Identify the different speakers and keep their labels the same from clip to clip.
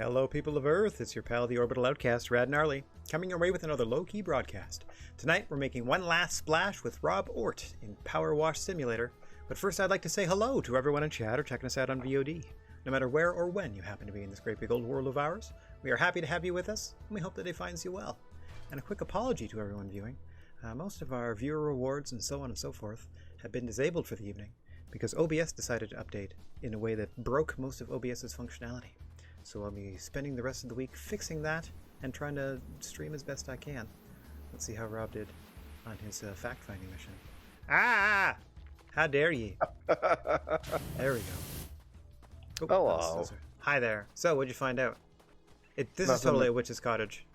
Speaker 1: Hello, people of Earth. It's your pal, the Orbital Outcast, Rad Gnarly, coming your way with another low-key broadcast. Tonight, we're making one last splash with Rob Ort in Power Wash Simulator. But first, I'd like to say hello to everyone in chat or checking us out on VOD. No matter where or when you happen to be in this great big old world of ours, we are happy to have you with us, and we hope that it finds you well. And a quick apology to everyone viewing. Most of our viewer rewards and so on and so forth have been disabled for the evening because OBS decided to update in a way that broke most of OBS's functionality. So I'll be spending the rest of the week fixing that and trying to stream as best I can. Let's see how Rob did on his fact-finding mission. Ah! How dare ye? There we go. Oh,
Speaker 2: hello.
Speaker 1: Hi there. So, what'd you find out? This is totally a witch's cottage.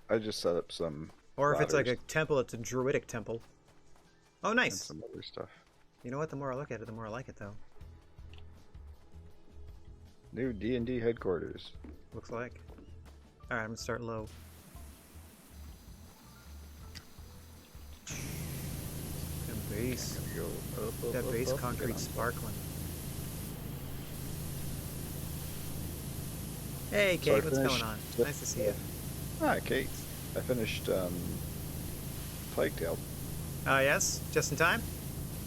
Speaker 2: I just set up some
Speaker 1: Or if
Speaker 2: ladders
Speaker 1: it's like a temple, it's a druidic temple. Oh, nice.
Speaker 2: and some other stuff.
Speaker 1: You know what? The more I look at it, the more I like it, though.
Speaker 2: New D&D headquarters.
Speaker 1: Looks like. Alright, I'm gonna start low. That base.
Speaker 2: Go up,
Speaker 1: That
Speaker 2: up,
Speaker 1: base
Speaker 2: up,
Speaker 1: concrete
Speaker 2: get on.
Speaker 1: sparkling. Hey,
Speaker 2: So I
Speaker 1: Kate, what's going
Speaker 2: finished
Speaker 1: on?
Speaker 2: the-
Speaker 1: Nice to see you.
Speaker 2: Hi, Kate. I finished Plague Tale.
Speaker 1: Yes? Just in time?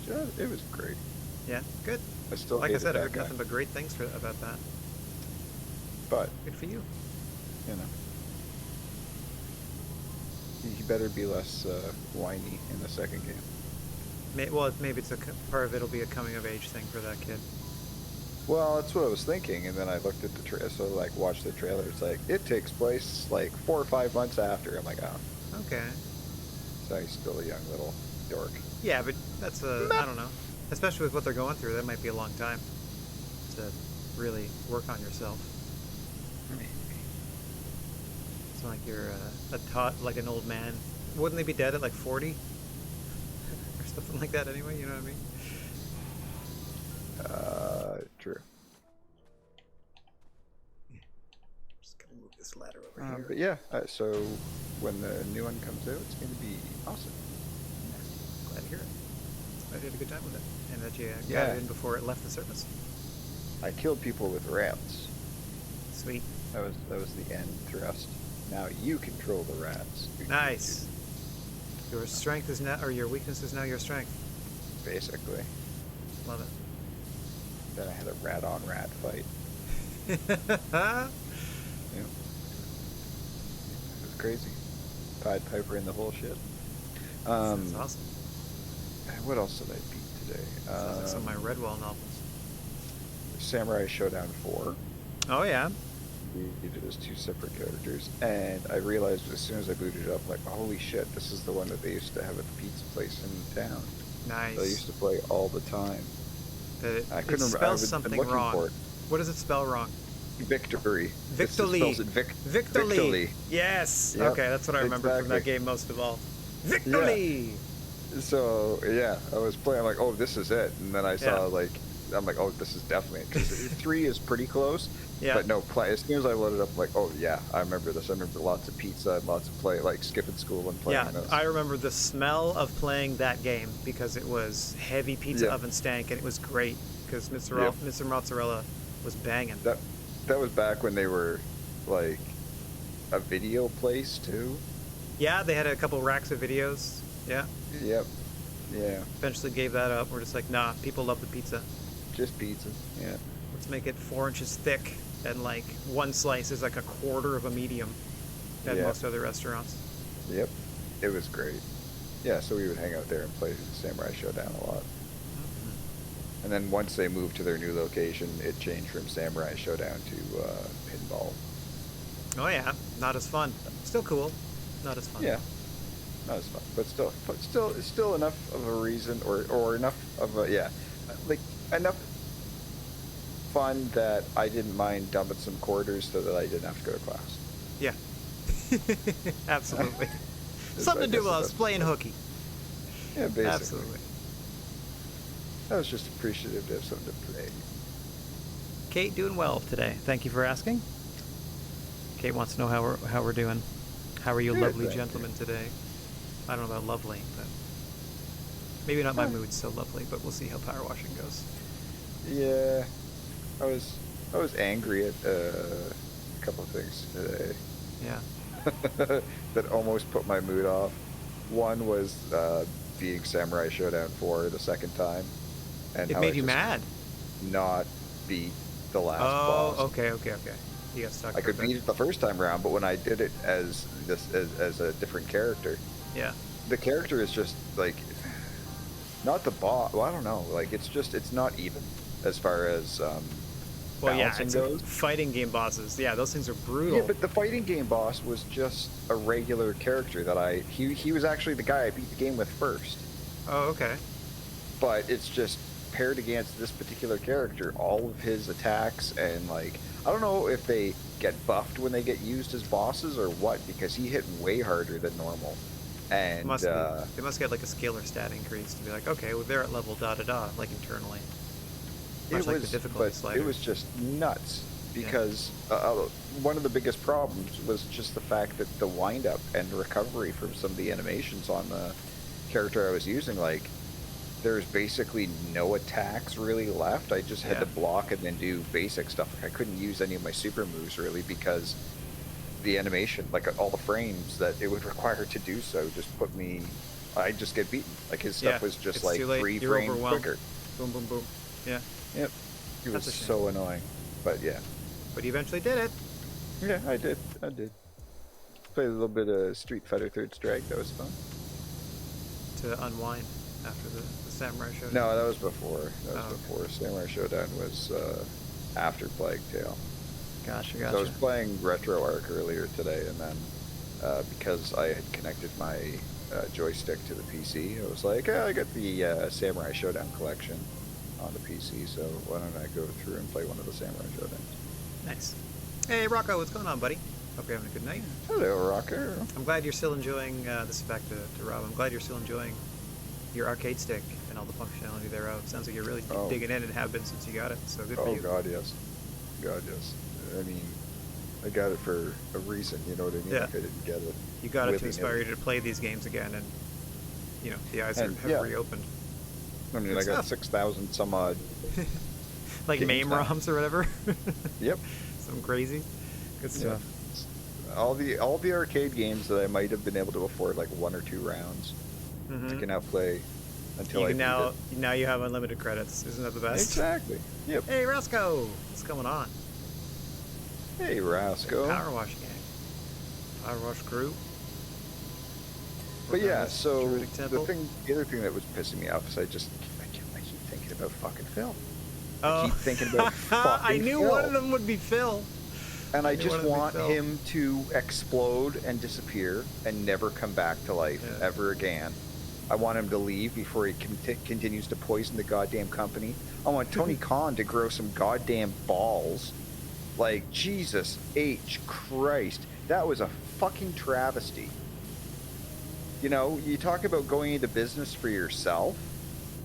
Speaker 2: Yeah, it was great.
Speaker 1: Yeah, good.
Speaker 2: I still
Speaker 1: Like I
Speaker 2: hated
Speaker 1: said, I
Speaker 2: that
Speaker 1: heard
Speaker 2: guy.
Speaker 1: nothing but great things about that.
Speaker 2: But,
Speaker 1: Good for you.
Speaker 2: you know. He better be less whiny in the second game.
Speaker 1: Well, maybe it's part of it'll be a coming-of-age thing for that kid.
Speaker 2: Well, that's what I was thinking, and then I looked at the trailer, so like watched the trailer. It's like, it takes place like 4 or 5 months after. I'm like, oh.
Speaker 1: Okay.
Speaker 2: So he's still a young little dork.
Speaker 1: Yeah, but that's I don't know. Especially with what they're going through, that might be a long time to really work on yourself.
Speaker 2: Maybe.
Speaker 1: It's not like you're like an old man. Wouldn't they be dead at like 40? Or something like that anyway, you know what I mean?
Speaker 2: True.
Speaker 1: Just gonna move this ladder over here.
Speaker 2: But yeah, so when the new one comes out, it's going to be awesome.
Speaker 1: Glad to hear it. Glad you had a good time with it. And that you got
Speaker 2: Yeah.
Speaker 1: it in before it left the surface.
Speaker 2: I killed people with rats.
Speaker 1: Sweet.
Speaker 2: That was the end thrust. Now you control the rats.
Speaker 1: Nice. Your strength is now, or your weakness is now your strength.
Speaker 2: Basically.
Speaker 1: Love it.
Speaker 2: Then I had a rat-on-rat fight. Yeah. It was crazy. Pied Piper in the whole shit.
Speaker 1: That's awesome.
Speaker 2: What else did I beat today?
Speaker 1: Sounds like some of my Redwall novels.
Speaker 2: Samurai Showdown 4.
Speaker 1: Oh yeah.
Speaker 2: We did as 2 separate characters, and I realized as soon as I booted it up, like, holy shit, this is the one that they used to have at the pizza place in town.
Speaker 1: Nice.
Speaker 2: That I used to play all the time. I couldn't remember.
Speaker 1: Spells something wrong.
Speaker 2: For it.
Speaker 1: What does it spell wrong?
Speaker 2: Victory.
Speaker 1: Victory.
Speaker 2: Spells it
Speaker 1: Victory. Yes.
Speaker 2: Yep,
Speaker 1: Okay, that's what I remember from that
Speaker 2: exactly.
Speaker 1: game most of all. Victory.
Speaker 2: So yeah, I was playing like, oh, this is it, and then I saw
Speaker 1: Yeah.
Speaker 2: like, I'm like, oh, this is definitely because 3 is pretty close.
Speaker 1: Yeah.
Speaker 2: But no, as soon as I loaded up, I'm like, oh yeah, I remember this. I remember lots of pizza and lots of play, like skipping school and playing
Speaker 1: Yeah,
Speaker 2: this.
Speaker 1: I remember the smell of playing that game because it was heavy pizza
Speaker 2: Yeah.
Speaker 1: oven stank and it was great because Mr. Mozzarella was banging.
Speaker 2: That was back when they were like a video place too.
Speaker 1: Yeah, they had a couple racks of videos. Yeah.
Speaker 2: Yep. Yeah.
Speaker 1: Eventually gave that up. We're just like, nah, people love the pizza.
Speaker 2: Just pizza. Yeah.
Speaker 1: Let's make it 4 inches thick and like one slice is like a quarter of a medium at
Speaker 2: Yeah.
Speaker 1: most other restaurants.
Speaker 2: Yep. It was great. Yeah, so we would hang out there and play Samurai Showdown a lot. And then once they moved to their new location, it changed from Samurai Showdown to pinball.
Speaker 1: Oh yeah, not as fun. Still cool, not as fun.
Speaker 2: Yeah, not as fun, but still enough of a reason, or enough of a like enough fun that I didn't mind dumping some quarters so that I didn't have to go to class.
Speaker 1: Yeah. Absolutely.
Speaker 2: It's
Speaker 1: Something to
Speaker 2: like
Speaker 1: do while I
Speaker 2: that's
Speaker 1: was
Speaker 2: the
Speaker 1: playing
Speaker 2: best
Speaker 1: hooky.
Speaker 2: Yeah, basically.
Speaker 1: Absolutely.
Speaker 2: I was just appreciative to have something to play.
Speaker 1: Kate doing well today. Thank you for asking. Kate wants to know how we're doing. How are you,
Speaker 2: Good,
Speaker 1: lovely
Speaker 2: thank you.
Speaker 1: gentlemen, today? I don't know about lovely, but maybe not my mood's so lovely. But we'll see how power washing goes.
Speaker 2: Yeah, I was angry at couple of things today.
Speaker 1: Yeah.
Speaker 2: That almost put my mood off. One was beating Samurai Showdown 4 the second time, and
Speaker 1: It
Speaker 2: how
Speaker 1: made
Speaker 2: I
Speaker 1: you
Speaker 2: just
Speaker 1: mad.
Speaker 2: not beat the last boss.
Speaker 1: Oh, okay. You got stuck.
Speaker 2: I could beat it the first time around, but when I did it as a different character,
Speaker 1: Yeah.
Speaker 2: the character is just like not the boss. Well, I don't know. Like it's not even as far as
Speaker 1: Well, yeah,
Speaker 2: balancing
Speaker 1: it's
Speaker 2: goes.
Speaker 1: fighting game bosses. Yeah, those things are brutal.
Speaker 2: Yeah, but the fighting game boss was just a regular character that he was actually the guy I beat the game with first.
Speaker 1: Oh, okay.
Speaker 2: But it's just paired against this particular character, all of his attacks, and like I don't know if they get buffed when they get used as bosses or what, because he hit way harder than normal. And
Speaker 1: they must get like a scalar stat increase to be like, okay, well they're at level like internally. Much like the difficulty slider.
Speaker 2: It was just nuts because one of the biggest problems was just the fact that the wind-up and recovery from some of the animations on the character I was using, like there's basically no attacks really left. I just had to block and then do basic stuff. Like I couldn't use any of my super moves really because the animation, like all the frames that it would require to do so, just put me. I'd just get beaten. Like his stuff was just like 3 frames quicker.
Speaker 1: Boom, boom, boom. Yeah.
Speaker 2: Yep. It was so annoying, but yeah.
Speaker 1: But you eventually did it.
Speaker 2: Yeah, I did. Played a little bit of Street Fighter Third Strike. That was fun.
Speaker 1: To unwind after the Samurai Showdown.
Speaker 2: No, that was before. Before. Samurai Showdown was after Plague Tale.
Speaker 1: Gotcha.
Speaker 2: So I was playing Retro Arc earlier today, and then because I had connected my joystick to the PC, I was like, I got the Samurai Showdown collection on the PC, so why don't I go through and play one of the Samurai Showdowns?
Speaker 1: Nice. Hey, Rocco, what's going on, buddy? Hope you're having a good night.
Speaker 2: Hello, Rocco.
Speaker 1: I'm glad you're still enjoying, this is back to Rob, I'm glad you're still enjoying your arcade stick and all the functionality thereof. Sounds like you're really digging in and have been since you got it, so good for you.
Speaker 2: Oh, God, yes. God, yes. I mean, I got it for a reason, you know what I mean?
Speaker 1: Yeah.
Speaker 2: Like I didn't get it.
Speaker 1: You got it to inspire you to play these games again, and, you know, the eyes have reopened.
Speaker 2: I mean, I got 6,000 some odd.
Speaker 1: Like MAME ROMs or whatever?
Speaker 2: Yep.
Speaker 1: Some crazy. Good stuff.
Speaker 2: Yeah. All the arcade games that I might have been able to afford like 1 or 2 rounds, I can now play until
Speaker 1: now you have unlimited credits. Isn't that the best?
Speaker 2: Exactly. Yep.
Speaker 1: Hey, Roscoe! What's going on?
Speaker 2: Hey, Roscoe.
Speaker 1: Power Wash gang. Power Wash crew.
Speaker 2: But yeah, so the other thing that was pissing me off is I keep thinking about fucking Phil. I keep thinking about fucking
Speaker 1: I knew
Speaker 2: Phil.
Speaker 1: one of them would be Phil.
Speaker 2: And I just want him to explode and disappear and never come back to life ever again. I want him to leave before he continues to poison the goddamn company. I want Tony Khan to grow some goddamn balls. Like, Jesus H. Christ. That was a fucking travesty. You know, you talk about going into business for yourself.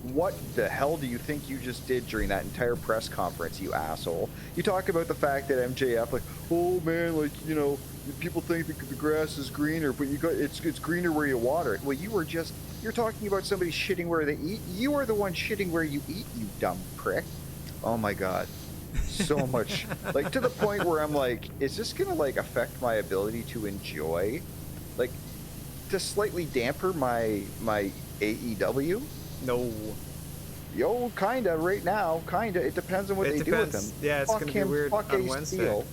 Speaker 2: What the hell do you think you just did during that entire press conference, you asshole? You talk about the fact that MJF, like, oh man, like, you know, people think that the grass is greener, but it's greener where you water it. Well, you're talking about somebody shitting where they eat. You are the one shitting where you eat, you dumb prick. Oh my God. So much. Like, to the point where I'm like, is this gonna, like, affect my ability to enjoy? Like, to slightly damper my AEW?
Speaker 1: No.
Speaker 2: Yo, kinda, right now, kinda. It depends on what they do with him.
Speaker 1: Yeah, it's gonna be weird on Wednesday.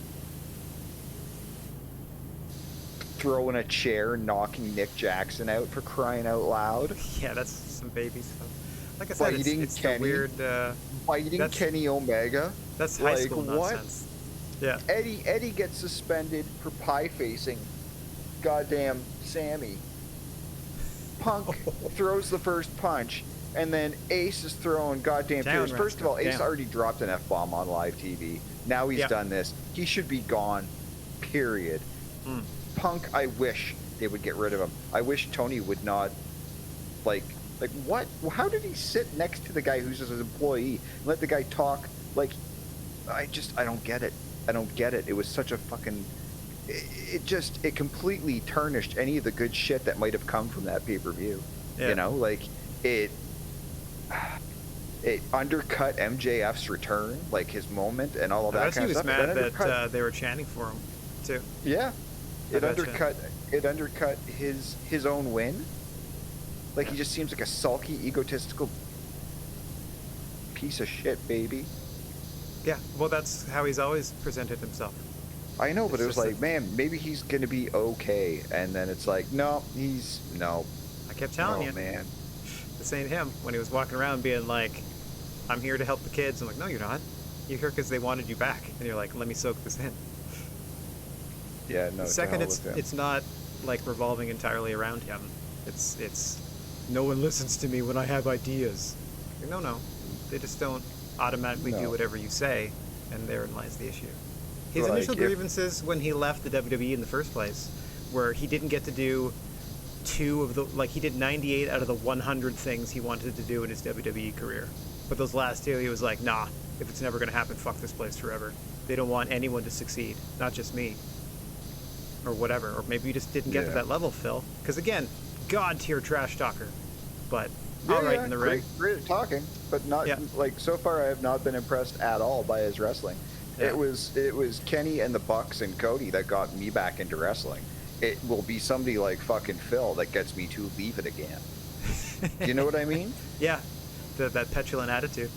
Speaker 2: Throwing a chair, knocking Nick Jackson out, for crying out loud.
Speaker 1: Yeah, that's some baby stuff. Like I said, it's
Speaker 2: Kenny,
Speaker 1: the weird...
Speaker 2: biting Kenny Omega.
Speaker 1: That's high school nonsense. Yeah.
Speaker 2: Eddie gets suspended for pie-facing goddamn Sammy. Punk throws the first punch, and then Ace is throwing goddamn chairs. First of all, Ace already dropped an F-bomb on live TV. Now he's done this. He should be gone, period. Punk, I wish they would get rid of him. I wish Tony would not, like what? How did he sit next to the guy who's just an employee and let the guy talk? Like, I don't get it. I don't get it. It was such a fucking... It completely tarnished any of the good shit that might have come from that pay-per-view. Yeah. You know, like, it undercut MJF's return, like his moment and all of that kind of stuff.
Speaker 1: He was mad that they were chanting for him. too.
Speaker 2: Yeah,
Speaker 1: I
Speaker 2: it
Speaker 1: betcha.
Speaker 2: undercut his own win. Like, he just seems like a sulky, egotistical piece of shit, baby.
Speaker 1: Yeah, well, that's how he's always presented himself.
Speaker 2: I know, but
Speaker 1: It's
Speaker 2: it was
Speaker 1: just that
Speaker 2: like, man, maybe he's gonna be okay, and then it's like, no, no.
Speaker 1: I kept telling
Speaker 2: Oh
Speaker 1: you,
Speaker 2: man.
Speaker 1: this ain't him. When he was walking around being like, I'm here to help the kids. I'm like, no, you're not. You're here because they wanted you back. And you're like, let me soak this in.
Speaker 2: Yeah, no.
Speaker 1: Second,
Speaker 2: to hell with him.
Speaker 1: it's not like revolving entirely around him. It's no one listens to me when I have ideas. No, they just don't automatically do whatever you say, and therein lies the issue. His initial grievances when he left the WWE in the first place, where he didn't get to do he did 98 out of the 100 things he wanted to do in his WWE career. But those last two, he was like, nah, if it's never going to happen, fuck this place forever. They don't want anyone to succeed, not just me. Or whatever. Or maybe you just didn't get to that level, Phil. Because again, god tier trash talker. But alright in the ring.
Speaker 2: Great at talking, but not like, so far I have not been impressed at all by his wrestling. Yeah. It was Kenny and the Bucks and Cody that got me back into wrestling. It will be somebody like fucking Phil that gets me to leave it again. Do you know what I mean?
Speaker 1: Yeah. That petulant attitude.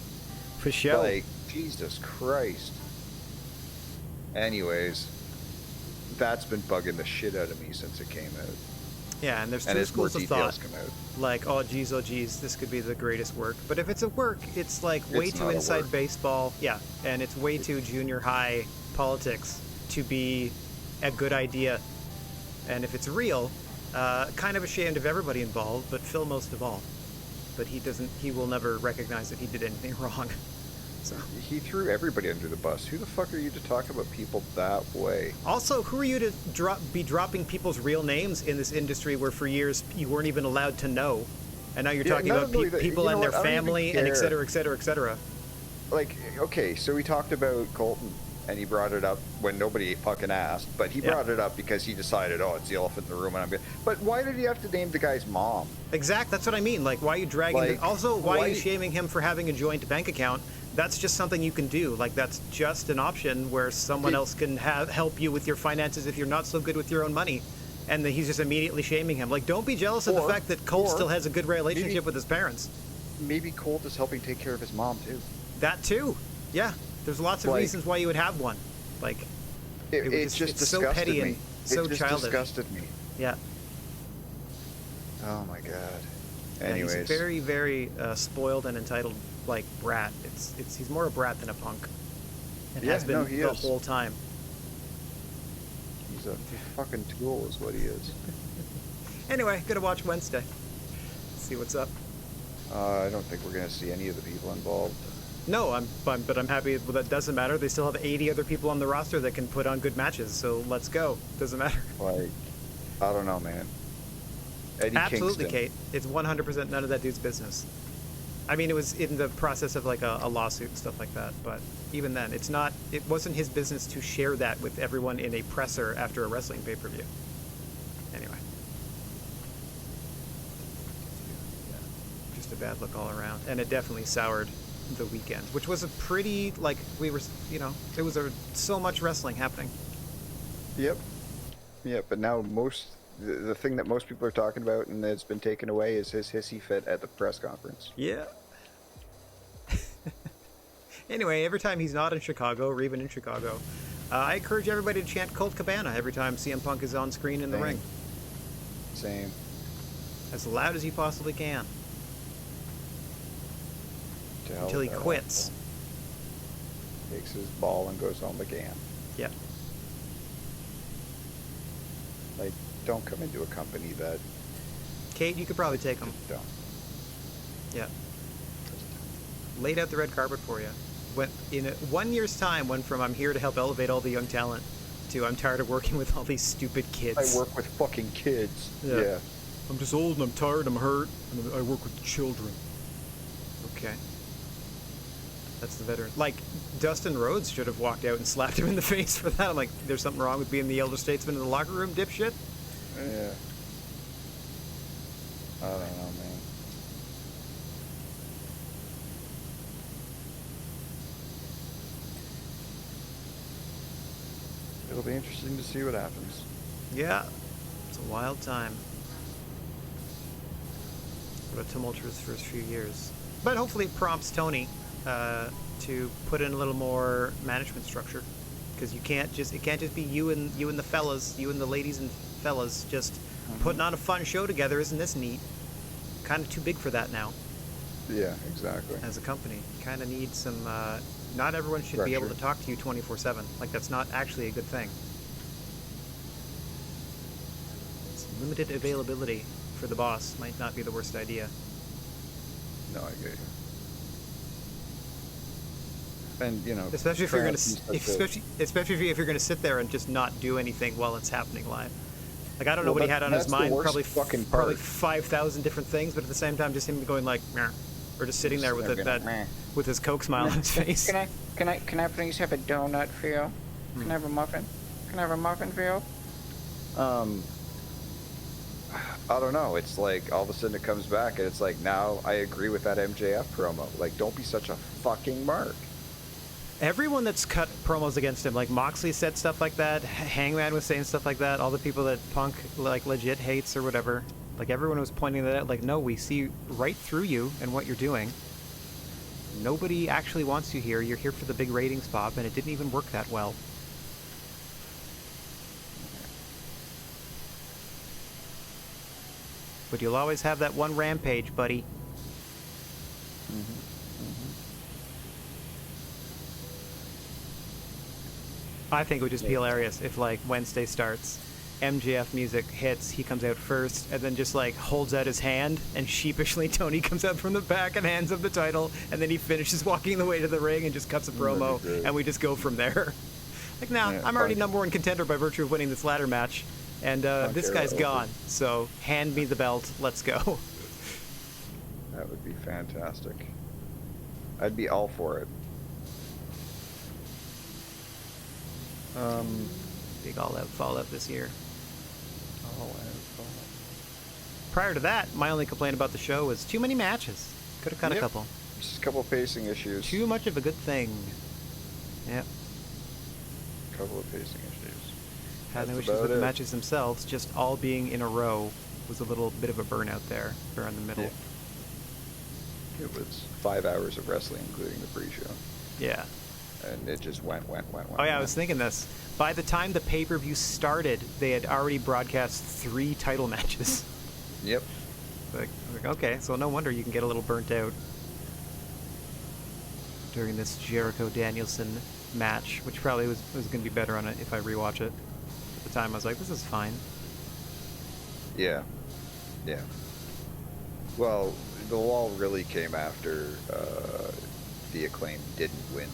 Speaker 1: For sure.
Speaker 2: Like, Jesus Christ. Anyways, that's been bugging the shit out of me since it came out.
Speaker 1: Yeah, and there's two schools of thought. Like, oh geez, this could be the greatest work. But if it's a work, it's like way too inside baseball. Yeah, and it's way too junior high politics to be a good idea. And if it's real, kind of ashamed of everybody involved, but Phil most of all. But he will never recognize that he did anything wrong. So
Speaker 2: he threw everybody under the bus. Who the fuck are you to talk about people that way?
Speaker 1: Also, who are you to be dropping people's real names in this industry where for years you weren't even allowed to know? And now you're talking about people and their family and et cetera, et cetera, et cetera.
Speaker 2: Like, okay, so we talked about Colton, and he brought it up when nobody fucking asked, but he brought it up because he decided, oh, it's the elephant in the room and I'm good. But why did he have to name the guy's mom?
Speaker 1: Exact, that's what I mean. Like, why are you dragging also, why are you shaming him for having a joint bank account? That's just something you can do. Like, that's just an option where someone else can help you with your finances if you're not so good with your own money. And then he's just immediately shaming him. Like, don't be jealous of the fact that Colt still has a good relationship with his parents.
Speaker 2: Maybe Colt is helping take care of his mom, too.
Speaker 1: That, too. Yeah. There's lots of reasons why you would have one. Like,
Speaker 2: it's so petty and
Speaker 1: so childish.
Speaker 2: It disgusted me.
Speaker 1: Yeah.
Speaker 2: Oh, my God.
Speaker 1: Anyways. Yeah, he's very, very spoiled and entitled, like, brat. He's more a brat than a punk. And has been the whole time.
Speaker 2: He's a fucking tool is what he is.
Speaker 1: Anyway, gonna watch Wednesday. See what's up.
Speaker 2: I don't think we're gonna see any of the people involved.
Speaker 1: No, but I'm happy. Well, that doesn't matter. They still have 80 other people on the roster that can put on good matches. So let's go. Doesn't matter.
Speaker 2: Like, I don't know, man. Eddie
Speaker 1: Absolutely,
Speaker 2: Kingston.
Speaker 1: Kate. It's 100% none of that dude's business. I mean, it was in the process of like a lawsuit and stuff like that. But even then, it wasn't his business to share that with everyone in a presser after a wrestling pay-per-view. Anyway. Yeah. Just a bad look all around. And it definitely soured the weekend, which was a pretty, like, there was so much wrestling happening.
Speaker 2: Yep. Yeah, but now the thing that most people are talking about and that's been taken away is his hissy fit at the press conference.
Speaker 1: Yeah. Anyway, every time he's not in Chicago or even in Chicago, I encourage everybody to chant Colt Cabana every time CM Punk is on screen in the ring.
Speaker 2: Same.
Speaker 1: As loud as you possibly can. Until he quits.
Speaker 2: Takes his ball and goes home again.
Speaker 1: Yep.
Speaker 2: Like, don't come into a company that...
Speaker 1: Kate, you could probably take him.
Speaker 2: Don't.
Speaker 1: Yeah. Laid out the red carpet for you. Went in 1 year's time, went from I'm here to help elevate all the young talent to I'm tired of working with all these stupid kids.
Speaker 2: I work with fucking kids. Yeah.
Speaker 1: I'm just old and I'm tired, I'm hurt, and I work with children. Okay. That's the veteran. Like, Dustin Rhodes should have walked out and slapped him in the face for that. I'm like, there's something wrong with being the elder statesman in the locker room, dipshit?
Speaker 2: Yeah. I don't know, man. It'll be interesting to see what happens.
Speaker 1: Yeah, it's a wild time. What a tumultuous first few years. But hopefully it prompts Tony to put in a little more management structure, because it can't just be you and the fellas, you and the ladies and fellas just putting on a fun show together. Isn't this neat? Kind of too big for that now.
Speaker 2: Yeah, exactly.
Speaker 1: As a company, kind of need some. Not everyone should be able to talk to you 24/7. Like, that's not actually a good thing. It's limited availability for the boss might not be the worst idea.
Speaker 2: No, I get you. And
Speaker 1: especially if you're gonna, especially if you're gonna sit there and just not do anything while it's happening live. Like, I don't know what he had on his mind. Probably 5,000 different things, but at the same time, just him going like, meh, or just sitting there with with his Coke smile on his face.
Speaker 3: Can I please have a donut for you? Can I have a muffin? Can I have a muffin for you?
Speaker 2: I don't know. It's like all of a sudden it comes back, and it's like, now I agree with that MJF promo. Like, don't be such a fucking mark.
Speaker 1: Everyone that's cut promos against him, like Moxley said stuff like that, Hangman was saying stuff like that, all the people that Punk like legit hates or whatever, like everyone was pointing that out, like, no, we see right through you and what you're doing. Nobody actually wants you here. You're here for the big ratings pop, and it didn't even work that well. But you'll always have that one rampage, buddy. I think it would just be hilarious if, like, Wednesday starts, MJF music hits, he comes out first, and then just, like, holds out his hand, and sheepishly Tony comes out from the back and hands up the title, and then he finishes walking the way to the ring and just cuts a promo, and we just go from there. Like, nah, yeah, I'm already #1 contender by virtue of winning this ladder match, and this guy's gone, so hand me the belt, let's go.
Speaker 2: That would be fantastic. I'd be all for it.
Speaker 1: Big all-out fallout this year.
Speaker 2: All-out fallout.
Speaker 1: Prior to that, my only complaint about the show was too many matches. Could have cut a couple.
Speaker 2: Just a couple pacing issues.
Speaker 1: Too much of a good thing. Yep.
Speaker 2: A couple of pacing issues.
Speaker 1: Had no issues with the matches themselves, just all being in a row was a little bit of a burnout there, around the middle.
Speaker 2: Yeah. It was 5 hours of wrestling, including the pre-show.
Speaker 1: Yeah.
Speaker 2: And it just went.
Speaker 1: Oh yeah, I was thinking this. By the time the pay-per-view started, they had already broadcast 3 title matches.
Speaker 2: Yep.
Speaker 1: Like, okay, so no wonder you can get a little burnt out during this Jericho-Danielson match, which probably was going to be better on it if I rewatch it. At the time, I was like, this is fine.
Speaker 2: Yeah. Yeah. Well, the wall really came after the Acclaim didn't win.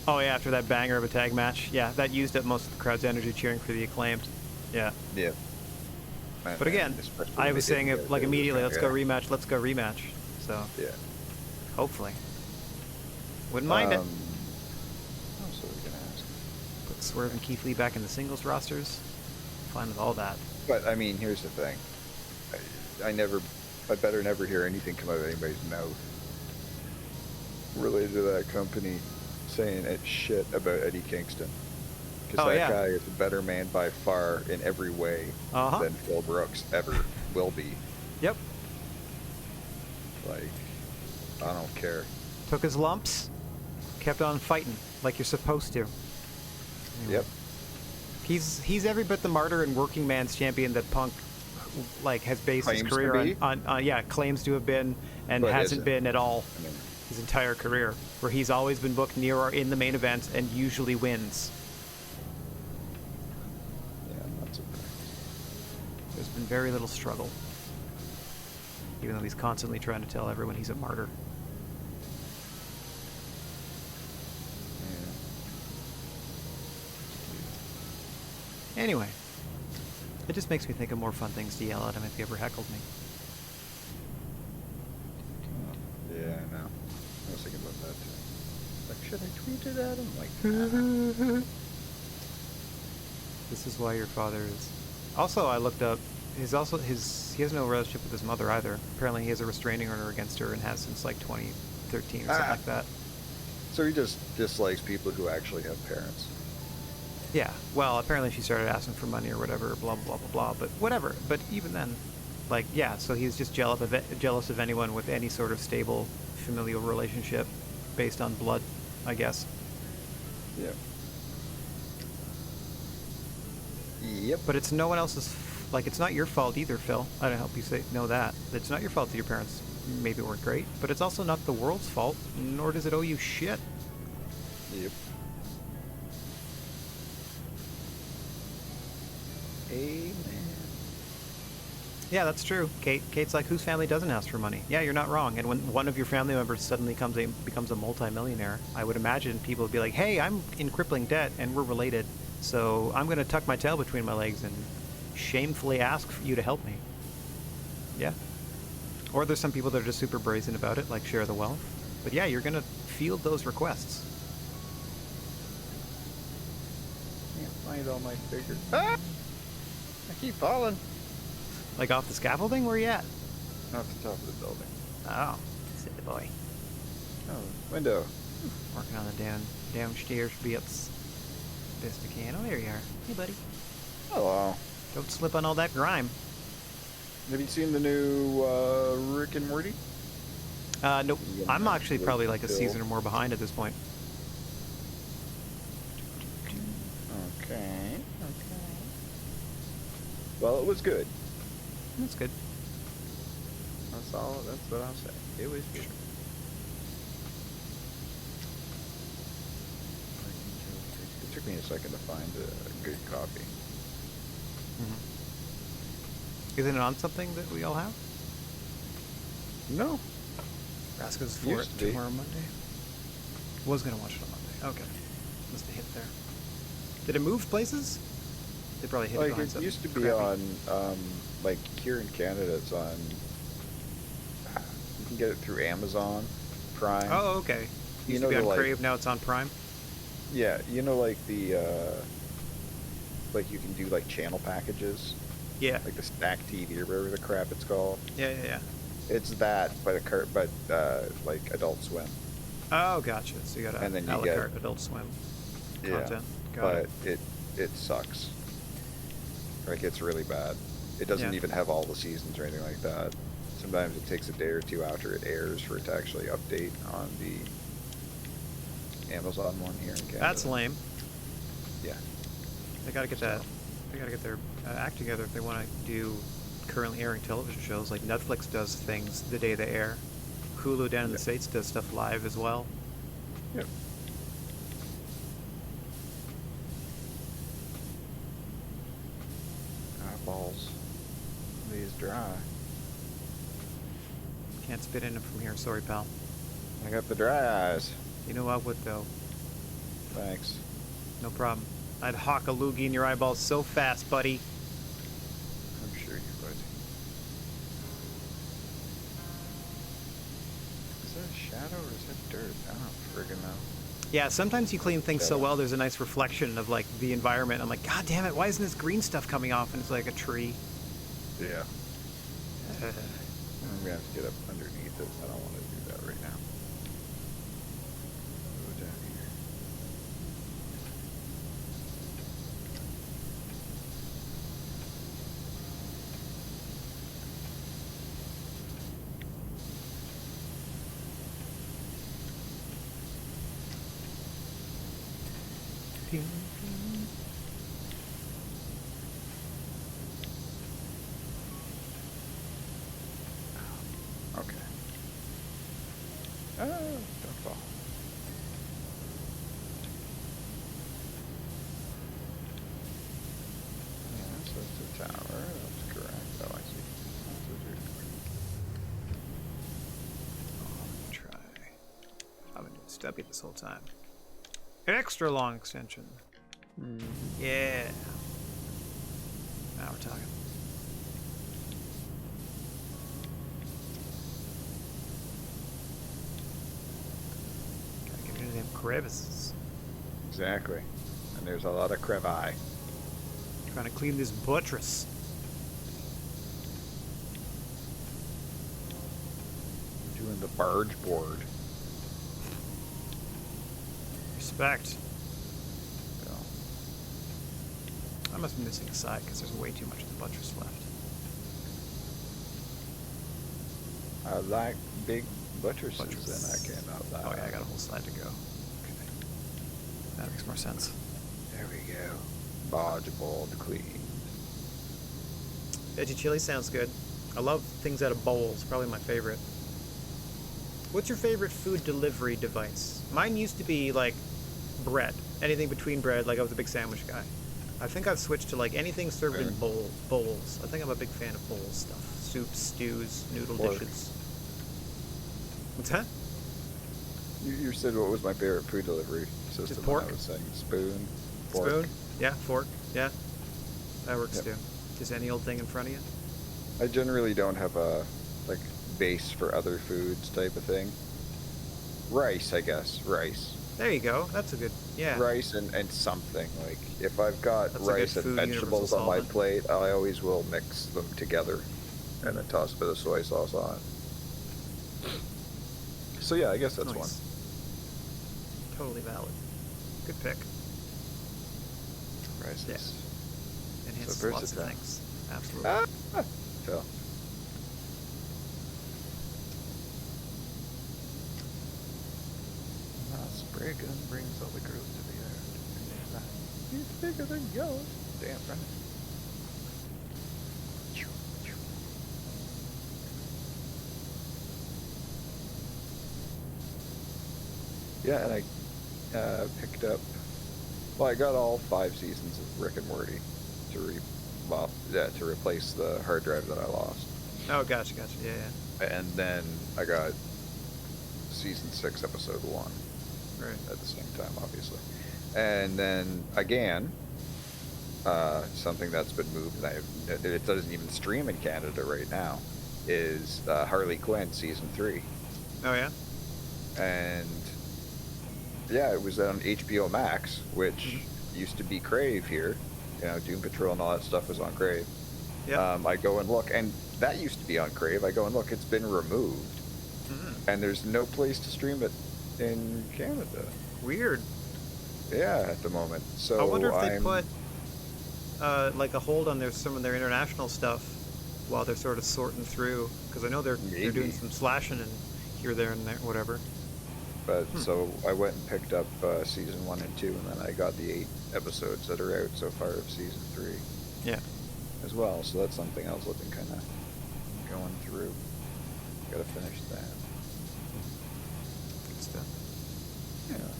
Speaker 1: Oh yeah, after that banger of a tag match. Yeah, that used up most of the crowd's energy cheering for the Acclaimed. Yeah.
Speaker 2: Yeah.
Speaker 1: But again, I was saying it like immediately, let's go rematch. So
Speaker 2: yeah,
Speaker 1: hopefully. Wouldn't mind it.
Speaker 2: What else are we gonna ask?
Speaker 1: Put Swerve and Keith Lee back in the singles rosters. Fine with all that.
Speaker 2: But I mean, here's the thing. I better never hear anything come out of anybody's mouth related to that company saying shit about Eddie Kingston. Because guy is a better man by far in every way than Phil Brooks ever will be.
Speaker 1: Yep.
Speaker 2: Like, I don't care.
Speaker 1: Took his lumps, kept on fighting like you're supposed to. Anyway.
Speaker 2: Yep.
Speaker 1: He's every bit the martyr and working man's champion that Punk has based his career on. Claims to have been and but hasn't been at all. I mean, his entire career, where he's always been booked near or in the main event and usually wins.
Speaker 2: Yeah, not surprised.
Speaker 1: There's been very little struggle, even though he's constantly trying to tell everyone he's a martyr. Yeah. Anyway, it just makes me think of more fun things to yell at him if he ever heckled me.
Speaker 2: Yeah, I know. I was thinking about that too. Like, should I tweet it at him? Like, nah.
Speaker 1: This is why your father is. Also, I looked up. He has no relationship with his mother either. Apparently, he has a restraining order against her and has since like 2013 or something like that.
Speaker 2: So he just dislikes people who actually have parents.
Speaker 1: Yeah, well, apparently she started asking for money or whatever, blah, blah, blah, blah, but whatever. But even then, like, yeah, so he's just jealous of anyone with any sort of stable familial relationship based on blood, I guess.
Speaker 2: Yeah. Yep.
Speaker 1: But it's no one else's, like, it's not your fault either, Phil. I don't help you know that. It's not your fault that your parents maybe weren't great, but it's also not the world's fault, nor does it owe you shit.
Speaker 2: Yep. Amen.
Speaker 1: Yeah, that's true. Kate's like, whose family doesn't ask for money? Yeah, you're not wrong. And when one of your family members suddenly becomes a multimillionaire, I would imagine people would be like, hey, I'm in crippling debt and we're related, so I'm going to tuck my tail between my legs and shamefully ask you to help me. Yeah. Or there's some people that are just super brazen about it, like share the wealth. But yeah, you're going to field those requests.
Speaker 2: Can't find all my figures. Ah! I keep falling.
Speaker 1: Like off the scaffolding? Where you at?
Speaker 2: Off the top of the building.
Speaker 1: Oh, silly boy.
Speaker 2: Oh, window.
Speaker 1: Working on the downstairs bits. Best I can. Oh, there you are. Hey, buddy.
Speaker 2: Hello.
Speaker 1: Don't slip on all that grime.
Speaker 2: Have you seen the new Rick and Morty?
Speaker 1: Nope.
Speaker 2: Yeah,
Speaker 1: I'm actually probably like a
Speaker 2: Bill.
Speaker 1: season or more behind at this point.
Speaker 2: Okay. Well, it was good.
Speaker 1: That's good.
Speaker 2: That's all. That's what I'll say. It was good. It took me a second to find a good copy.
Speaker 1: Mm-hmm. Isn't it on something that we all have?
Speaker 2: No.
Speaker 1: Raska's for
Speaker 2: Used
Speaker 1: it
Speaker 2: to be.
Speaker 1: tomorrow Monday. Was gonna watch it on Monday. Okay. Must have hit there. Did it move places? They probably hit it
Speaker 2: Like
Speaker 1: behind
Speaker 2: it
Speaker 1: something
Speaker 2: used to be
Speaker 1: crappy.
Speaker 2: on, like here in Canada, it's on. You can get it through Amazon Prime.
Speaker 1: Oh, okay.
Speaker 2: You
Speaker 1: Used
Speaker 2: know
Speaker 1: to be
Speaker 2: the,
Speaker 1: on
Speaker 2: like-
Speaker 1: Crave, now it's on Prime.
Speaker 2: Yeah, you know, like the, like you can do like channel packages,
Speaker 1: Yeah.
Speaker 2: like the Stack TV or whatever the crap it's called.
Speaker 1: Yeah.
Speaker 2: It's that, but like Adult Swim.
Speaker 1: Oh, gotcha. So you got a
Speaker 2: And then you
Speaker 1: a la
Speaker 2: get-
Speaker 1: carte Adult Swim content. Got
Speaker 2: but
Speaker 1: it.
Speaker 2: it sucks. Like it's really bad. It doesn't
Speaker 1: Yeah.
Speaker 2: even have all the seasons or anything like that. Sometimes it takes a day or two after it airs for it to actually update on the Amazon one here in Canada.
Speaker 1: That's lame.
Speaker 2: Yeah.
Speaker 1: They gotta get that. They gotta get their act together if they want to do currently airing television shows. Like Netflix does things the day they air. Hulu down in the States does stuff live as well.
Speaker 2: Yep. Eyeballs. These dry.
Speaker 1: Can't spit in them from here. Sorry, pal.
Speaker 2: I got the dry eyes.
Speaker 1: You know I would though.
Speaker 2: Thanks.
Speaker 1: No problem. I'd hawk a loogie in your eyeballs so fast, buddy.
Speaker 2: I'm sure you would. Is that a shadow or is that dirt? I don't friggin' know.
Speaker 1: Yeah, sometimes you clean things so well, there's a nice reflection of like the environment. I'm like, God damn it, why isn't this green stuff coming off? And it's like a tree.
Speaker 2: Yeah. I'm gonna have to get up underneath it. I don't want to do that right now. Go down here. Okay. Oh, don't fall. Yes, that's a tower. That's correct. Oh, I see. That's a dirt.
Speaker 1: Try. I've been doing stubby this whole time. Extra long extension. Yeah. Now we're talking. Gotta get into them crevices.
Speaker 2: Exactly. And there's a lot of crevi.
Speaker 1: Trying to clean this buttress.
Speaker 2: Doing the barge board.
Speaker 1: Respect.
Speaker 2: So,
Speaker 1: I must be missing a side because there's way too much of the buttress left.
Speaker 2: I like big buttresses, and I cannot lie.
Speaker 1: Oh yeah, I got a whole side to go. Okay. That makes more sense.
Speaker 2: There we go. Bodge boiled clean.
Speaker 1: Veggie chili sounds good. I love things out of bowls. Probably my favorite. What's your favorite food delivery device? Mine used to be like bread. Anything between bread. Like I was a big sandwich guy. I think I've switched to like anything served in bowls. I think I'm a big fan of bowl stuff. Soups, stews, noodle dishes. What's that?
Speaker 2: You said what was my favorite food delivery system?
Speaker 1: Just pork?
Speaker 2: I was saying spoon, fork.
Speaker 1: Spoon? Yeah, fork. Yeah. That works
Speaker 2: Yep.
Speaker 1: too. Just any old thing in front of you.
Speaker 2: I generally don't have a like base for other foods type of thing. Rice, I guess. Rice.
Speaker 1: There you go. That's a good, yeah.
Speaker 2: Rice and something. Like if I've got
Speaker 1: That's a good
Speaker 2: rice and
Speaker 1: food,
Speaker 2: vegetables
Speaker 1: universal
Speaker 2: on my
Speaker 1: solvent.
Speaker 2: plate, I always will mix them together and then toss a bit of soy sauce on it. So yeah, I guess that's one.
Speaker 1: Nice. Totally valid. Good pick.
Speaker 2: Rice
Speaker 1: Yeah.
Speaker 2: is
Speaker 1: Enhances
Speaker 2: So
Speaker 1: lots of
Speaker 2: versatile.
Speaker 1: things. Absolutely.
Speaker 2: Phil. Spray gun brings all the growth to the earth. He's bigger than yours. Damn right. Yeah, and I picked up. Well, I got all 5 seasons of Rick and Morty to to replace the hard drive that I lost.
Speaker 1: Oh, gotcha. Yeah, yeah.
Speaker 2: And then I got season 6, episode 1
Speaker 1: Right.
Speaker 2: at the same time, obviously. And then again, something that's been moved, and it doesn't even stream in Canada right now, is Harley Quinn season 3.
Speaker 1: Oh, yeah?
Speaker 2: And yeah, it was on HBO Max, which used to be Crave here. You know, Doom Patrol and all that stuff was on Crave.
Speaker 1: Yeah.
Speaker 2: I go and look, and that used to be on Crave. I go and look, it's been removed. And there's no place to stream it in Canada.
Speaker 1: Weird.
Speaker 2: Yeah, at the moment. So
Speaker 1: I wonder if they put like a hold on some of their international stuff while they're sort of sorting through, because I know they're doing some slashing and here, there, and there, whatever.
Speaker 2: But so I went and picked up season 1 and 2, and then I got the 8 episodes that are out so far of season 3.
Speaker 1: Yeah.
Speaker 2: As well. So that's something else I've been kind of going through. Got to finish that.
Speaker 1: Good stuff.
Speaker 2: Yeah.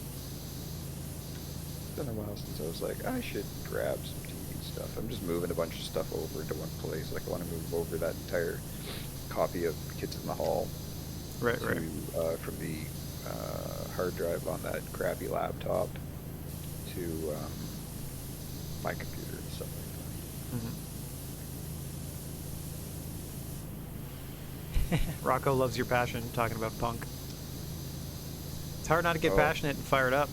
Speaker 2: It's been a while since I was like, I should grab some TV stuff. I'm just moving a bunch of stuff over to one place. Like I want to move over that entire copy of Kids in the Hall.
Speaker 1: Right.
Speaker 2: From the hard drive on that crappy laptop to my computer and stuff like that.
Speaker 1: Rocco loves your passion talking about punk. It's hard not to get passionate and fired up.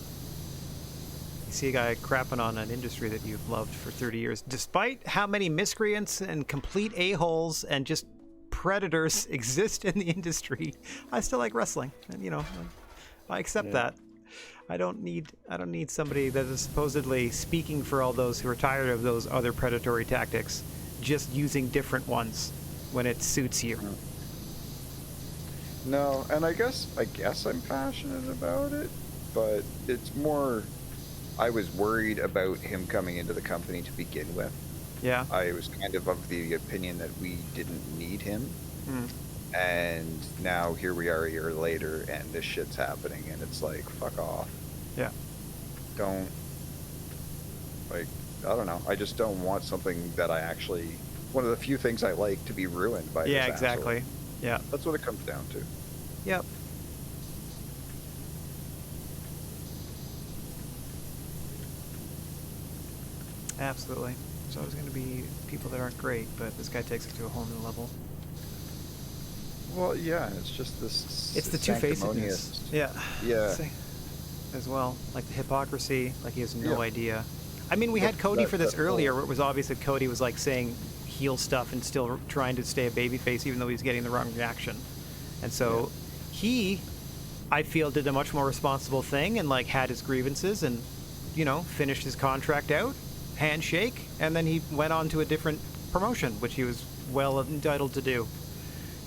Speaker 1: You see a guy crapping on an industry that you've loved for 30 years, despite how many miscreants and complete a-holes and just predators exist in the industry. I still like wrestling, and I accept that. I don't need somebody that is supposedly speaking for all those who are tired of those other predatory tactics, just using different ones when it suits you.
Speaker 2: No, and I guess I'm passionate about it, but it's more, I was worried about him coming into the company to begin with.
Speaker 1: Yeah.
Speaker 2: I was kind of the opinion that we didn't need him. And now here we are a year later, and this shit's happening, and it's like, fuck off.
Speaker 1: Yeah.
Speaker 2: I don't know. I just don't want something that I actually, one of the few things I like, to be ruined by this
Speaker 1: Yeah, exactly.
Speaker 2: asshole.
Speaker 1: Yeah.
Speaker 2: That's what it comes down to.
Speaker 1: Yep. Absolutely. There's always going to be people that aren't great, but this guy takes it to a whole new level.
Speaker 2: Well, yeah, it's just this.
Speaker 1: It's the two-facedness. Yeah.
Speaker 2: Yeah.
Speaker 1: As well, like the hypocrisy, like he has no
Speaker 2: Yeah.
Speaker 1: idea. I mean, we had Cody for this earlier, where it was obvious that Cody was like saying heel stuff and still trying to stay a babyface, even though he was getting the wrong reaction. And so he, I feel, did a much more responsible thing and like had his grievances and, finished his contract out. handshake, and then he went on to a different promotion, which he was well entitled to do.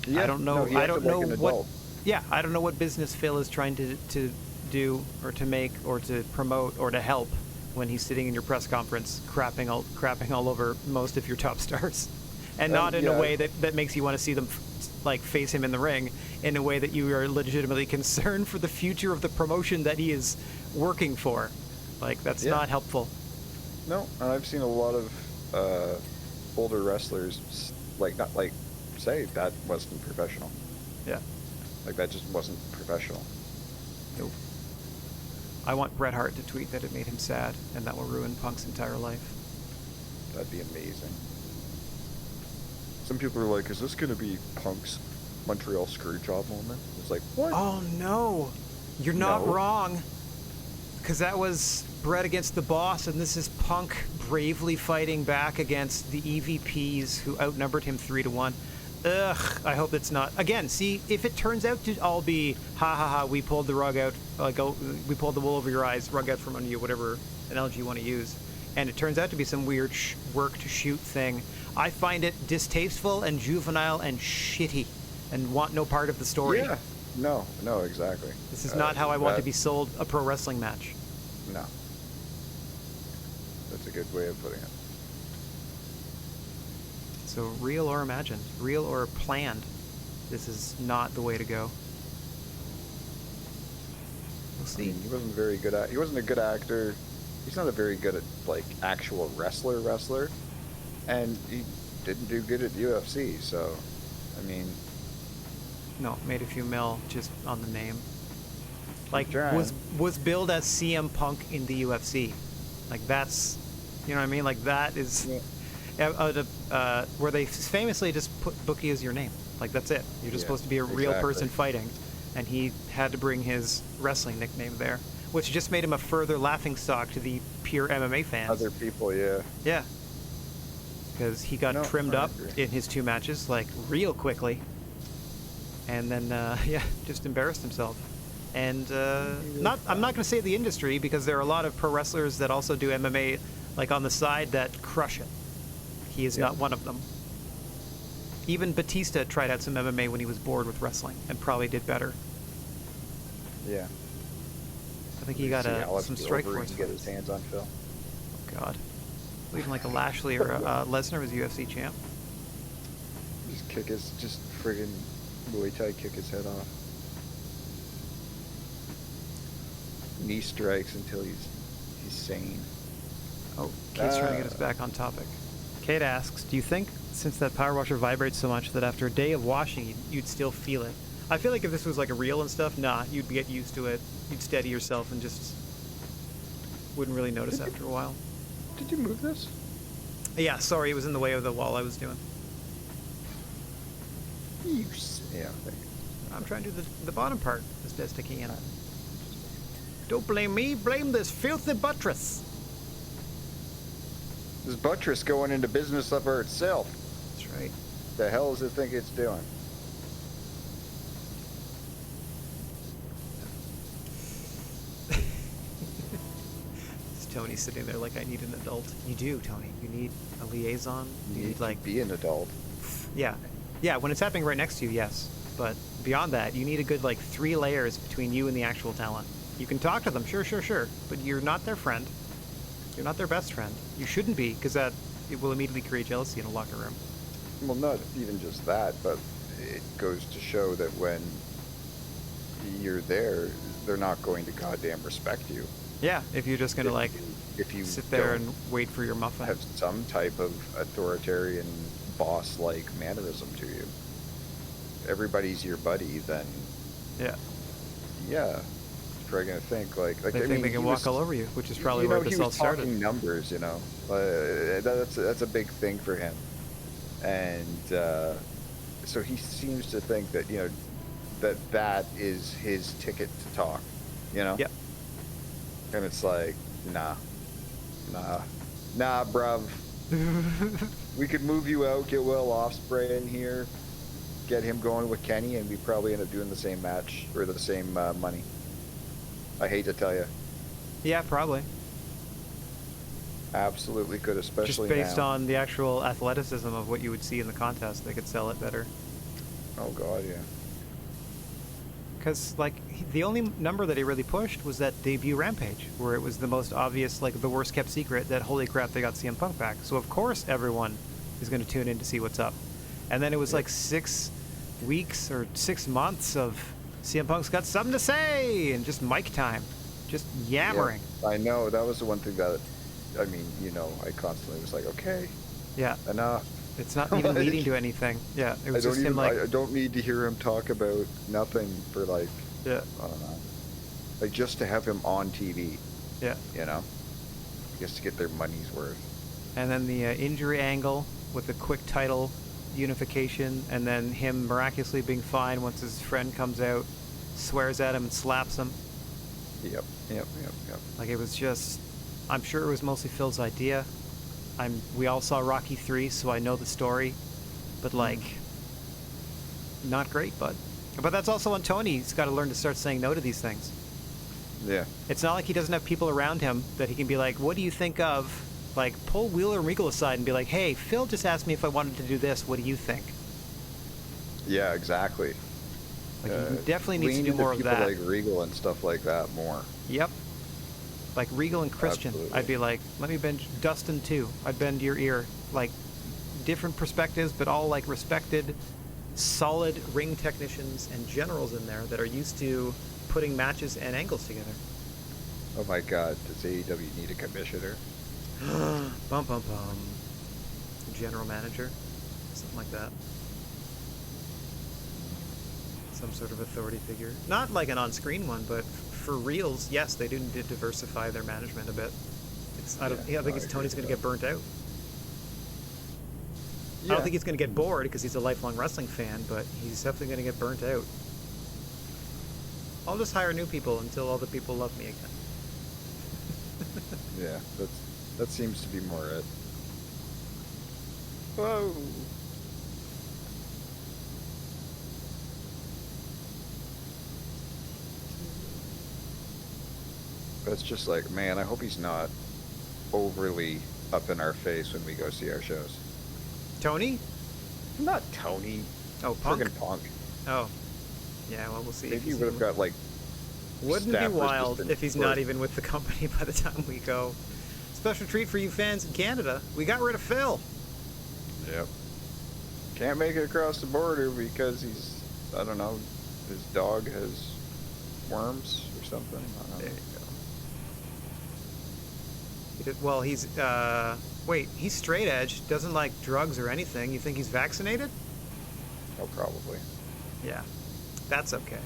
Speaker 2: Yeah,
Speaker 1: I don't know.
Speaker 2: he
Speaker 1: I
Speaker 2: acted
Speaker 1: don't know
Speaker 2: like an
Speaker 1: what.
Speaker 2: adult.
Speaker 1: Yeah, I don't know what business Phil is trying to do or to make or to promote or to help when he's sitting in your press conference crapping all over most of your top stars, and not in a way that makes you want to see them like face him in the ring, in a way that you are legitimately concerned for the future of the promotion that he is working for. Like, that's not helpful.
Speaker 2: No, and I've seen a lot of older wrestlers not say that wasn't professional.
Speaker 1: Yeah.
Speaker 2: Like, that just wasn't professional.
Speaker 1: Nope. I want Bret Hart to tweet that it made him sad, and that will ruin Punk's entire life.
Speaker 2: That'd be amazing. Some people are like, is this going to be Punk's Montreal Screwjob moment? It's like, what?
Speaker 1: Oh, no. You're not wrong. Because that was Bret against the Boss, and this is Punk bravely fighting back against the EVPs who outnumbered him 3-1. Ugh, I hope it's not. Again, see, if it turns out to all be, ha ha ha, we pulled the rug out, we pulled the wool over your eyes, rug out from under you, whatever analogy you want to use, and it turns out to be some weird work to shoot thing, I find it distasteful and juvenile and shitty and want no part of the story.
Speaker 2: Yeah. No, exactly.
Speaker 1: This is not how I want to be sold a pro wrestling match.
Speaker 2: No. That's a good way of putting it.
Speaker 1: So real or imagined, real or planned, this is not the way to go. We'll see.
Speaker 2: I mean, he wasn't very good at. He wasn't a good actor. He's not a very good at actual wrestler, and he didn't do good at UFC. So, I mean,
Speaker 1: no, made a few mil just on the name. Like,
Speaker 2: was
Speaker 1: billed as CM Punk in the UFC. Like, that's, you know what I mean? Like, that is. Yeah. Where they famously just put Bookie as your name. Like, that's it. You're just supposed to be a real person fighting. And he had to bring his wrestling nickname there, which just made him a further laughingstock to the pure MMA fans.
Speaker 2: Other people, yeah.
Speaker 1: Yeah. Because he got trimmed up in his 2 matches, like, real quickly. And then, just embarrassed himself. And I'm not going to say the industry, because there are a lot of pro wrestlers that also do MMA, like, on the side that crush it. He is not one of them. Even Batista tried out some MMA when he was bored with wrestling and probably did better.
Speaker 2: Yeah.
Speaker 1: I think he got some strike force.
Speaker 2: Get his hands on Phil.
Speaker 1: Oh, God. Even like a Lashley or a Lesnar was UFC champ.
Speaker 2: Just friggin' Muay Thai kick his head off. Knee strikes until he's sane.
Speaker 1: Oh, Kate's trying to get us back on topic. Kate asks, do you think, since that power washer vibrates so much, that after a day of washing, you'd still feel it? I feel like if this was like a reel and stuff, you'd get used to it. You'd steady yourself and just wouldn't really notice after a while.
Speaker 2: Did you move this?
Speaker 1: Yeah, sorry, it was in the way of the wall I was doing.
Speaker 2: Yeah,
Speaker 1: I'm trying to do the bottom part as best I can. Don't blame me, blame this filthy buttress.
Speaker 2: This buttress going into business of itself.
Speaker 1: That's right.
Speaker 2: The hell does it think it's doing?
Speaker 1: Tony's sitting there like, I need an adult. You do, Tony. You need a liaison. You need like,
Speaker 2: to be an adult.
Speaker 1: Yeah. Yeah, when it's happening right next to you, yes. But beyond that, you need a good, 3 layers between you and the actual talent. You can talk to them, sure. But you're not their friend. You're not their best friend. You shouldn't be, because it will immediately create jealousy in a locker room.
Speaker 2: Well, not even just that, but it goes to show that when you're there, they're not going to goddamn respect you.
Speaker 1: Yeah, if you're just going to,
Speaker 2: if you
Speaker 1: sit there and wait for your muffin.
Speaker 2: Have some type of authoritarian boss-like mannerism to you. Everybody's your buddy, then... Yeah. Probably gonna think they
Speaker 1: think they can walk all over you, which is probably where this all started.
Speaker 2: He was talking numbers, that's a big thing for him, and so he seems to think that that is his ticket to talk, Yeah. And it's like, nah, bruv. We could move you out, get Will Ospreay in here, get him going with Kenny, and we probably end up doing the same match or the same money. I hate to tell you.
Speaker 1: Yeah, probably.
Speaker 2: Absolutely could, especially
Speaker 1: Just based
Speaker 2: now.
Speaker 1: on the actual athleticism of what you would see in the contest, they could sell it better.
Speaker 2: Oh god, yeah.
Speaker 1: Because, like, the only number that he really pushed was that debut Rampage, where it was the most obvious, like, the worst kept secret that, holy crap, they got CM Punk back. So, of course, everyone is going to tune in to see what's up. And then it was, like, 6 weeks or 6 months of CM Punk's got something to say, and just mic time. Just yammering.
Speaker 2: Yeah, I know, that was the one thing that, I mean, you know, I constantly was like, okay,
Speaker 1: Yeah.
Speaker 2: enough.
Speaker 1: It's not even leading to anything. Yeah, it was just him, like...
Speaker 2: I don't need to hear him talk about nothing for, like,
Speaker 1: Yeah.
Speaker 2: I don't know. Like, just to have him on TV,
Speaker 1: Yeah.
Speaker 2: you know? Just to get their money's worth.
Speaker 1: And then the injury angle with the quick title unification, and then him miraculously being fine once his friend comes out, swears at him and slaps him.
Speaker 2: Yep.
Speaker 1: Like, it was just... I'm sure it was mostly Phil's idea. We all saw Rocky 3, so I know the story. But, like... Not great, but that's also on Tony. He's got to learn to start saying no to these things.
Speaker 2: Yeah.
Speaker 1: It's not like he doesn't have people around him that he can be like, what do you think of? Like, pull Wheeler and Regal aside and be like, hey, Phil just asked me if I wanted to do this. What do you think?
Speaker 2: Yeah, exactly.
Speaker 1: Like, he definitely needs to
Speaker 2: lean
Speaker 1: do
Speaker 2: into
Speaker 1: more of
Speaker 2: people
Speaker 1: that.
Speaker 2: like Regal and stuff like that more.
Speaker 1: Yep. Like Regal and Christian.
Speaker 2: Absolutely.
Speaker 1: I'd be like, let me bend Dustin too. I'd bend your ear. Like, different perspectives, but all like respected, solid ring technicians and generals in there that are used to putting matches and angles together.
Speaker 2: Oh my god, does AEW need a commissioner?
Speaker 1: Bum bum bum. General manager, something like that. Some sort of authority figure. Not like an on-screen one, but for reals, yes, they do need to diversify their management a bit. I think Tony's going to get burnt out.
Speaker 2: Yeah.
Speaker 1: I don't think he's going to get bored because he's a lifelong wrestling fan, but he's definitely going to get burnt out. I'll just hire new people until all the people love me again.
Speaker 2: Yeah, that seems to be more it. Whoa. That's just like, man, I hope he's not overly up in our face when we go see our shows.
Speaker 1: Tony?
Speaker 2: Not Tony.
Speaker 1: Oh, Punk?
Speaker 2: Friggin' Punk.
Speaker 1: Oh. Yeah, well, we'll see.
Speaker 2: Maybe he would have got, like,
Speaker 1: Wouldn't it be
Speaker 2: staff
Speaker 1: wild
Speaker 2: resistant
Speaker 1: if he's
Speaker 2: for-
Speaker 1: not even with the company by the time we go? Special treat for you fans in Canada. We got rid of Phil.
Speaker 2: Yep. Can't make it across the border because he's, I don't know, his dog has worms or something. I don't know.
Speaker 1: There you go. Well, he's, wait, he's straight edge, doesn't like drugs or anything. You think he's vaccinated?
Speaker 2: Oh, probably.
Speaker 1: Yeah, that's okay.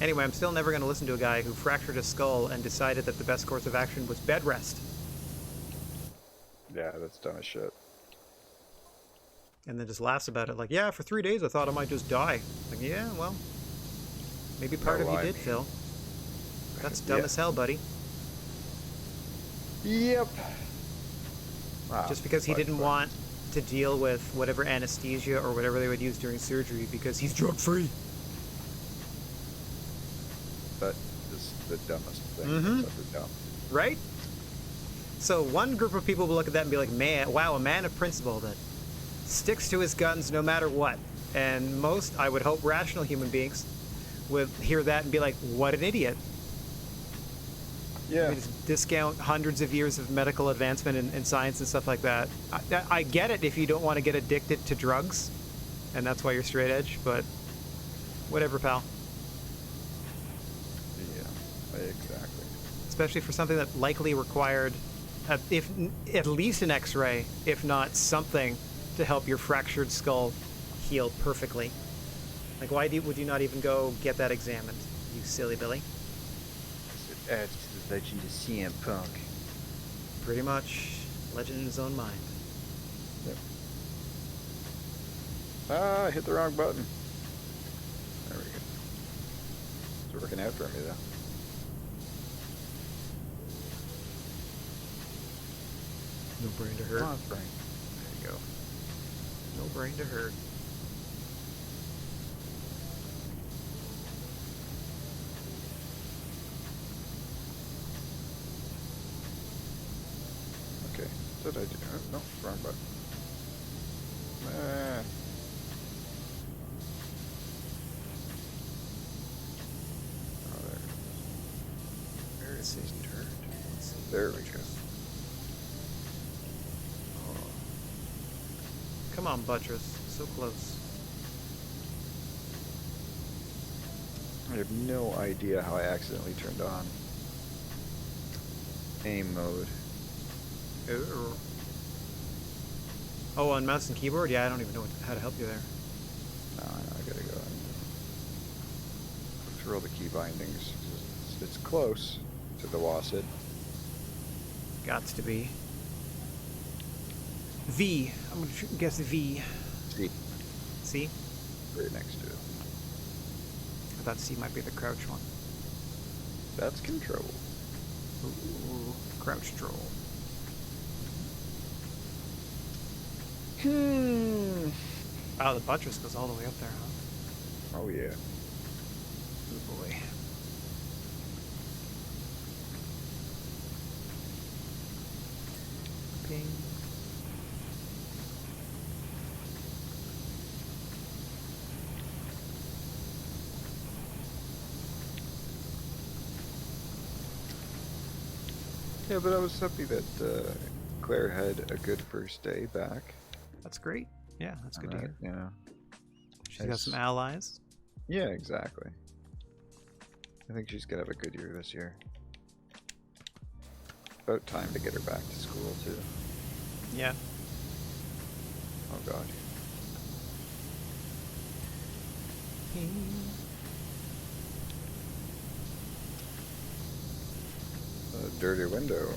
Speaker 1: Anyway, I'm still never going to listen to a guy who fractured his skull and decided that the best course of action was bed rest.
Speaker 2: Yeah, that's dumb as shit.
Speaker 1: And then just laughs about it like, yeah, for 3 days I thought I might just die. Like, yeah, well, maybe part of you did, Phil. That's dumb
Speaker 2: Yeah.
Speaker 1: as hell, buddy.
Speaker 2: Yep.
Speaker 1: Just because he didn't want to deal with whatever anesthesia or whatever they would use during surgery because he's drug-free.
Speaker 2: That is the dumbest thing
Speaker 1: Mhm.
Speaker 2: that's ever done.
Speaker 1: Right? So one group of people will look at that and be like, man, wow, a man of principle that sticks to his guns no matter what. And most, I would hope, rational human beings would hear that and be like, what an idiot.
Speaker 2: Yeah.
Speaker 1: I mean, just discount hundreds of years of medical advancement in science and stuff like that. I get it if you don't want to get addicted to drugs, and that's why you're straight edge, but whatever, pal.
Speaker 2: Yeah, exactly.
Speaker 1: Especially for something that likely required, if at least an X-ray, if not something, to help your fractured skull heal perfectly. Like, why would you not even go get that examined, you silly Billy?
Speaker 2: It adds to the legend of CM Punk.
Speaker 1: Pretty much, legend in his own mind.
Speaker 2: Yep. Ah, I hit the wrong button. There we go. It's working out for me, though.
Speaker 1: No brain to hurt.
Speaker 2: Come on, Frank.
Speaker 1: There you go. No brain to hurt.
Speaker 2: did I do? Oh, no, wrong button. Ah. Oh, there. Where is this turd? There we go.
Speaker 1: Oh. Come on, buttress. So close.
Speaker 2: I have no idea how I accidentally turned on aim mode.
Speaker 1: Ooh. Oh, on mouse and keyboard? Yeah, I don't even know how to help you there.
Speaker 2: No, I gotta go and look through all the key bindings. It's close to the WASD.
Speaker 1: Gots to be. V. I'm gonna guess V.
Speaker 2: C.
Speaker 1: C?
Speaker 2: Right next to it.
Speaker 1: I thought C might be the crouch one.
Speaker 2: That's control.
Speaker 1: Ooh, crouch troll. Wow, the buttress goes all the way up there, huh?
Speaker 2: Oh yeah.
Speaker 1: Oh boy. Ping.
Speaker 2: Yeah, but I was happy that Claire had a good first day back.
Speaker 1: That's great. Yeah, that's good to hear.
Speaker 2: You know.
Speaker 1: She's got some allies.
Speaker 2: Yeah, exactly. I think she's gonna have a good year this year. About time to get her back to school too.
Speaker 1: Yeah.
Speaker 2: Oh god. A dirty window.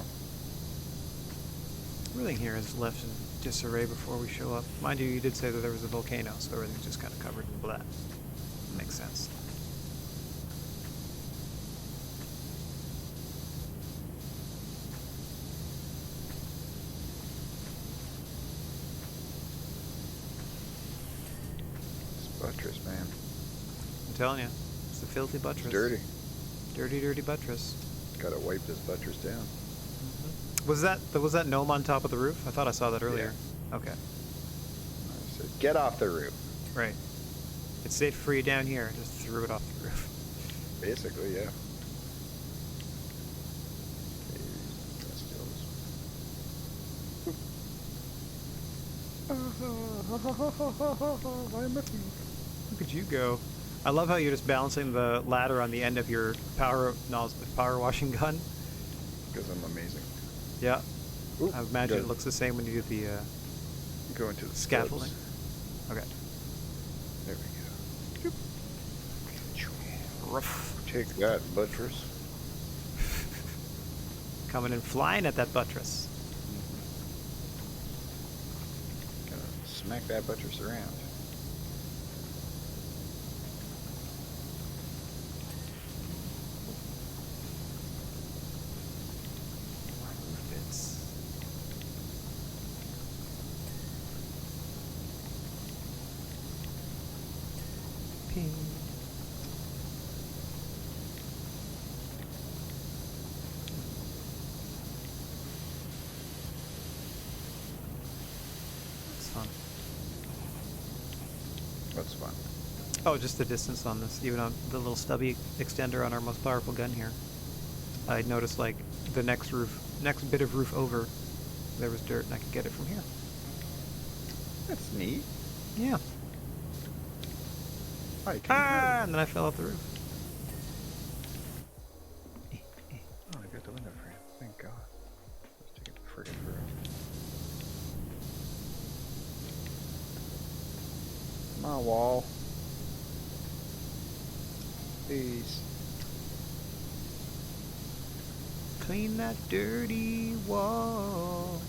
Speaker 1: Everything here is left in disarray before we show up. Mind you, you did say that there was a volcano, so everything's just kind of covered in black. Makes sense.
Speaker 2: This buttress, man.
Speaker 1: I'm telling you, it's a filthy buttress.
Speaker 2: It's dirty.
Speaker 1: Dirty, dirty buttress.
Speaker 2: Gotta wipe this buttress down.
Speaker 1: Was that gnome on top of the roof? I thought I saw that earlier. Yeah. Okay.
Speaker 2: I said, get off the roof.
Speaker 1: Right. It's safe for you down here. Just threw it off the roof.
Speaker 2: Basically, yeah.
Speaker 1: Look at you go. I love how you're just balancing the ladder on the end of your power washing gun.
Speaker 2: Because I'm amazing.
Speaker 1: Yeah.
Speaker 2: Ooh,
Speaker 1: I imagine it looks the same when you do the
Speaker 2: go into the
Speaker 1: scaffolding.
Speaker 2: steps.
Speaker 1: Okay.
Speaker 2: There we go.
Speaker 1: Rough.
Speaker 2: Take that, buttress.
Speaker 1: Coming in flying at that buttress.
Speaker 2: Gonna smack that buttress around.
Speaker 1: Ping. That's fun.
Speaker 2: That's fun.
Speaker 1: Oh, just the distance on this, even on the little stubby extender on our most powerful gun here. I noticed like the next bit of roof over, there was dirt and I could get it from here.
Speaker 2: That's neat.
Speaker 1: Yeah. And then I fell off the roof.
Speaker 2: Oh, I got the window frame. Thank God. Let's take it friggin' through. My wall. Please.
Speaker 1: Clean that dirty wall.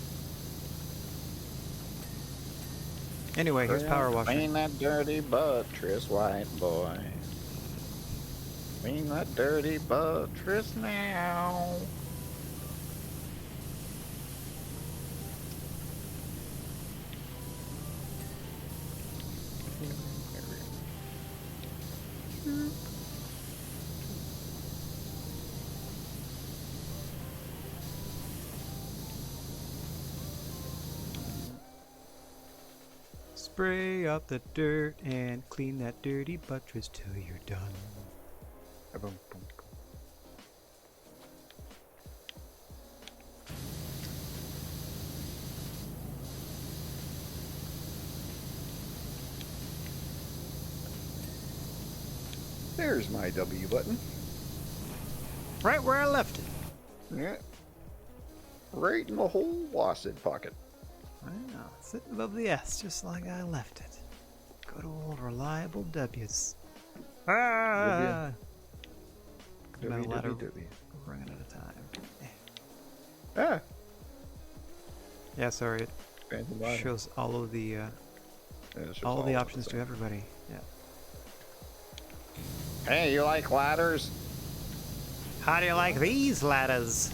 Speaker 1: Anyway, here's power washing.
Speaker 2: Clean that dirty buttress, white boy. Clean that dirty buttress now.
Speaker 1: Spray up the dirt and clean that dirty buttress till you're done.
Speaker 2: Boom, boom. There's my W button.
Speaker 1: Right where I left it.
Speaker 2: Yeah. Right in the whole wasted pocket.
Speaker 1: Wow, sitting above the S, just like I left it. Good old reliable W's. Ah! Come out a ladder, running out of time.
Speaker 2: Ah!
Speaker 1: Yeah, sorry. It
Speaker 2: Expanded ladder.
Speaker 1: shows all of the
Speaker 2: Yeah, it shows
Speaker 1: all of the
Speaker 2: of
Speaker 1: options to everybody. Yeah.
Speaker 2: Hey, you like ladders?
Speaker 1: How do you like these ladders?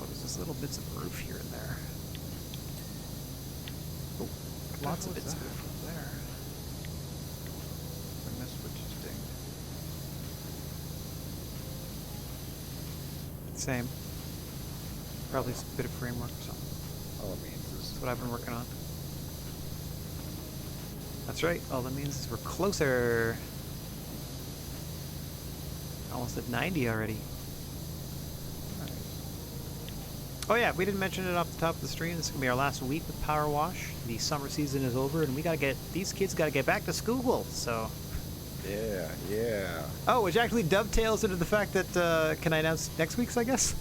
Speaker 1: Oh, there's just little bits of roof here and there. Oh, lots of bits of roof up there.
Speaker 2: My switch is dinged.
Speaker 1: Same. Probably a bit of framework or something.
Speaker 2: All it means is
Speaker 1: That's what I've been working on. That's right. All that means is we're closer. Almost at 90 already. Oh yeah, we didn't mention it off the top of the stream. This is gonna be our last week with Power Wash. The summer season is over, and these kids gotta get back to school. So.
Speaker 2: Yeah.
Speaker 1: Oh, which actually dovetails into the fact that can I announce next week's? I guess.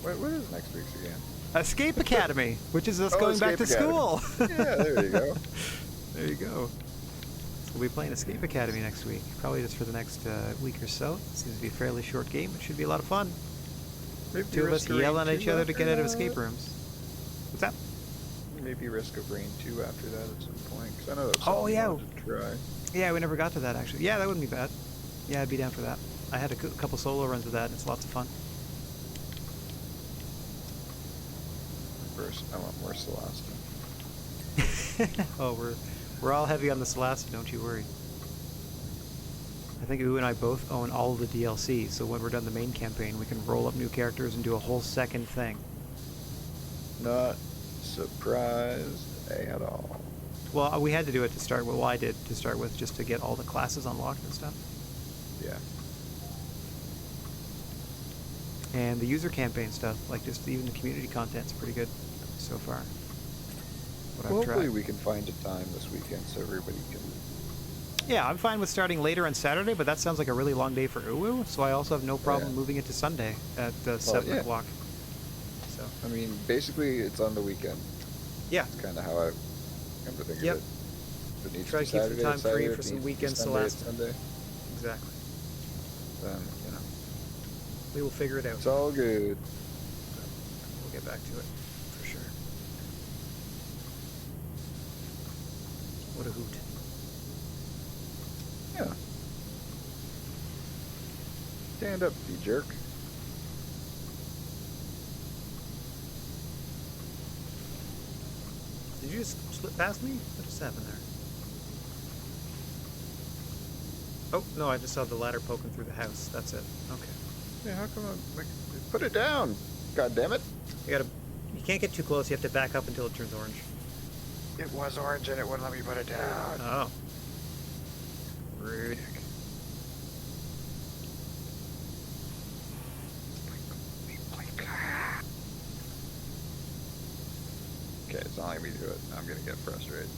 Speaker 2: What is next week's again?
Speaker 1: Escape Academy, which is us going back to
Speaker 2: Escape Academy.
Speaker 1: school.
Speaker 2: Yeah, there you go.
Speaker 1: There you go. So we'll be playing Escape Academy next week, probably just for the next week or so. Seems to be a fairly short game. It should be a lot of fun.
Speaker 2: Maybe
Speaker 1: Two of us
Speaker 2: Risk of
Speaker 1: yelling
Speaker 2: Rain
Speaker 1: at each
Speaker 2: 2
Speaker 1: other to get out of
Speaker 2: after
Speaker 1: escape
Speaker 2: that?
Speaker 1: rooms. What's that?
Speaker 2: Maybe Risk of Rain 2 after that at some point. Cause I know that's
Speaker 1: Oh,
Speaker 2: something
Speaker 1: yeah.
Speaker 2: I wanted to try.
Speaker 1: Yeah, we never got to that actually. Yeah, that wouldn't be bad. Yeah, I'd be down for that. I had a couple solo runs with that, and it's lots of fun.
Speaker 2: First, I want more Celeste.
Speaker 1: Oh, we're all heavy on the Celeste, don't you worry. I think Ooh and I both own all of the DLC, so when we're done the main campaign, we can roll up new characters and do a whole second thing.
Speaker 2: Not surprised at all.
Speaker 1: Well, we had to do it to start with. Well, I did to start with, just to get all the classes unlocked and stuff.
Speaker 2: Yeah.
Speaker 1: And the user campaign stuff, like just even the community content's pretty good so far. What I've
Speaker 2: Hopefully
Speaker 1: tried.
Speaker 2: we can find a time this weekend so everybody can.
Speaker 1: Yeah, I'm fine with starting later on Saturday, but that sounds like a really long day for Uwu, so I also have no problem moving it to Sunday at 7 o'clock. So.
Speaker 2: I mean, basically it's on the weekend.
Speaker 1: Yeah.
Speaker 2: That's kind of how I come to think of it. If it needs
Speaker 1: Try
Speaker 2: to
Speaker 1: to
Speaker 2: be
Speaker 1: keep some
Speaker 2: Saturday,
Speaker 1: time
Speaker 2: it's
Speaker 1: free
Speaker 2: Saturday.
Speaker 1: for
Speaker 2: If it
Speaker 1: some
Speaker 2: needs to be
Speaker 1: weekends to
Speaker 2: Sunday,
Speaker 1: last.
Speaker 2: it's Sunday.
Speaker 1: Exactly.
Speaker 2: Then, you know,
Speaker 1: We will figure it out.
Speaker 2: it's all good.
Speaker 1: We'll get back to it, for sure. What a hoot.
Speaker 2: Yeah. Stand up, you jerk.
Speaker 1: Did you just slip past me? What just happened there? Oh, no, I just saw the ladder poking through the house. That's it. Okay.
Speaker 2: Yeah, how come put it down? God damn it.
Speaker 1: You can't get too close. You have to back up until it turns orange.
Speaker 2: It was orange and it wouldn't let me put it down.
Speaker 1: Oh. Rude.
Speaker 2: Okay, it's not letting me do it. I'm gonna get frustrated.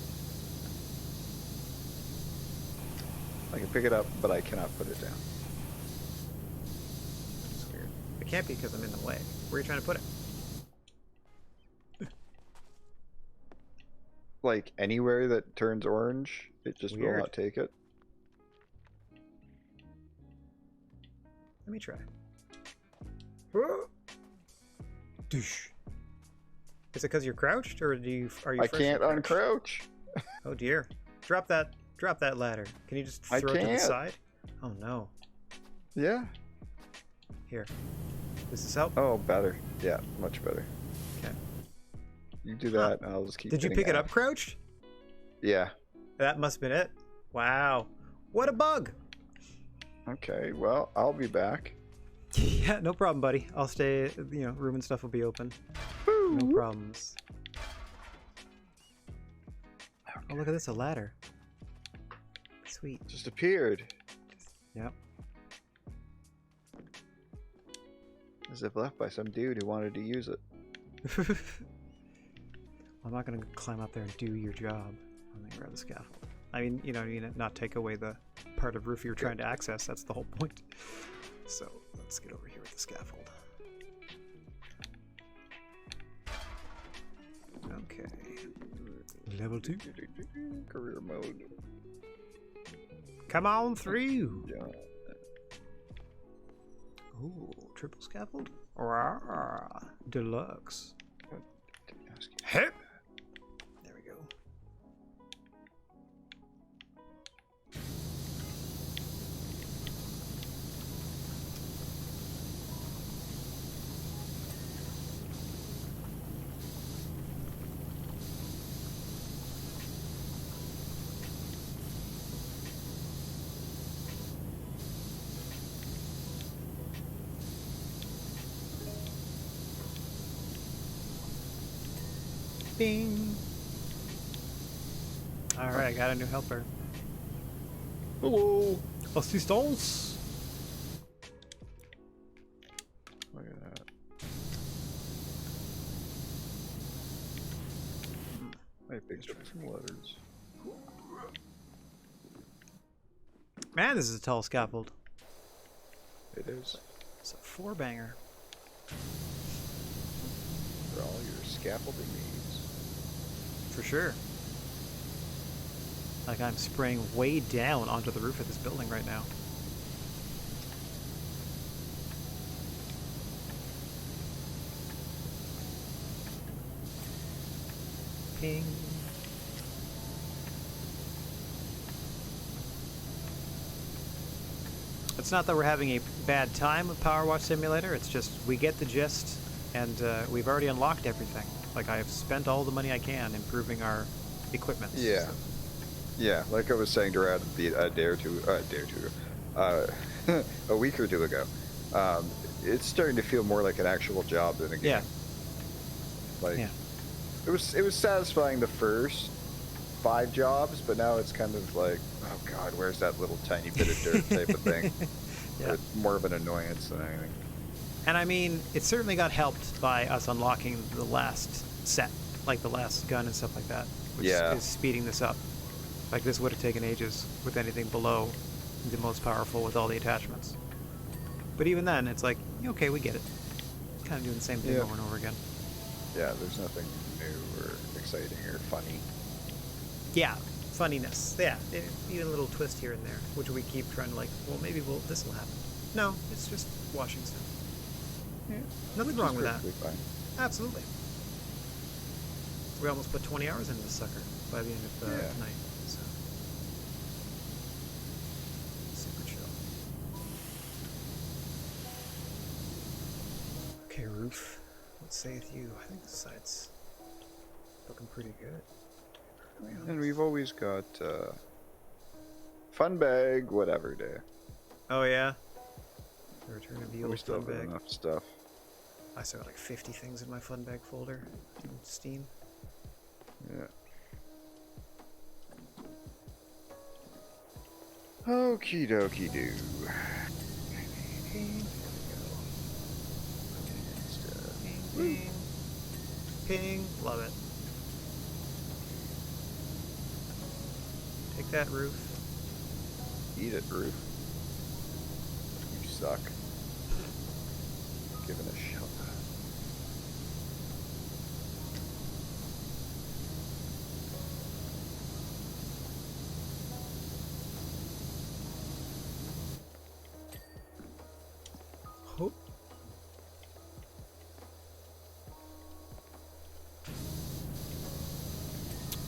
Speaker 2: I can pick it up, but I cannot put it down.
Speaker 1: That's weird. It can't be because I'm in the way. Where are you trying to put it?
Speaker 2: Like anywhere that turns orange, it just will
Speaker 1: Weird.
Speaker 2: not take it.
Speaker 1: Let me try. Doosh. Is it because you're crouched, or are you?
Speaker 2: I can't
Speaker 1: crouched?
Speaker 2: uncrouch.
Speaker 1: Oh dear! Drop that ladder. Can you just throw
Speaker 2: I
Speaker 1: it to the
Speaker 2: can't.
Speaker 1: side? Oh no!
Speaker 2: Yeah.
Speaker 1: Here. Does this help?
Speaker 2: Oh, better. Yeah, much better.
Speaker 1: Okay.
Speaker 2: You do that, and I'll just keep.
Speaker 1: Did you
Speaker 2: getting
Speaker 1: pick it
Speaker 2: out.
Speaker 1: up crouched?
Speaker 2: Yeah.
Speaker 1: That must have been it. Wow. What a bug!
Speaker 2: Okay. Well, I'll be back.
Speaker 1: Yeah, no problem, buddy. I'll stay. Room and stuff will be open. No problems. Oh, look at this, a ladder. Sweet.
Speaker 2: Just appeared.
Speaker 1: Yep.
Speaker 2: As if left by some dude who wanted to use it.
Speaker 1: I'm not going to climb up there and do your job. I'm going to grab the scaffold. I mean, you know, not take away the part of roof you're trying to access. That's the whole point. So let's get over here with the scaffold. Okay. Level 2.
Speaker 2: Career mode.
Speaker 1: Come on through.
Speaker 2: Yeah.
Speaker 1: Ooh, triple scaffold? Rawr. Deluxe. Hip. There we go. Bing. Alright, I got a new helper.
Speaker 2: Hello.
Speaker 1: Assistance.
Speaker 2: Look at that. I picked up some letters.
Speaker 1: Man, this is a tall scaffold.
Speaker 2: It is.
Speaker 1: It's a 4-banger.
Speaker 2: For all your scaffolding needs.
Speaker 1: For sure. Like I'm spraying way down onto the roof of this building right now. Ping. It's not that we're having a bad time with Power Wash Simulator, it's just we get the gist, and we've already unlocked everything. Like, I have spent all the money I can improving our equipment.
Speaker 2: Yeah.
Speaker 1: So.
Speaker 2: Yeah, like I was saying to Rad a week or two ago, it's starting to feel more like an actual job than a game.
Speaker 1: Yeah.
Speaker 2: Like,
Speaker 1: yeah.
Speaker 2: it was satisfying the first 5 jobs, but now it's kind of like, oh god, where's that little tiny bit of dirt type of thing?
Speaker 1: Yeah.
Speaker 2: It's more of an annoyance than anything.
Speaker 1: And I mean, it certainly got helped by us unlocking the last set, like the last gun and stuff like that, which is speeding this up. Like, this would have taken ages with anything below the most powerful with all the attachments. But even then, it's like, okay, we get it. Kind of doing the same thing over and over again.
Speaker 2: Yeah, there's nothing new or exciting or funny.
Speaker 1: Yeah, funniness. Yeah, even a little twist here and there, which we keep trying to, like, well, maybe this will happen. No, it's just washing stuff.
Speaker 2: Yeah,
Speaker 1: nothing wrong with that.
Speaker 2: Fine.
Speaker 1: Absolutely. We almost put 20 hours into this sucker by the end of tonight. So. Super chill. Okay, roof. What saith you? I think the side's looking pretty good.
Speaker 2: And we've always got fun bag, whatever day.
Speaker 1: Oh yeah. The return of the
Speaker 2: We
Speaker 1: old
Speaker 2: still
Speaker 1: fun
Speaker 2: have
Speaker 1: bag.
Speaker 2: enough stuff.
Speaker 1: I still got like 50 things in my fun bag folder in Steam.
Speaker 2: Yeah. Okie dokie doo.
Speaker 1: Ping. Ping. Love it. Take that, roof.
Speaker 2: Eat it, roof. You suck. Give it a shot.
Speaker 1: Hope.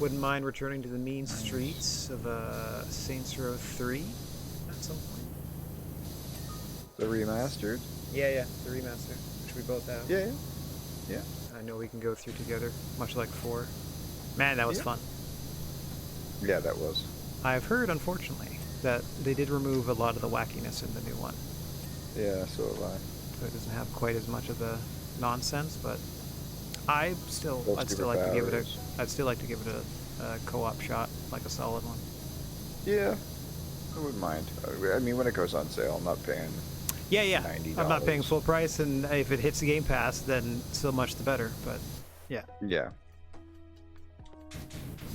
Speaker 1: Wouldn't mind returning to the mean streets of Saints Row 3 at some point.
Speaker 2: The remastered.
Speaker 1: Yeah, the remaster, which we both have.
Speaker 2: Yeah.
Speaker 1: I know we can go through together, much like 4. Man, that was fun.
Speaker 2: Yeah, that was.
Speaker 1: I've heard, unfortunately, that they did remove a lot of the wackiness in the new one.
Speaker 2: Yeah, so have I.
Speaker 1: So it doesn't have quite as much of the nonsense, but I'd still like to give it co-op shot, like a solid one.
Speaker 2: Yeah, I wouldn't mind. I mean, when it goes on sale, I'm not paying.
Speaker 1: Yeah.
Speaker 2: $90.
Speaker 1: I'm not paying full price, and if it hits the Game Pass, then so much the better. But yeah.
Speaker 2: Yeah.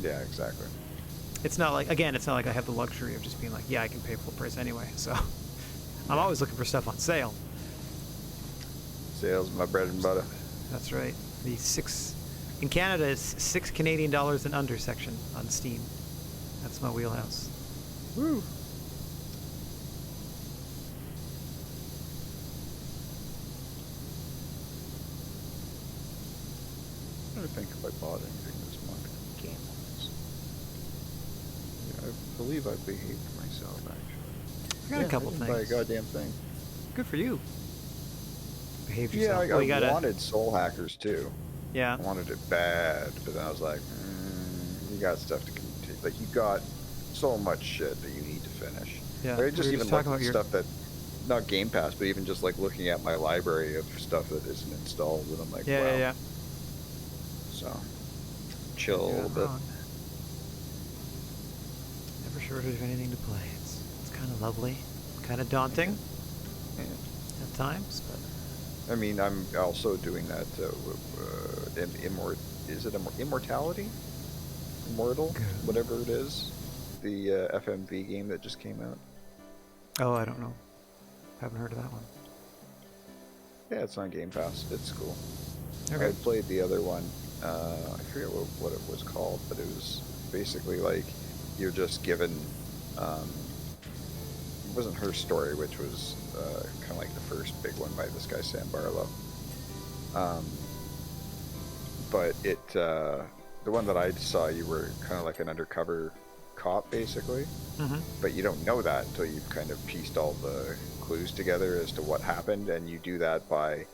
Speaker 2: Yeah, exactly.
Speaker 1: It's not like I have the luxury of just being like, yeah, I can pay full price anyway. So I'm always looking for stuff on sale.
Speaker 2: Sales, my bread and butter.
Speaker 1: That's right. The in Canada is $6 Canadian and under section on Steam. That's my wheelhouse.
Speaker 2: Woo. I don't think if I bought anything this month. Yeah, I believe I behaved myself actually.
Speaker 1: I got a couple
Speaker 2: I
Speaker 1: things.
Speaker 2: didn't buy a goddamn thing.
Speaker 1: Good for you. Behaved
Speaker 2: Yeah,
Speaker 1: yourself.
Speaker 2: I wanted Soul Hackers too.
Speaker 1: Yeah.
Speaker 2: I wanted it bad, but then I was like, you got stuff to continue. Like, you got so much shit that you need to finish.
Speaker 1: Yeah.
Speaker 2: Like, I just
Speaker 1: We were
Speaker 2: even
Speaker 1: just
Speaker 2: looked
Speaker 1: talking
Speaker 2: at
Speaker 1: about
Speaker 2: stuff that, not Game Pass, but even just like looking at my library of stuff that isn't installed, and I'm like, wow.
Speaker 1: Yeah.
Speaker 2: So, chill a little bit.
Speaker 1: Never shortage of anything to play. It's kind of lovely, kind of daunting at times, but.
Speaker 2: I mean, I'm also doing that. Immortality? Immortal,
Speaker 1: Good.
Speaker 2: whatever it is. The FMV game that just came out.
Speaker 1: Oh, I don't know. Haven't heard of that one.
Speaker 2: Yeah, it's on Game Pass. It's cool.
Speaker 1: Okay.
Speaker 2: I played the other one. I forget what it was called, but it was basically like you're just given. It wasn't her story, which was kind of like the first big one by this guy Sam Barlow. But the one that I saw, you were kind of like an undercover cop, basically.
Speaker 1: Mm-hmm.
Speaker 2: But you don't know that until you've kind of pieced all the clues together as to what happened, and you do that by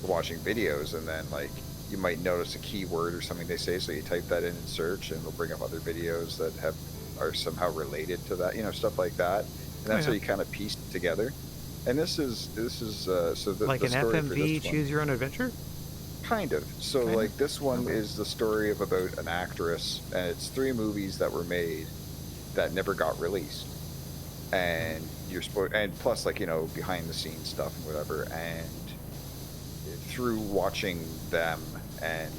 Speaker 2: watching videos, and then like you might notice a keyword or something they say, so you type that in search, and it'll bring up other videos that are somehow related to that, stuff like that, and that's how you kind of piece it together. And this is so the
Speaker 1: like
Speaker 2: the
Speaker 1: an
Speaker 2: story for
Speaker 1: FMV
Speaker 2: this one,
Speaker 1: choose your own adventure.
Speaker 2: kind of. So
Speaker 1: Kind of?
Speaker 2: like this one
Speaker 1: Okay.
Speaker 2: is the story of about an actress, and it's 3 movies that were made that never got released, and you're supposed, and plus like behind the scenes stuff and whatever, and through watching them and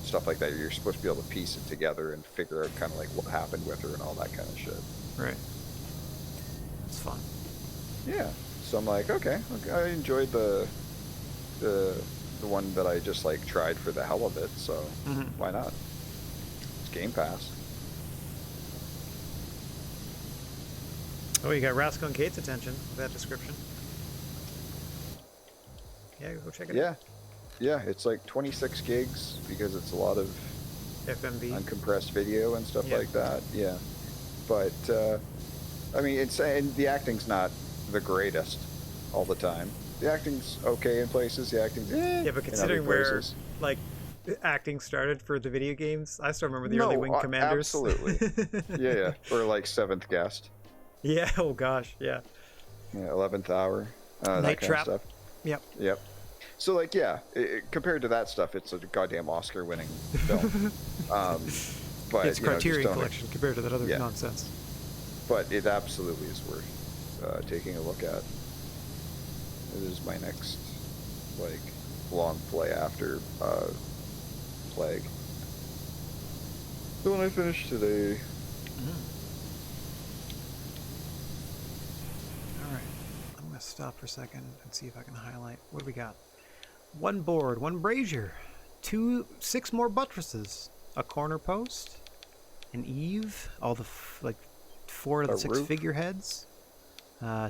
Speaker 2: stuff like that, you're supposed to be able to piece it together and figure out kind of like what happened with her and all that kind of shit.
Speaker 1: Right. It's fun.
Speaker 2: Yeah. So I'm like, okay, I enjoyed the one that I just like tried for the hell of it, so why not? It's Game Pass.
Speaker 1: Oh, you got Rascal and Kate's attention with that description. Yeah, go check it out.
Speaker 2: Yeah, it's like 26 gigs because it's a lot of
Speaker 1: FMV.
Speaker 2: uncompressed video and stuff
Speaker 1: Yeah.
Speaker 2: like that. Yeah, but I mean, and the acting's not the greatest all the time. The acting's okay in places. The acting's
Speaker 1: Yeah, but considering
Speaker 2: in other
Speaker 1: where
Speaker 2: places.
Speaker 1: like acting started for the video games, I still remember the early Wing Commanders.
Speaker 2: Absolutely. yeah, or like Seventh Guest.
Speaker 1: Yeah. Oh gosh. Yeah.
Speaker 2: Yeah, 11th Hour. That
Speaker 1: Night
Speaker 2: kind
Speaker 1: Trap.
Speaker 2: of stuff.
Speaker 1: Yep.
Speaker 2: So like, yeah, compared to that stuff, it's a goddamn Oscar-winning film. But
Speaker 1: It's
Speaker 2: just
Speaker 1: Criterion
Speaker 2: don't-
Speaker 1: Collection compared to that other
Speaker 2: Yeah.
Speaker 1: nonsense.
Speaker 2: But it absolutely is worth taking a look at. It is my next like long play after Plague. The one I finished today.
Speaker 1: All right. I'm gonna stop for a second and see if I can highlight what do we got. 1 board, 1 brazier, 6 more buttresses, a corner post, an eave, all the 4 of the
Speaker 2: A
Speaker 1: 6
Speaker 2: roof?
Speaker 1: figureheads,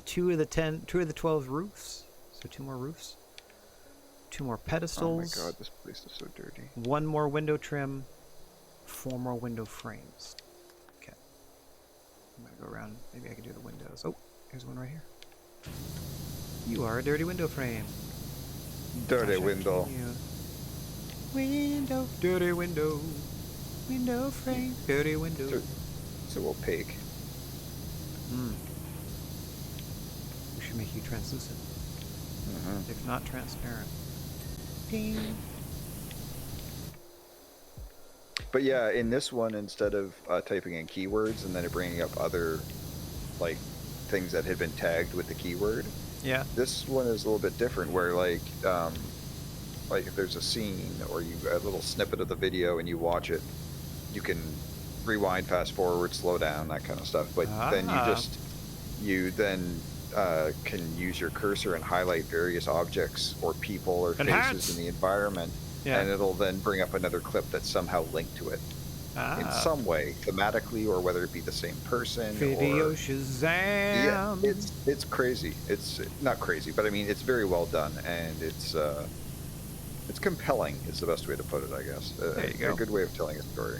Speaker 1: 2 of the 12 roofs, so 2 more roofs, 2 more
Speaker 2: Oh my
Speaker 1: pedestals,
Speaker 2: god, this place is so dirty.
Speaker 1: 1 more window trim, 4 more window frames. Okay. I'm gonna go around. Maybe I can do the windows. Oh, here's one right here. You are a dirty window frame.
Speaker 2: Dirty
Speaker 1: Sasha,
Speaker 2: window.
Speaker 1: can you- Window, dirty window, window frame, dirty window.
Speaker 2: So opaque.
Speaker 1: We should make you translucent,
Speaker 2: Mm-hmm.
Speaker 1: if not transparent. Ding.
Speaker 2: But yeah, in this one, instead of typing in keywords and then it bringing up other like things that had been tagged with the keyword,
Speaker 1: Yeah.
Speaker 2: this one is a little bit different. Where like if there's a scene or a little snippet of the video and you watch it, you can rewind, fast forward, slow down, that kind of stuff. But then you can use your cursor and highlight various objects or people or faces in the environment, and it'll then bring up another clip that's somehow linked to it in some way, thematically, or whether it be the same person.
Speaker 1: Video Shazam.
Speaker 2: Yeah, it's crazy. It's not crazy, but I mean it's very well done, and it's compelling is the best way to put it, I guess.
Speaker 1: There you go.
Speaker 2: A good way of telling a story.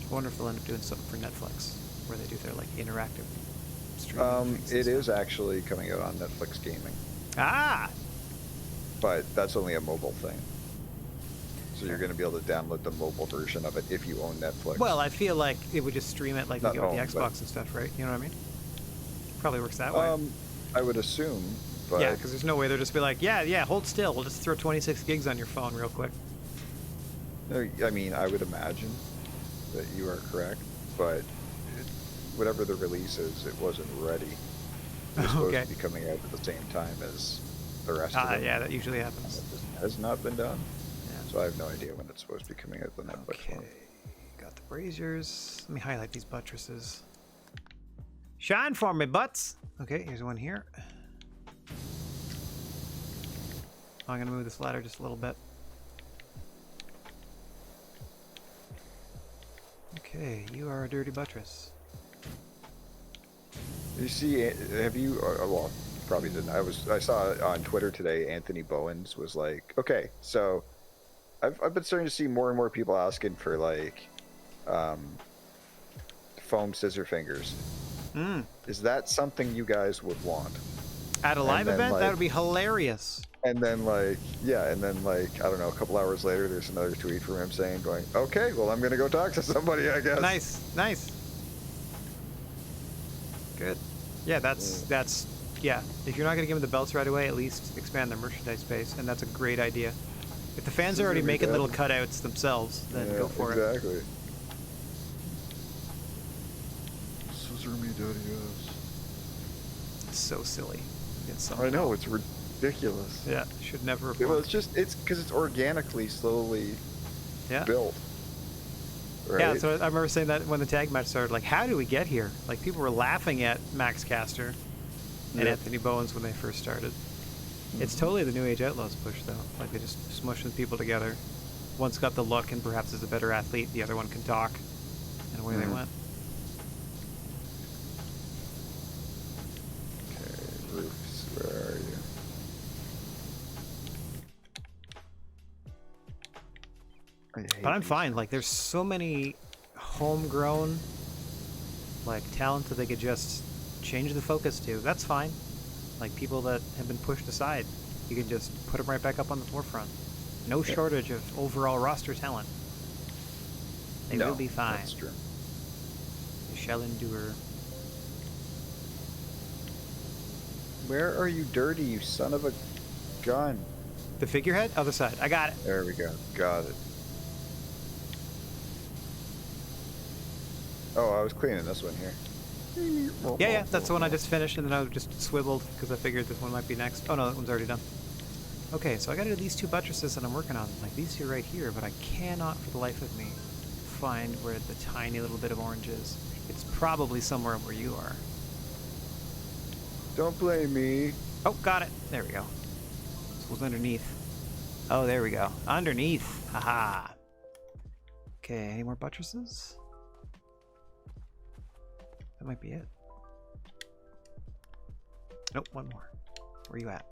Speaker 1: I wonder if they'll end up doing something for Netflix where they do their like interactive streaming.
Speaker 2: It is actually coming out on Netflix Gaming. But that's only a mobile thing. So you're going to be able to download the mobile version of it if you own Netflix.
Speaker 1: Well, I feel like it would just stream it like we get with the Xbox and stuff, right? You know what I mean? Probably works that way.
Speaker 2: I would assume. But
Speaker 1: yeah, because there's no way they'll just be like, yeah, hold still. We'll just throw 26 gigs on your phone real quick.
Speaker 2: I mean, I would imagine that you are correct, but whatever the release is, it wasn't ready. It was supposed to be coming out at the same time as the rest of it.
Speaker 1: Yeah, that usually happens.
Speaker 2: And it just has not been done.
Speaker 1: Yeah.
Speaker 2: So I have no idea when it's supposed to be coming out the Netflix one.
Speaker 1: Got the braziers. Let me highlight these buttresses. Shine for me, butts. Okay, here's one here. I'm gonna move this ladder just a little bit. Okay, you are a dirty buttress.
Speaker 2: You see, have you? Well, probably didn't. I saw on Twitter today. Anthony Bowens was like, "Okay, so I've been starting to see more and more people asking for like foam scissor fingers. Is that something you guys would want
Speaker 1: at a live event? That would be hilarious."
Speaker 2: And then I don't know, a couple hours later, there's another tweet from him saying, "Okay, well, I'm gonna go talk to somebody, I guess."
Speaker 1: Nice. Good. Yeah, that's if you're not gonna give them the belts right away, at least expand their merchandise space, and that's a great idea. If the fans are already making little cutouts themselves, then go for it.
Speaker 2: Exactly. Scissor me, daddy ass.
Speaker 1: It's so silly.
Speaker 2: I know, it's ridiculous.
Speaker 1: Yeah, should never have.
Speaker 2: Well, it's because it's organically slowly built. Right?
Speaker 1: Yeah, so I remember saying that when the tag match started, like, how do we get here? Like, people were laughing at Max Caster and Anthony Bowens when they first started. It's totally the New Age Outlaws push, though. Like, they just smush the people together. One's got the look and perhaps is a better athlete, the other one can talk, and away they went.
Speaker 2: Okay, Roofs, where are you?
Speaker 1: But I'm fine. Like, there's so many homegrown, like, talent that they could just change the focus to. That's fine. Like, people that have been pushed aside, you can just put them right back up on the forefront. No shortage of overall roster talent. They will be fine.
Speaker 2: That's true.
Speaker 1: They shall endure.
Speaker 2: Where are you, dirty, you son of a gun?
Speaker 1: The figurehead? Other side. I got it.
Speaker 2: There we go. Got it. Oh, I was cleaning this one here.
Speaker 1: Yeah, that's the one I just finished, and then I just swiveled because I figured this one might be next. Oh no, that one's already done. Okay, so I got to do these two buttresses that I'm working on, like these two right here, but I cannot for the life of me find where the tiny little bit of orange is. It's probably somewhere where you are.
Speaker 2: Don't blame me.
Speaker 1: Oh, got it. There we go. This was underneath. Oh, there we go. Underneath. Haha. Okay, any more buttresses? That might be it. Nope, one more. Where you at?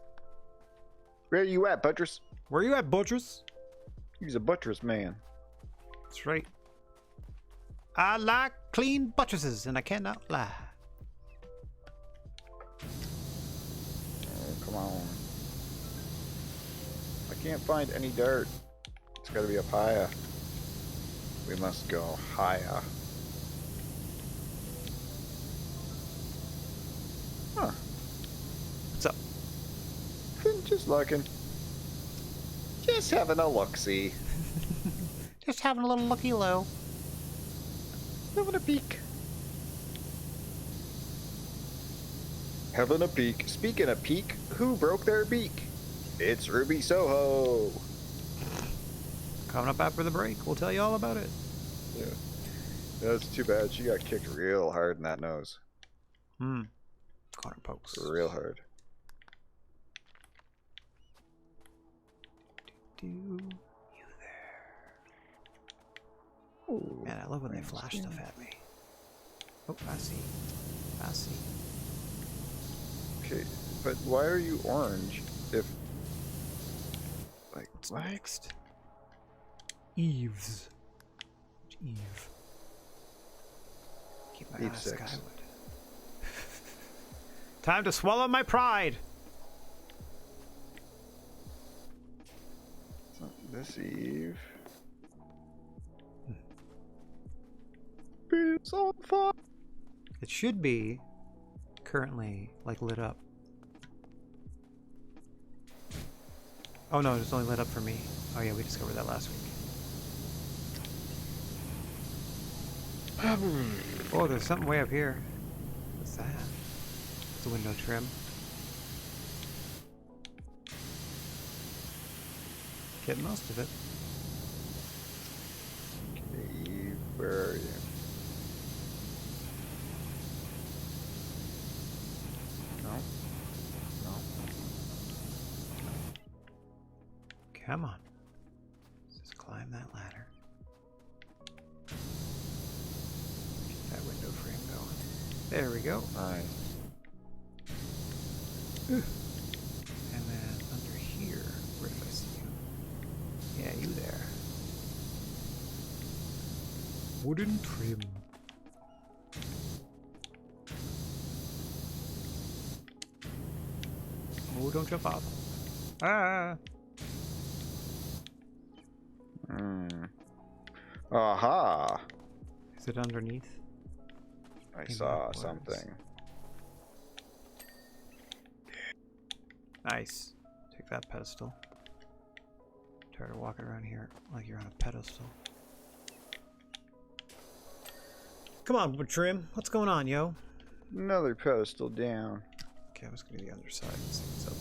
Speaker 2: Where you at, buttress?
Speaker 1: Where you at, buttress?
Speaker 2: He's a buttress man.
Speaker 1: That's right. I like clean buttresses, and I cannot lie.
Speaker 2: Oh, come on. I can't find any dirt. It's got to be up higher. We must go higher. Huh.
Speaker 1: What's up?
Speaker 2: Just looking. Just having a look-see.
Speaker 1: Just having a little looky-loo.
Speaker 2: Having a peek. Having a peek. Speaking of peek, who broke their beak? It's Ruby Soho.
Speaker 1: Coming up after the break, we'll tell you all about it.
Speaker 2: Yeah. That's too bad. She got kicked real hard in that nose.
Speaker 1: Corner pokes.
Speaker 2: Real hard.
Speaker 1: Do you there?
Speaker 2: Ooh,
Speaker 1: Man, I love when they flash stuff at me. Oh, I see. I see.
Speaker 2: Okay, but why are you orange if... Like,
Speaker 1: What's
Speaker 2: what?
Speaker 1: next? Eaves. Eve. Keep my
Speaker 2: Eve
Speaker 1: eyes
Speaker 2: 6.
Speaker 1: skyward. Time to swallow my pride!
Speaker 2: It's not this Eve. It's on fire!
Speaker 1: It should be currently, like, lit up. Oh no, it's only lit up for me. Oh yeah, we discovered that last week. Oh, there's something way up here. What's that? It's a window trim. Getting most of it.
Speaker 2: Okay, Eve, where are you? No? No?
Speaker 1: Come on. Let's just climb that ladder. Keep that window frame going. There we go.
Speaker 2: Nice.
Speaker 1: And then under here, where did I see you? Yeah, you there. Wooden trim. Oh, don't jump off. Ah!
Speaker 2: Aha!
Speaker 1: Is it underneath?
Speaker 2: I
Speaker 1: Maybe
Speaker 2: saw
Speaker 1: it was.
Speaker 2: something.
Speaker 1: Nice. Take that pedestal. Try to walk around here like you're on a pedestal. Come on, Trim. What's going on, yo?
Speaker 2: Another pedestal down.
Speaker 1: Okay, I was gonna do the underside and see what's up.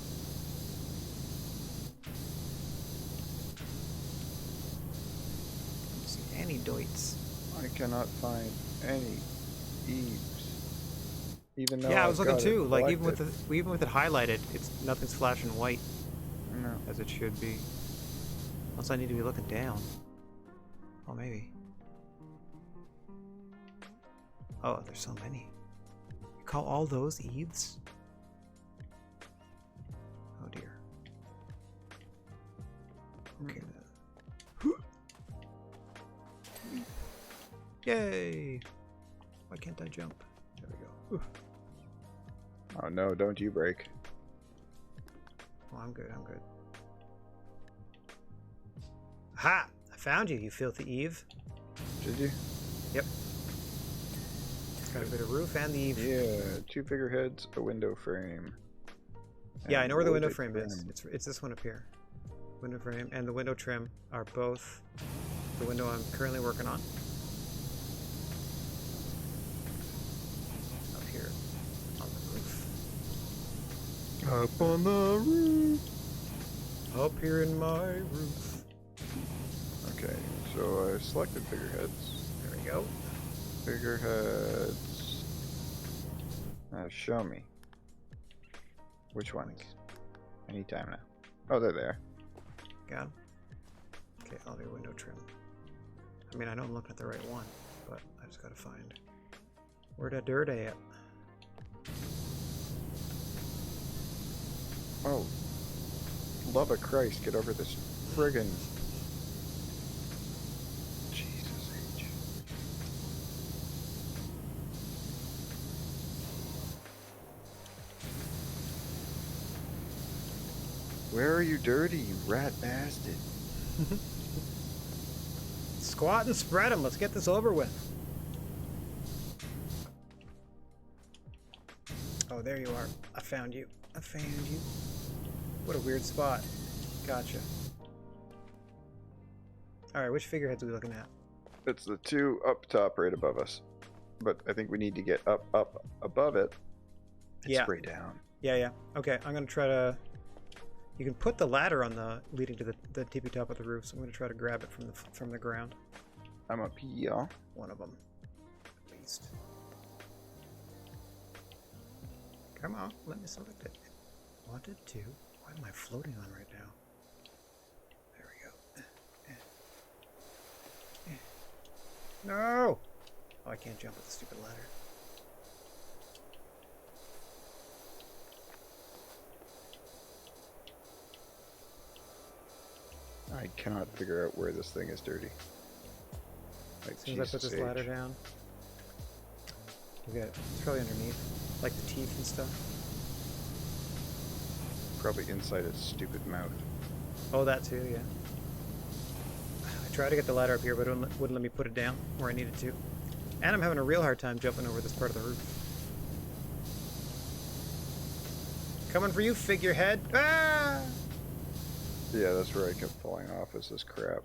Speaker 1: Don't see any doits.
Speaker 2: I cannot find any Eves. Even though
Speaker 1: Yeah, I was
Speaker 2: I've
Speaker 1: looking
Speaker 2: got
Speaker 1: too.
Speaker 2: it
Speaker 1: Like
Speaker 2: selected.
Speaker 1: even with it highlighted, nothing's flashing white
Speaker 2: No.
Speaker 1: as it should be. Unless I need to be looking down. Oh, maybe. Oh, there's so many. You call all those Eves? Oh dear. Okay then. Yay! Why can't I jump? There we go.
Speaker 2: Oh no, don't you break.
Speaker 1: Oh, I'm good, I'm good. Ha! I found you, you filthy Eve.
Speaker 2: Did you?
Speaker 1: Yep. It's got a bit of roof and the Eve.
Speaker 2: Yeah, 2 figureheads, a window frame.
Speaker 1: Yeah, I
Speaker 2: and
Speaker 1: know where the window
Speaker 2: wood
Speaker 1: frame is.
Speaker 2: trim.
Speaker 1: It's this one up here. Window frame and the window trim are both the window I'm currently working on. Up here on the roof.
Speaker 2: Up on the roof.
Speaker 1: Up here in my roof.
Speaker 2: Okay, so I selected figureheads.
Speaker 1: There we go.
Speaker 2: Figureheads. Show me. Which ones? Anytime now. Oh, they're there.
Speaker 1: Got 'em? Okay, I'll do window trim. I mean, I know I'm looking at the right one, but I just gotta find where the dirt at.
Speaker 2: Oh, love of Christ, get over this friggin' Jesus H. Where are you dirty, you rat bastard?
Speaker 1: Squat and spread them. Let's get this over with. Oh, there you are. I found you. I found you. What a weird spot. Gotcha. Alright, which figureheads are we looking at?
Speaker 2: It's the two up top right above us. But I think we need to get up above it and spray down.
Speaker 1: Yeah. Okay, I'm gonna try to... You can put the ladder on the leading to the tippy top of the roof, so I'm gonna try to grab it from the ground.
Speaker 2: I'm up here.
Speaker 1: One of them, at least. Come on, let me select it. Wanted to. What am I floating on right now? There we go. No! Oh, I can't jump with the stupid ladder.
Speaker 2: I cannot figure out where this thing is dirty. Like,
Speaker 1: As soon as I put this ladder down. Okay, it's probably underneath. Like the teeth and stuff.
Speaker 2: Probably inside its stupid mouth.
Speaker 1: Oh, that too, yeah. I tried to get the ladder up here, but it wouldn't let me put it down where I needed to. And I'm having a real hard time jumping over this part of the roof. Coming for you, figurehead! Ah!
Speaker 2: Yeah, that's where I kept falling off, is this crap.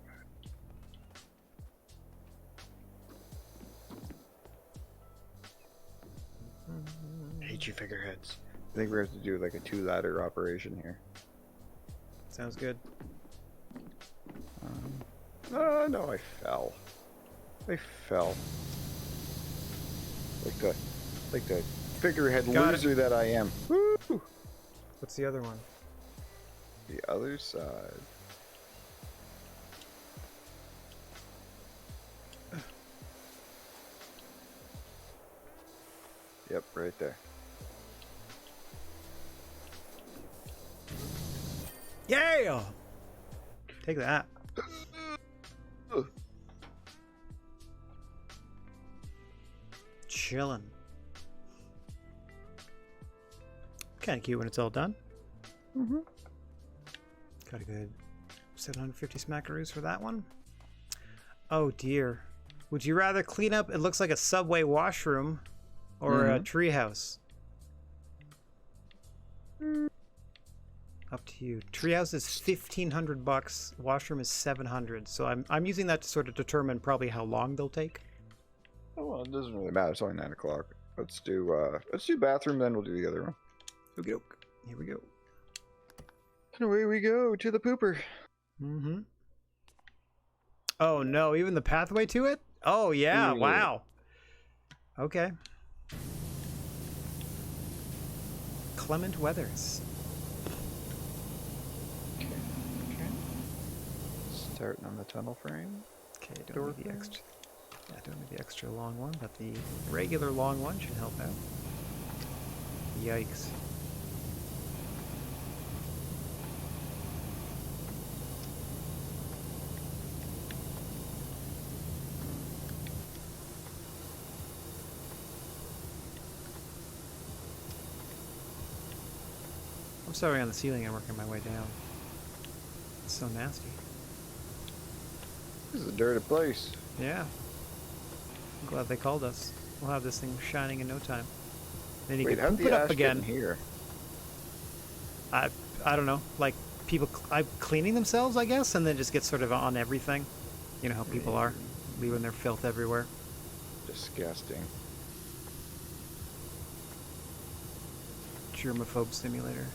Speaker 2: I hate you figureheads. I think we have to do like a 2-ladder operation here.
Speaker 1: Sounds good.
Speaker 2: Oh no, I fell. I fell. Like the figurehead loser that I am. Woo!
Speaker 1: What's the other one?
Speaker 2: The other side. Yep, right there.
Speaker 1: Yeah! Take that. Chillin'. Kind of cute when it's all done.
Speaker 2: Mm-hmm.
Speaker 1: Got a good 750 smackaroos for that one. Oh dear. Would you rather clean up, it looks like a subway washroom, or a treehouse? Up to you. Treehouse is $1,500. Washroom is $700. So I'm using that to sort of determine probably how long they'll take.
Speaker 2: Oh well, it doesn't really matter. It's only 9 o'clock. Let's do bathroom, then we'll do the other one.
Speaker 1: Okey doke. Here we go.
Speaker 2: And away we go to the pooper.
Speaker 1: Mm-hmm. Oh no, even the pathway to it? Oh yeah, wow. Okay. Clement Weathers.
Speaker 2: Okay. Starting on the tunnel frame.
Speaker 1: Okay, don't need the extra. Yeah, don't need the extra long one, but the regular long one should help out. Yikes. I'm starting on the ceiling and working my way down. It's so nasty.
Speaker 2: This is a dirty place.
Speaker 1: Yeah. I'm glad they called us. We'll have this thing shining in no time. Then you
Speaker 2: Wait,
Speaker 1: can
Speaker 2: how'd
Speaker 1: poop
Speaker 2: the
Speaker 1: it up
Speaker 2: ash
Speaker 1: again.
Speaker 2: get in here?
Speaker 1: I don't know. Like people cleaning themselves, I guess, and then just get sort of on everything. You know how people are, leaving their filth everywhere.
Speaker 2: Disgusting.
Speaker 1: Germaphobe simulator.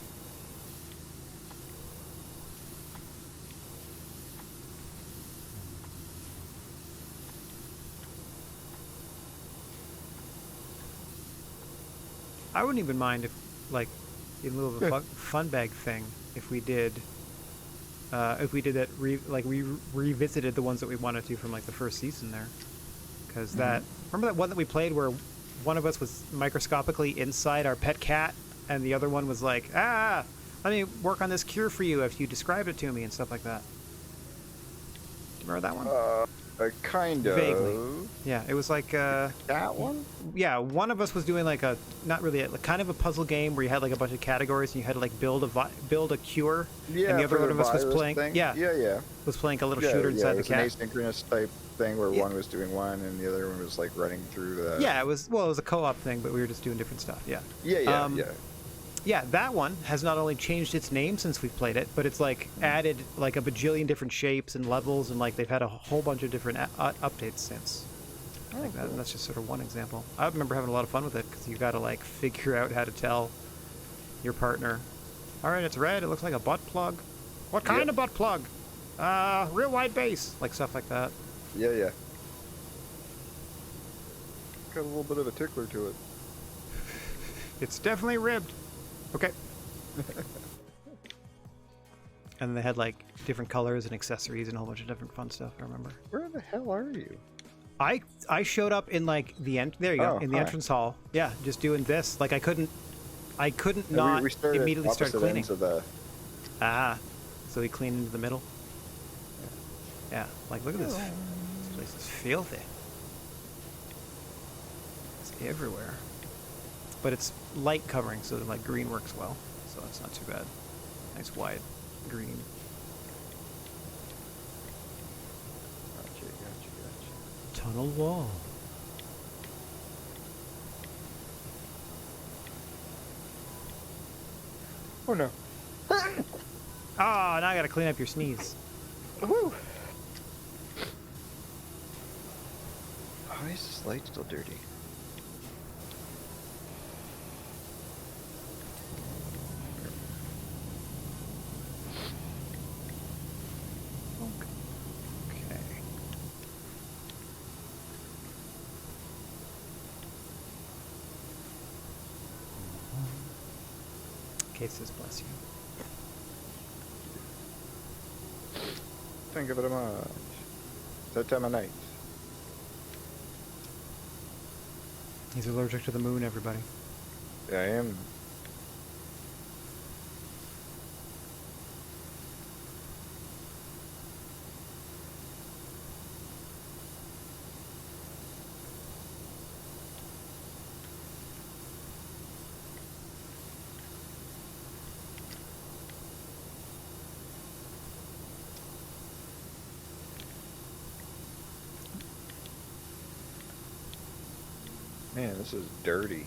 Speaker 1: I wouldn't even mind if, like, in lieu of a fun bag thing, if we did that, we revisited the ones that we wanted to from like the first season there, because that remember that one that we played where one of us was microscopically inside our pet cat, and the other one was like, let me work on this cure for you if you describe it to me and stuff like that. Remember that one?
Speaker 2: Kind of.
Speaker 1: Vaguely. Yeah, it was like
Speaker 2: that one.
Speaker 1: Yeah, one of us was doing like not really kind of a puzzle game where you had like a bunch of categories and you had to like build a cure.
Speaker 2: Yeah,
Speaker 1: and the other one of us was playing.
Speaker 2: Thing.
Speaker 1: Yeah,
Speaker 2: yeah.
Speaker 1: Was playing a little shooter inside the cat.
Speaker 2: It was an asynchronous type thing where one was doing one and the other one was like running through the.
Speaker 1: Yeah, it was a co-op thing, but we were just doing different stuff. Yeah.
Speaker 2: Yeah.
Speaker 1: Yeah, that one has not only changed its name since we've played it, but it's like added like a bajillion different shapes and levels, and like they've had a whole bunch of different updates since. Like that, and that's just sort of one example. I remember having a lot of fun with it because you got to like figure out how to tell your partner, all right, it's red. It looks like a butt plug. What kind of butt plug? Real wide base, like stuff like that.
Speaker 2: Yeah, yeah. Got a little bit of a tickler to it.
Speaker 1: It's definitely ribbed. Okay. And they had like different colors and accessories and a whole bunch of different fun stuff. I remember.
Speaker 2: Where the hell are you?
Speaker 1: I showed up in like there you go, in the
Speaker 2: hi.
Speaker 1: entrance hall. Yeah, just doing this. Like I couldn't not
Speaker 2: we started
Speaker 1: immediately start
Speaker 2: opposite
Speaker 1: cleaning.
Speaker 2: ends of the...
Speaker 1: So we clean into the middle. Yeah, like look at this. This place is filthy. It's everywhere. But it's light covering, so like green works well. So that's not too bad. Nice wide green.
Speaker 2: Gotcha.
Speaker 1: Tunnel wall.
Speaker 2: Oh no.
Speaker 1: Ah, now I gotta clean up your sneeze.
Speaker 2: Woo. Why is this light still dirty?
Speaker 1: Okay. Cases, bless you.
Speaker 2: Thank you very much. That time of night.
Speaker 1: He's allergic to the moon, everybody.
Speaker 2: Yeah, I am. Man, this is dirty.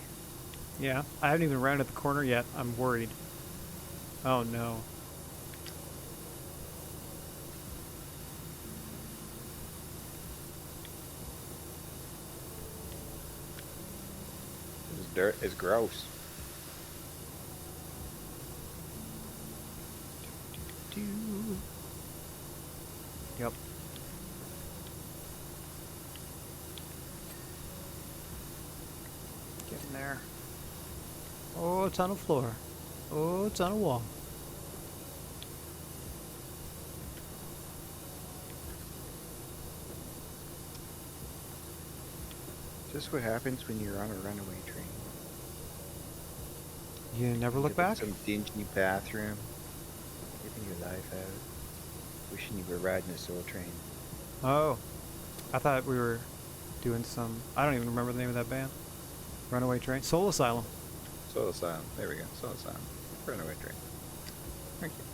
Speaker 1: Yeah, I haven't even rounded the corner yet. I'm worried. Oh no.
Speaker 2: It's dirt. It's gross.
Speaker 1: Yep. Getting there. Oh, tunnel floor. Oh, tunnel wall.
Speaker 2: Just what happens when you're on a runaway train.
Speaker 1: You never look back?
Speaker 2: Some dingy bathroom, living your life out, wishing you were riding a soul train.
Speaker 1: Oh. I thought we were doing some... I don't even remember the name of that band. Runaway Train? Soul Asylum.
Speaker 2: Soul Asylum. There we go. Soul Asylum. Runaway train. Thank you.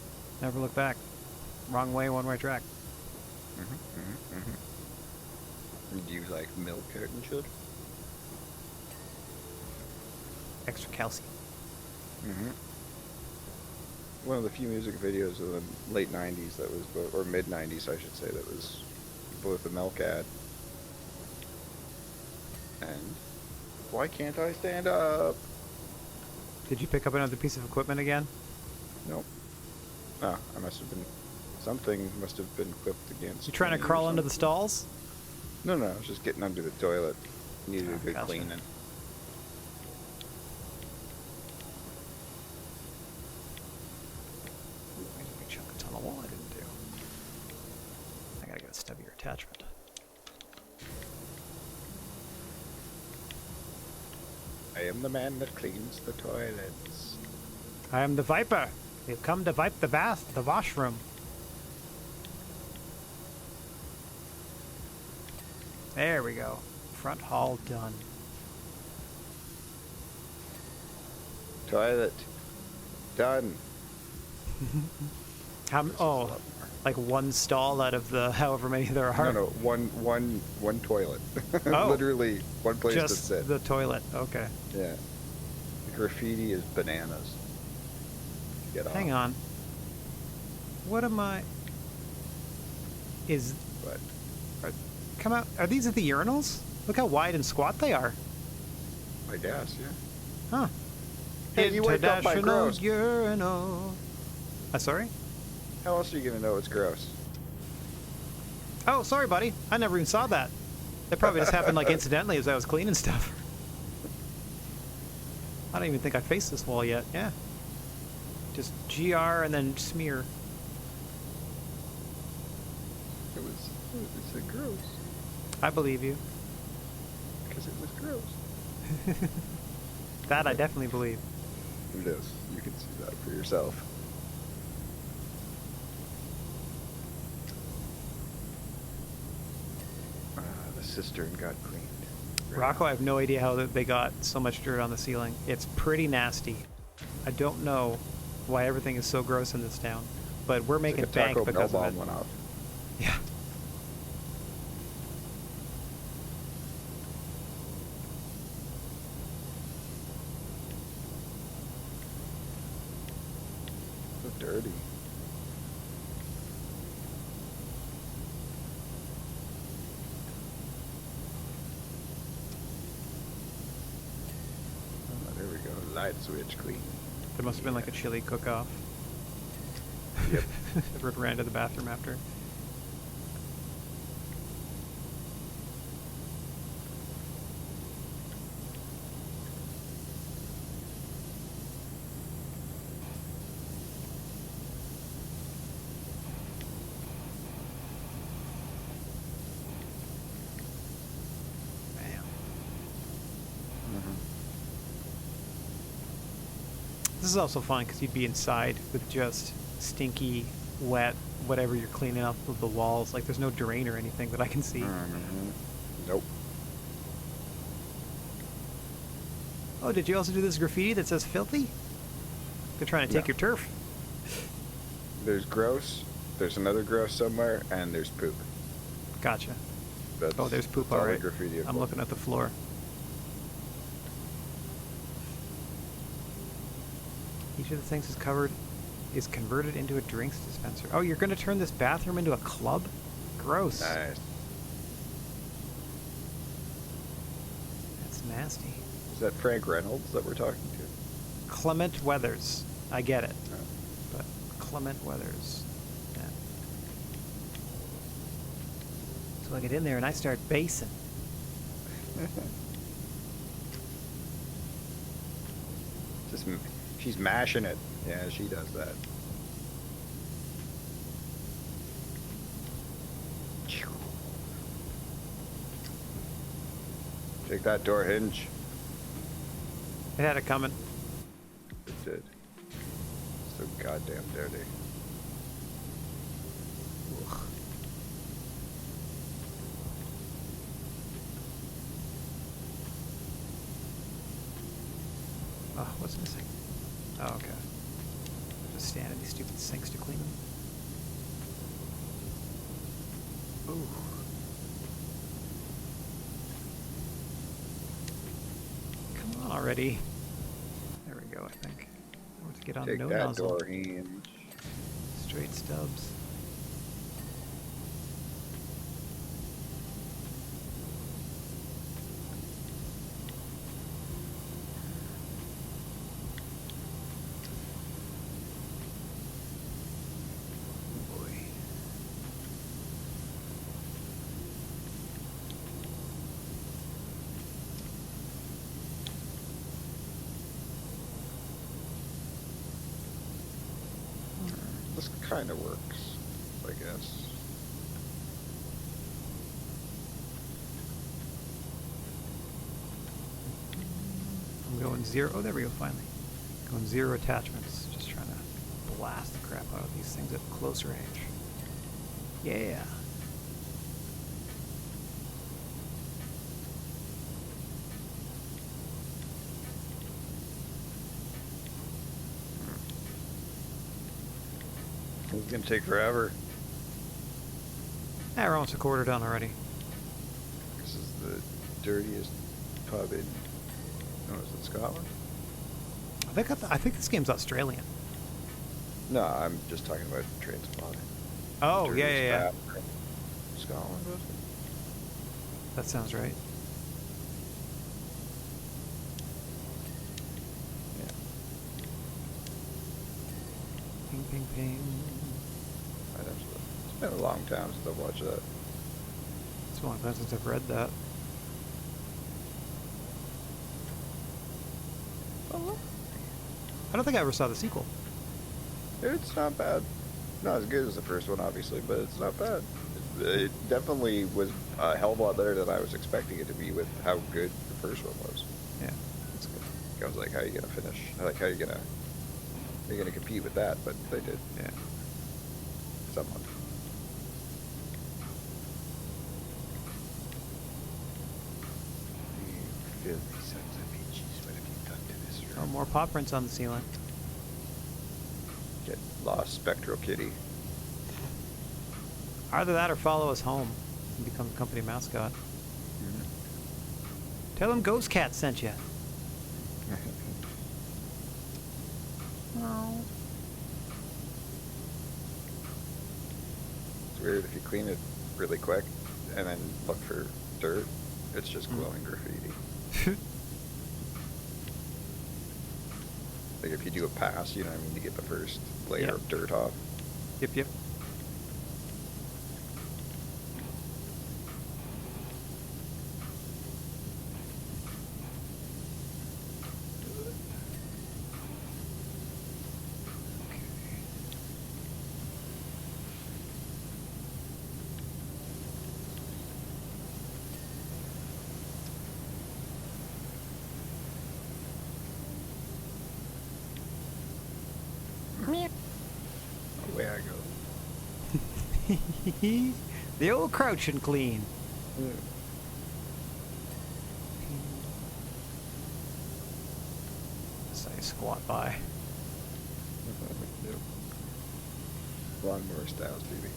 Speaker 1: Never look back. Wrong way, one-way track.
Speaker 2: Do you like milk carton children?
Speaker 1: Extra calcium.
Speaker 2: One of the few music videos of the late 90s that was, or mid 90s I should say, that was both a milk ad. And why can't I stand up?
Speaker 1: Did you pick up another piece of equipment again?
Speaker 2: Nope. Oh, I must have been, something must have been equipped against.
Speaker 1: You trying to
Speaker 2: me or
Speaker 1: crawl under the
Speaker 2: something.
Speaker 1: stalls?
Speaker 2: No, I was just getting under the toilet. Needed a good
Speaker 1: Gotcha.
Speaker 2: cleaning.
Speaker 1: There's a big chunk of tunnel wall I didn't do. I gotta get a stubbier attachment.
Speaker 2: I am the man that cleans the toilets.
Speaker 1: I am the Viper. You've come to wipe the washroom. There we go. Front hall done.
Speaker 2: Toilet. Done.
Speaker 1: Oh, like one stall out of the however many there are.
Speaker 2: No, one toilet.
Speaker 1: Oh.
Speaker 2: Literally one place to
Speaker 1: Just
Speaker 2: sit.
Speaker 1: the toilet. Okay.
Speaker 2: Yeah. The graffiti is bananas. get off.
Speaker 1: Hang on. What am I... Is...
Speaker 2: But
Speaker 1: Come out. Are these at the urinals? Look how wide and squat they are.
Speaker 2: I guess, yeah.
Speaker 1: Huh.
Speaker 2: Hey, you wiped off my
Speaker 1: International
Speaker 2: gross.
Speaker 1: urinal. Sorry?
Speaker 2: How else are you gonna know it's gross?
Speaker 1: Oh, sorry, buddy. I never even saw that. That probably just happened, like, incidentally as I was cleaning stuff. I don't even think I faced this wall yet. Yeah. Just GR and then smear.
Speaker 2: It said gross.
Speaker 1: I believe you.
Speaker 2: Because it was gross.
Speaker 1: That I definitely believe.
Speaker 2: It is. You can see that for yourself. The cistern got cleaned.
Speaker 1: Rocco, I have no idea how they got so much dirt on the ceiling. It's pretty nasty. I don't know why everything is so gross in this town, but we're making
Speaker 2: It's like a
Speaker 1: bank
Speaker 2: Taco
Speaker 1: because
Speaker 2: Bell
Speaker 1: of
Speaker 2: bomb
Speaker 1: it.
Speaker 2: went off.
Speaker 1: Yeah.
Speaker 2: So dirty. Oh, there we go. Light switch clean.
Speaker 1: There must have been like a chili cook-off.
Speaker 2: Yep.
Speaker 1: Rip ran to the bathroom after. Man. This is also fun because you'd be inside with just stinky, wet, whatever you're cleaning up of the walls. Like, there's no drain or anything that I can see.
Speaker 2: Nope.
Speaker 1: Oh, did you also do this graffiti that says filthy? They're trying to take your turf.
Speaker 2: There's gross, there's another gross somewhere, and there's poop.
Speaker 1: Gotcha.
Speaker 2: That's,
Speaker 1: Oh, there's poop
Speaker 2: that's all the
Speaker 1: already.
Speaker 2: graffiti
Speaker 1: I'm looking at the floor. Each of the things is converted into a drinks dispenser. Oh, you're going to turn this bathroom into a club? Gross.
Speaker 2: Nice.
Speaker 1: That's nasty.
Speaker 2: Is that Frank Reynolds that we're talking to?
Speaker 1: Clement Weathers. I get it.
Speaker 2: No.
Speaker 1: But Clement Weathers. Yeah. So I get in there and I start basing.
Speaker 2: She's mashing it. Yeah, she does that. Take that door hinge.
Speaker 1: It had it coming.
Speaker 2: It did. So goddamn dirty.
Speaker 1: Ugh. Oh, what's missing? Oh, okay. Just stand in these stupid sinks to clean them. Ooh. Come on already. There we go, I think. I want to get on
Speaker 2: Take
Speaker 1: no
Speaker 2: that
Speaker 1: nozzle.
Speaker 2: door hinge.
Speaker 1: Straight stubs. Boy.
Speaker 2: This kind of works, I guess.
Speaker 1: I'm going zero. Oh, there we go, finally. Going zero attachments. Just trying to blast the crap out of these things at close range. Yeah.
Speaker 2: It's gonna take forever.
Speaker 1: We're almost a quarter done already.
Speaker 2: This is the dirtiest pub in, oh, is it Scotland?
Speaker 1: I think this game's Australian.
Speaker 2: No, I'm just talking about train spotting.
Speaker 1: Oh, yeah.
Speaker 2: Scotland, was it?
Speaker 1: That sounds right.
Speaker 2: Yeah.
Speaker 1: Ping, ping, ping.
Speaker 2: It's been a long time since I've watched that.
Speaker 1: It's a long time since I've read that.
Speaker 2: Oh,
Speaker 1: I don't think I ever saw the sequel.
Speaker 2: it's not bad. Not as good as the first one, obviously, but it's not bad. It definitely was a hell of a lot better than I was expecting it to be with how good the first one was.
Speaker 1: Yeah, that's good.
Speaker 2: I was like, how are you gonna finish? Like, how are you gonna compete with that? But they did.
Speaker 1: Yeah.
Speaker 2: Someone. You filthy sons of bitches, what have you done to this room?
Speaker 1: Oh, more paw prints on the ceiling.
Speaker 2: Get lost, Spectral Kitty.
Speaker 1: Either that or follow us home and become the company mascot. Tell him Ghost Cat sent you.
Speaker 3: No.
Speaker 2: It's weird if you clean it really quick and then look for dirt, it's just glowing graffiti. Like if you do a pass, you know what I mean, to get the first layer of dirt off.
Speaker 1: Yep.
Speaker 2: Away I go.
Speaker 1: The old crouch and clean. So I squat by.
Speaker 2: Yep. Lawnmower styles, baby.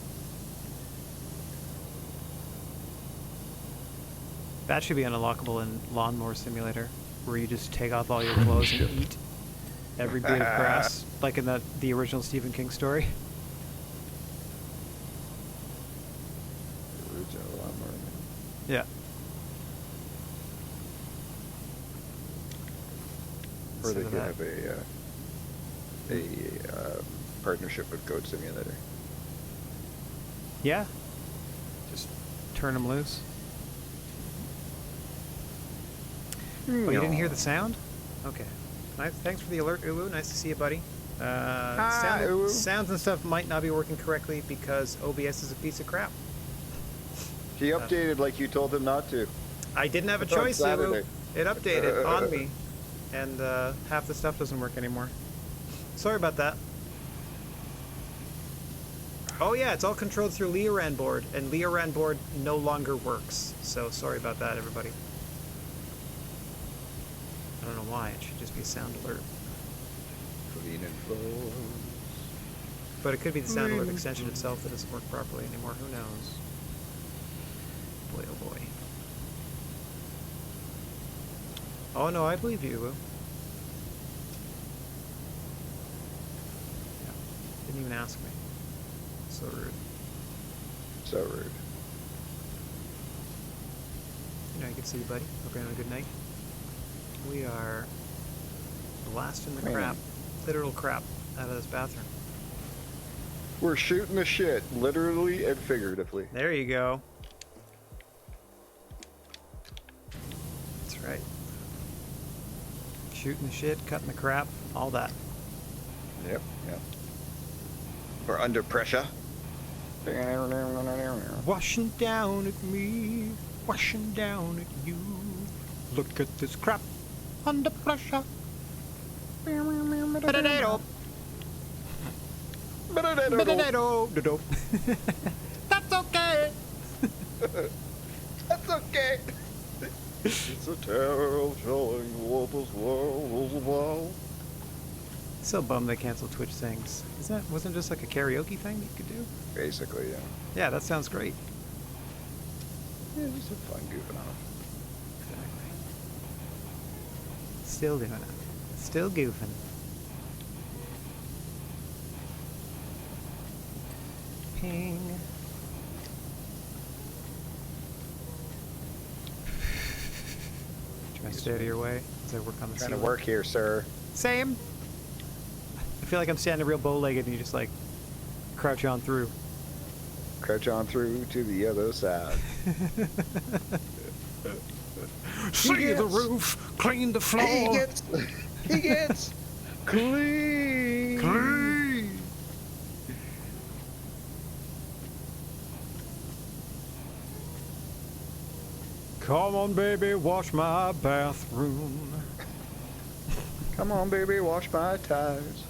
Speaker 1: That should be unlockable in Lawnmower Simulator, where you just take off all your clothes and eat every blade of grass, like in the original Stephen King story.
Speaker 2: The original Lawnmower Man.
Speaker 1: Yeah.
Speaker 2: Or they
Speaker 1: Instead
Speaker 2: could
Speaker 1: of
Speaker 2: have a partnership with Goat Simulator.
Speaker 1: Yeah. Just turn them loose. Oh, you didn't hear the sound? Okay. Nice. Thanks for the alert, Uwu. Nice to see you, buddy.
Speaker 2: Uwu.
Speaker 1: Sounds and stuff might not be working correctly because OBS is a piece of crap.
Speaker 2: He updated like you told him not to.
Speaker 1: I didn't have a
Speaker 2: It's on
Speaker 1: choice, Uwu.
Speaker 2: Saturday.
Speaker 1: It updated on me, and half the stuff doesn't work anymore. Sorry about that. Oh yeah, it's all controlled through Leoran board, and Leoran board no longer works. So sorry about that, everybody. I don't know why. It should just be a sound alert.
Speaker 2: Clean and flows.
Speaker 1: But it could be the sound alert extension itself that doesn't work properly anymore. Who knows? Boy, oh boy. Oh no, I believe you, Uwu. Yeah. Didn't even ask me. So rude.
Speaker 2: So rude.
Speaker 1: Good to see you, buddy. Hope you're having a good night. We are blasting the crap, literal crap, out of this bathroom.
Speaker 2: We're shooting the shit, literally and figuratively.
Speaker 1: There you go. That's right. Shooting the shit, cutting the crap, all that.
Speaker 2: Yep. We're under pressure.
Speaker 1: Washing down at me, washing down at you. Look at this crap under pressure. Ba-da-da-do. Ba-da-da-do. That's okay.
Speaker 2: That's okay. It's a tale showing what this world is about.
Speaker 1: So bummed they canceled Twitch things. Wasn't it just like a karaoke thing you could do?
Speaker 2: Basically, yeah.
Speaker 1: Yeah, that sounds great.
Speaker 2: Yeah, just some fun goofing off.
Speaker 1: Exactly. Still doing it. Still goofing. ping. Try to stay out of your way as I work on the
Speaker 2: Trying to
Speaker 1: ceiling.
Speaker 2: work here, sir.
Speaker 1: Same. I feel like I'm standing real bow-legged and you just like crouch on through.
Speaker 2: Crouch on through to the other side.
Speaker 1: See the roof, clean the floor.
Speaker 2: He gets clean.
Speaker 1: Clean. Come on, baby, wash my bathroom.
Speaker 2: Come on, baby, wash my tires.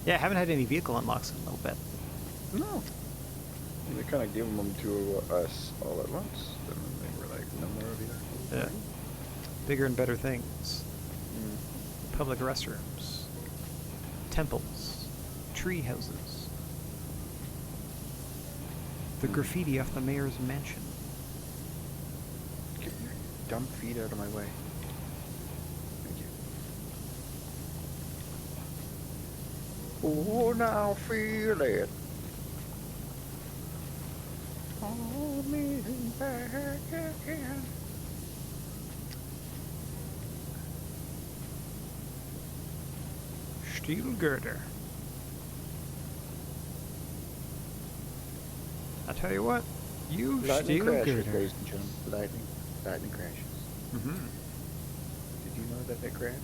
Speaker 1: Yeah, I haven't had any vehicle unlocks in a little bit.
Speaker 2: No. They kind of gave them to us all at once. And then they were like, no more of you.
Speaker 1: Yeah. Bigger and better things.
Speaker 2: Mm.
Speaker 1: Public restrooms. Temples. Tree houses. The graffiti off the mayor's mansion.
Speaker 2: Get your dumb feet out of my way. Thank you. Oh, now feel it. Hold me back again.
Speaker 1: Steel girder. I tell you what, you
Speaker 2: Lightning
Speaker 1: steel
Speaker 2: crashes,
Speaker 1: girder.
Speaker 2: ladies and gentlemen. Lightning crashes.
Speaker 1: Mm-hmm.
Speaker 2: Did you know that they crash?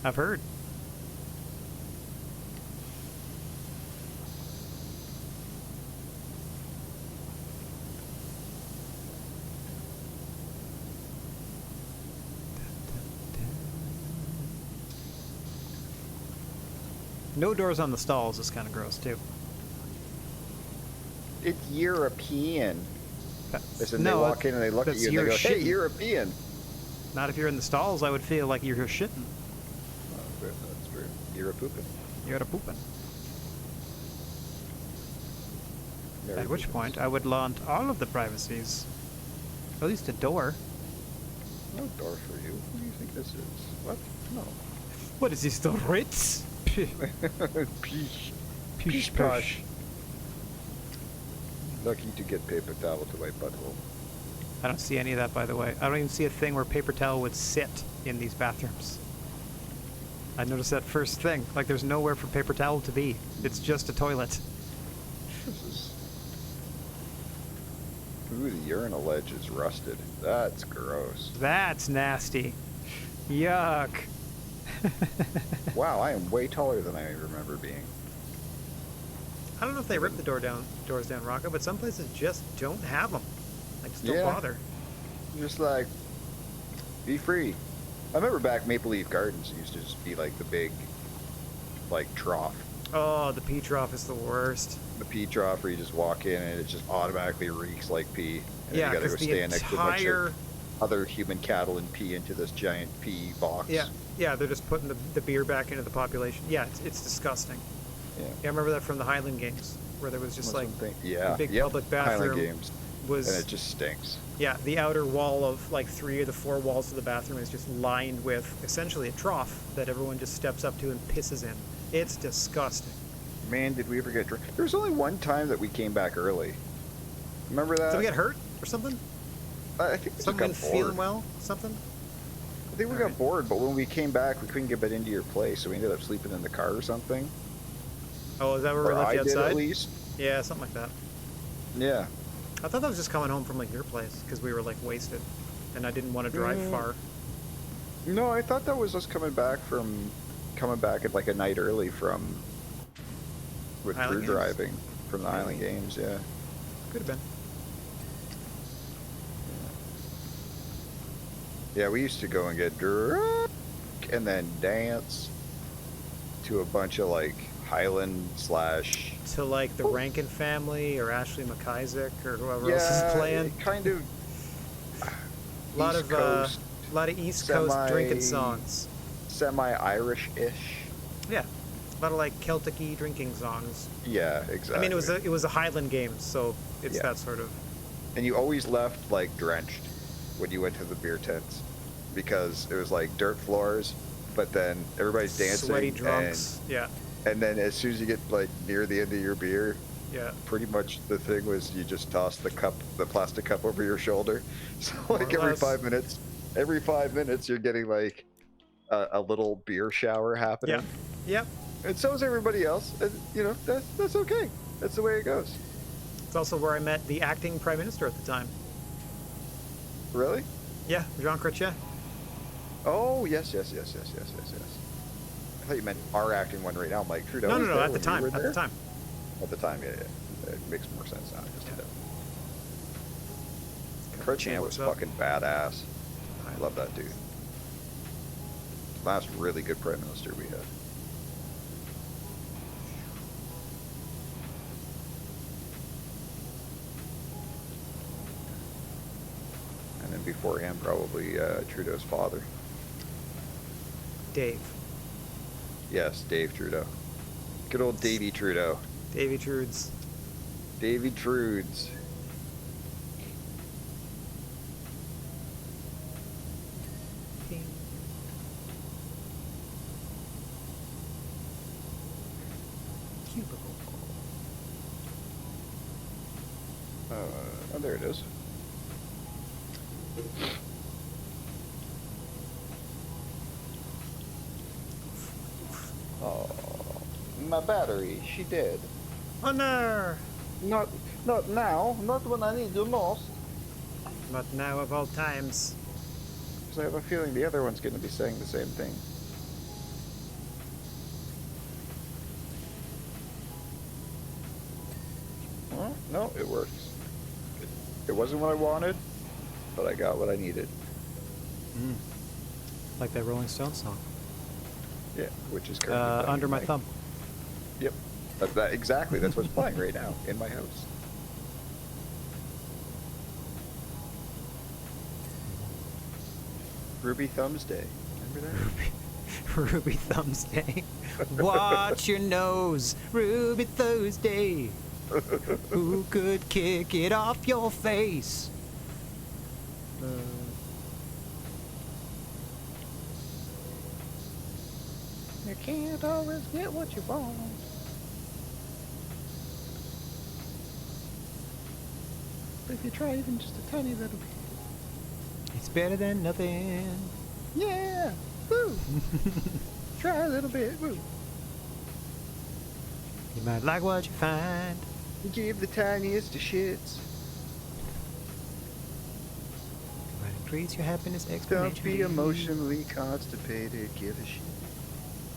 Speaker 1: I've heard. No doors on the stalls is kind of gross too.
Speaker 2: It's European. Listen, they
Speaker 1: No,
Speaker 2: walk in and they look at
Speaker 1: that's
Speaker 2: you and they
Speaker 1: your
Speaker 2: go, hey,
Speaker 1: shitting.
Speaker 2: European.
Speaker 1: Not if you're in the stalls. I would feel like you're shitting.
Speaker 2: Oh, that's true. You're pooping.
Speaker 1: You're a pooping.
Speaker 2: Very
Speaker 1: At which
Speaker 2: pooping.
Speaker 1: point, I would want all of the privacies. At least a door.
Speaker 2: No door for you. What do you think this is? What? No.
Speaker 1: What is this, the Ritz?
Speaker 2: Peesh.
Speaker 1: Peesh
Speaker 2: posh. Lucky to get paper towel to my butthole.
Speaker 1: I don't see any of that, by the way. I don't even see a thing where paper towel would sit in these bathrooms. I noticed that first thing. Like, there's nowhere for paper towel to be. It's just a toilet.
Speaker 2: This is... Ooh, the urinal ledge is rusted. That's gross.
Speaker 1: That's nasty. Yuck.
Speaker 2: Wow, I am way taller than I remember being.
Speaker 1: I don't know if they rip the doors down, Rocco, but some places just don't have them. Like, just don't
Speaker 2: Yeah.
Speaker 1: bother.
Speaker 2: Just like, be free. I remember back Maple Leaf Gardens used to just be like the big, like, trough.
Speaker 1: Oh, the pee trough is the worst.
Speaker 2: The pee trough where you just walk in and it just automatically reeks like pee. And
Speaker 1: Yeah,
Speaker 2: then you gotta go
Speaker 1: 'cause the
Speaker 2: stand next to a bunch
Speaker 1: entire-
Speaker 2: of other human cattle and pee into this giant pee box.
Speaker 1: Yeah, they're just putting the beer back into the population. Yeah, it's disgusting.
Speaker 2: Yeah.
Speaker 1: Yeah, I remember that from the Highland Games, where there was just like
Speaker 2: yeah,
Speaker 1: a big
Speaker 2: yep.
Speaker 1: public
Speaker 2: Highland
Speaker 1: bathroom
Speaker 2: Games.
Speaker 1: was,
Speaker 2: And it just stinks.
Speaker 1: yeah, the outer wall of like 3 of the 4 walls of the bathroom is just lined with essentially a trough that everyone just steps up to and pisses in. It's disgusting.
Speaker 2: Man, did we ever get drunk? There was only one time that we came back early. Remember that?
Speaker 1: Did we get hurt or something?
Speaker 2: I think we just
Speaker 1: Something
Speaker 2: got
Speaker 1: feeling
Speaker 2: bored.
Speaker 1: well? Something?
Speaker 2: I think we got bored, but when we came back, we couldn't get back into your place, so we ended up sleeping in the car or something.
Speaker 1: Oh, is that where
Speaker 2: Or
Speaker 1: we left
Speaker 2: I
Speaker 1: you
Speaker 2: did
Speaker 1: outside?
Speaker 2: at least.
Speaker 1: Yeah, something like that.
Speaker 2: Yeah.
Speaker 1: I thought that was just coming home from like your place because we were like wasted, and I didn't want to drive far.
Speaker 2: No, I thought that was us coming back at like a night early from with
Speaker 1: Island
Speaker 2: crew
Speaker 1: Games?
Speaker 2: driving from the Island Games. Yeah.
Speaker 1: Could have been.
Speaker 2: Yeah, we used to go and get drunk and then dance to a bunch of like Highland /
Speaker 1: To like the Rankin family or Ashley McIsaac or whoever
Speaker 2: yeah,
Speaker 1: else is playing.
Speaker 2: kind of
Speaker 1: A lot
Speaker 2: East
Speaker 1: of
Speaker 2: Coast,
Speaker 1: East Coast drinking
Speaker 2: semi-
Speaker 1: songs.
Speaker 2: semi-Irish-ish.
Speaker 1: Yeah, a lot of like Celtic-y drinking songs.
Speaker 2: Yeah, exactly.
Speaker 1: I mean, it was a Highland Games, so it's
Speaker 2: Yeah.
Speaker 1: that sort of.
Speaker 2: And you always left like drenched when you went to the beer tents because it was like dirt floors but then everybody's dancing.
Speaker 1: Sweaty drunks. Yeah.
Speaker 2: And then as soon as you get like near the end of your beer,
Speaker 1: Yeah.
Speaker 2: pretty much the thing was you just toss the plastic cup over your shoulder. So like every
Speaker 1: less.
Speaker 2: 5 minutes you're getting like a little beer shower happening.
Speaker 1: Yeah. Yep.
Speaker 2: And so is everybody else. And, you know, that's okay. That's the way it goes.
Speaker 1: It's also where I met the acting prime minister at the time.
Speaker 2: Really?
Speaker 1: Yeah, Jean Chrétien.
Speaker 2: Oh, yes. I thought you meant our acting one right now. I'm like, Trudeau.
Speaker 1: No. At the time.
Speaker 2: At the time, yeah. It makes more sense now. Chrétien was fucking badass. I love that dude. Last really good prime minister we had. And then before him, probably Trudeau's father.
Speaker 1: Dave.
Speaker 2: Yes, Dave Trudeau. Good old Davy Trudeau.
Speaker 1: Davy Trudes.
Speaker 2: Davy Trudes.
Speaker 1: Cubicle.
Speaker 2: Oh, there it is. Oh, my battery, she dead.
Speaker 1: Honor!
Speaker 2: Not now, not when I need you most.
Speaker 1: But now of all times.
Speaker 2: Because I have a feeling the other one's going to be saying the same thing. Well, no, it works. It wasn't what I wanted, but I got what I needed.
Speaker 1: Like that Rolling Stones song.
Speaker 2: Yeah, which is currently
Speaker 1: Under My Thumb.
Speaker 2: Yep. Exactly, that's what's playing right now in my house. Ruby Thumbs Day. Remember that?
Speaker 1: Ruby Thumbs Day. Watch your nose, Ruby Thursday. Who could kick it off your face?
Speaker 3: You can't always get what you want. But if you try even just a tiny little bit.
Speaker 1: It's better than nothing.
Speaker 3: Yeah! Woo! Try a little bit. Woo!
Speaker 1: You might like what you find.
Speaker 2: Give the tiniest of shits.
Speaker 1: You might increase your happiness exponentially.
Speaker 2: Don't be emotionally constipated. Give a shit.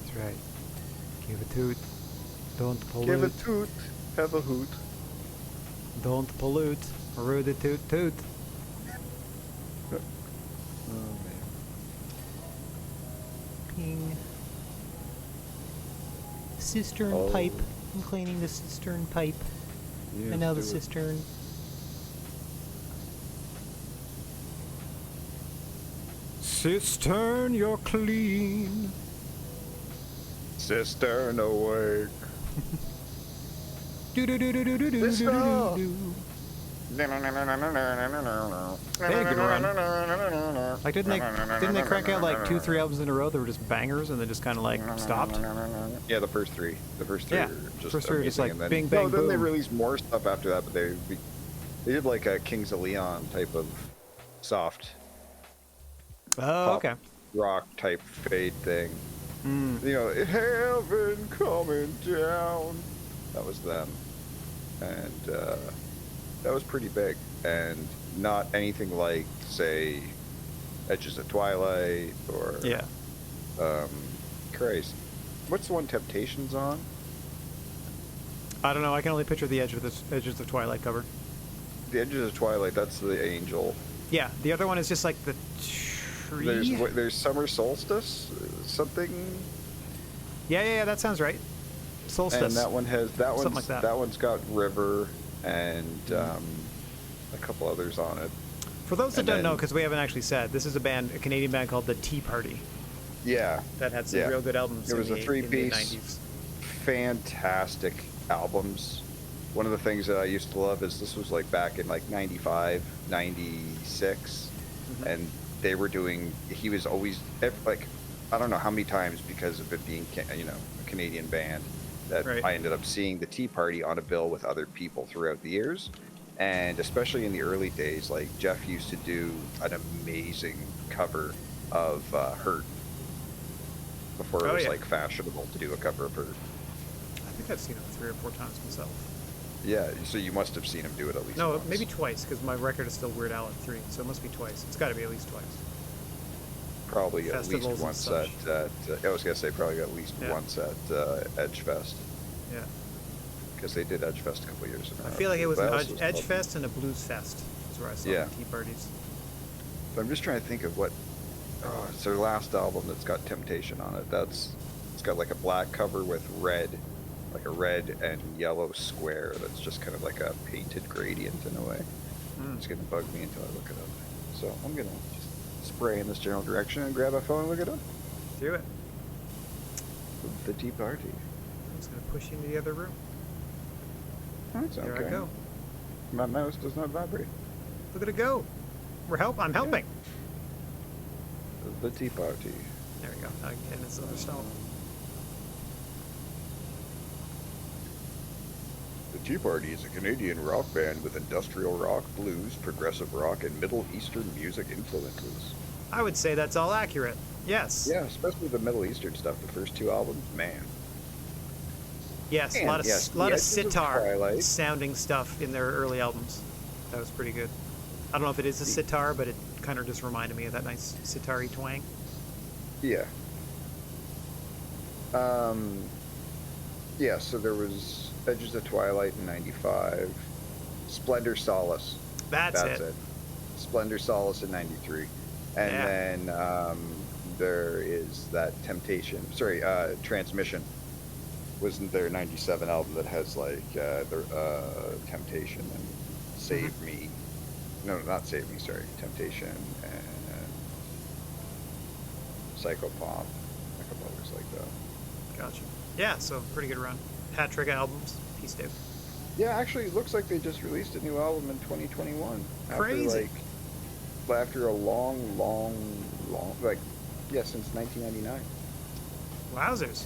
Speaker 1: That's right. Give a toot. Don't pollute.
Speaker 2: Give a toot. Have a hoot.
Speaker 1: Don't pollute. Rude it toot toot.
Speaker 2: Oh man.
Speaker 1: Ping. Cistern
Speaker 2: Oh.
Speaker 1: pipe. I'm cleaning the cistern pipe.
Speaker 2: Yes,
Speaker 1: and now the
Speaker 2: do it.
Speaker 1: cistern. Cistern, you're clean.
Speaker 2: Cistern awake.
Speaker 1: Do do do do do do do do
Speaker 2: Sister.
Speaker 1: do do. They had a good run. Like didn't they crank out like 2-3 albums in a row that were just bangers and then just kind of like stopped?
Speaker 2: Yeah, the first three. The first three
Speaker 1: Yeah,
Speaker 2: are just
Speaker 1: first three are just
Speaker 2: amazing,
Speaker 1: like
Speaker 2: and then,
Speaker 1: bing, bang,
Speaker 2: no, then they
Speaker 1: boom.
Speaker 2: released more stuff after that, but they did like a Kings of Leon type of soft
Speaker 1: Oh,
Speaker 2: pop
Speaker 1: okay.
Speaker 2: rock type fade thing.
Speaker 1: Mm.
Speaker 2: You know, heaven coming down. That was them, and that was pretty big, and not anything like, say, Edges of Twilight or
Speaker 1: Yeah.
Speaker 2: Christ, what's the one Temptations on?
Speaker 1: I don't know. I can only picture the Edges of Twilight cover.
Speaker 2: The Edges of Twilight. That's the Angel.
Speaker 1: Yeah, the other one is just like the tree.
Speaker 2: There's Summer Solstice, something.
Speaker 1: Yeah, that sounds right. Solstice.
Speaker 2: And that one has
Speaker 1: Something like that.
Speaker 2: That one's got River and a couple others on it.
Speaker 1: For those that
Speaker 2: and
Speaker 1: don't know,
Speaker 2: then-
Speaker 1: because we haven't actually said, this is a Canadian band called the Tea Party
Speaker 2: Yeah,
Speaker 1: that had some
Speaker 2: Yeah.
Speaker 1: real good albums.
Speaker 2: It was
Speaker 1: in
Speaker 2: a
Speaker 1: the
Speaker 2: three-piece.
Speaker 1: 90s.
Speaker 2: fantastic albums. One of the things that I used to love is this was like back in like 95, 96, and they were doing, he was always, like, I don't know how many times because of it being, a Canadian band, that
Speaker 1: Right.
Speaker 2: I ended up seeing the Tea Party on a bill with other people throughout the years. And especially in the early days, like Jeff used to do an amazing cover of Hurt before it
Speaker 1: Oh,
Speaker 2: was
Speaker 1: yeah.
Speaker 2: like fashionable to do a cover of Hurt.
Speaker 1: I think I've seen him 3 or 4 times myself.
Speaker 2: Yeah, so you must have seen him do it at least
Speaker 1: No,
Speaker 2: once.
Speaker 1: maybe twice, because my record is still Weird Al at 3, so it must be twice. It's got to be at least twice.
Speaker 2: Probably at least
Speaker 1: Festivals and
Speaker 2: once
Speaker 1: such.
Speaker 2: I was gonna say probably at least
Speaker 1: Yeah.
Speaker 2: once at Edgefest,
Speaker 1: Yeah.
Speaker 2: because they did Edgefest a couple years ago.
Speaker 1: I feel like it was
Speaker 2: What
Speaker 1: an
Speaker 2: else was
Speaker 1: Edge
Speaker 2: called?
Speaker 1: Fest and a Blues Fest. Is where I saw
Speaker 2: Yeah.
Speaker 1: the tea parties.
Speaker 2: But I'm just trying to think of what. Oh, it's their last album that's got Temptation on it. It's got like a black cover with red, like a red and yellow square. That's just kind of like a painted gradient in a way. It's gonna bug me until I look it up. So I'm gonna just spray in this general direction and grab a phone and look it up.
Speaker 1: Do it.
Speaker 2: The Tea Party.
Speaker 1: I'm just going to push you into the other room.
Speaker 2: That's okay.
Speaker 1: Here I go.
Speaker 2: My mouse does not vibrate.
Speaker 1: Look at it go. I'm helping.
Speaker 2: The Tea Party.
Speaker 1: There we go. And it's other style.
Speaker 2: The Tea Party is a Canadian rock band with industrial rock, blues, progressive rock, and Middle Eastern music influences.
Speaker 1: I would say that's all accurate. Yes.
Speaker 2: Yeah, especially the Middle Eastern stuff. The first 2 albums, man.
Speaker 1: Yes. A
Speaker 2: And
Speaker 1: lot of,
Speaker 2: yes,
Speaker 1: lot
Speaker 2: the
Speaker 1: of
Speaker 2: Edges of
Speaker 1: sitar
Speaker 2: Twilight.
Speaker 1: sounding stuff in their early albums. That was pretty good. I don't know if it is a sitar, but it kind of just reminded me of that nice sitar-y twang.
Speaker 2: Yeah. Yeah, so there was Edges of Twilight in 95. Splendor Solace.
Speaker 1: That's it.
Speaker 2: Splendor Solace in 93. And
Speaker 1: Yeah.
Speaker 2: then there is that Transmission was their 97 album that has like their Temptation and Save Me. No, not Save Me, sorry. Temptation and Psychopomp. A couple others like that.
Speaker 1: Gotcha. Yeah, so pretty good run. Hat trick albums. Peace out.
Speaker 2: Yeah, actually, it looks like they just released a new album in 2021.
Speaker 1: Crazy.
Speaker 2: After a long, since 1999.
Speaker 1: Wowzers.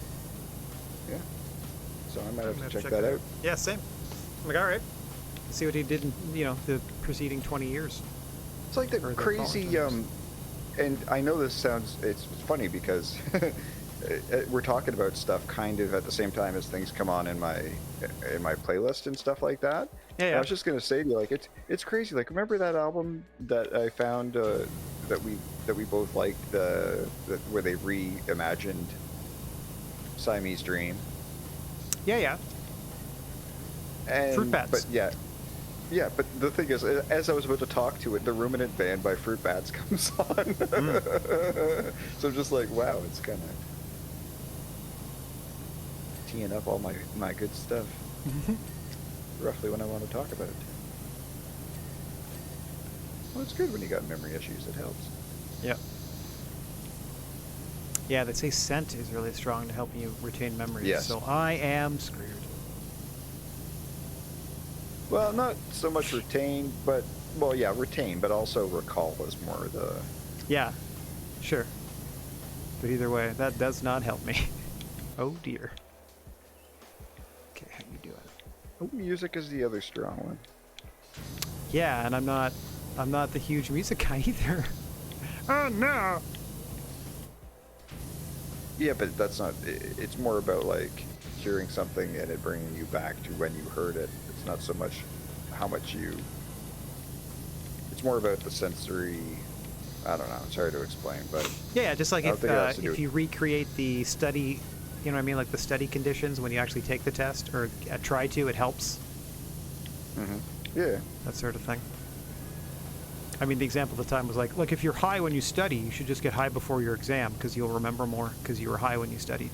Speaker 2: Yeah. So I might have
Speaker 1: I'm
Speaker 2: to
Speaker 1: gonna
Speaker 2: check that out.
Speaker 1: Yeah, same. I'm like, all right. Let's see what he did in, the preceding 20 years.
Speaker 2: It's like the
Speaker 1: Or the
Speaker 2: crazy,
Speaker 1: following
Speaker 2: and I know this sounds, it's funny because we're talking about stuff kind of at the same time as things come on in my playlist and stuff like that.
Speaker 1: Yeah,
Speaker 2: And
Speaker 1: yeah.
Speaker 2: I was just gonna say to you, like, it's crazy. Like, remember that album that I found that we both liked, where they reimagined Siamese Dream?
Speaker 1: Yeah.
Speaker 2: And,
Speaker 1: Fruit Bats.
Speaker 2: But yeah, but the thing is, as I was about to talk to it, the Ruminant Band by Fruit Bats comes on. So I'm just like, wow, it's kind of teeing up all my good stuff. Roughly when I want to talk about it. Well, it's good when you got memory issues. It helps.
Speaker 1: Yeah. Yeah, they say scent is really strong to help you retain memories.
Speaker 2: Yes.
Speaker 1: So I am screwed.
Speaker 2: Well, not so much retain, but retain, but also recall is more the.
Speaker 1: Yeah, sure. But either way, that does not help me. Oh dear. Okay, how you doing?
Speaker 2: Oh, music is the other strong one.
Speaker 1: Yeah, and I'm not the huge music guy either. Oh no.
Speaker 2: Yeah, but that's not. It's more about like hearing something and it bringing you back to when you heard it. It's not so much how much you. It's more about the sensory. I don't know. It's hard to explain, but
Speaker 1: Yeah, just like
Speaker 2: I don't think it has to do
Speaker 1: if
Speaker 2: with-
Speaker 1: you recreate the study, you know what I mean, like the study conditions when you actually take the test or try to, it helps.
Speaker 2: yeah,
Speaker 1: That sort of thing. I mean, the example at the time was like, look, if you're high when you study, you should just get high before your exam because you'll remember more because you were high when you studied.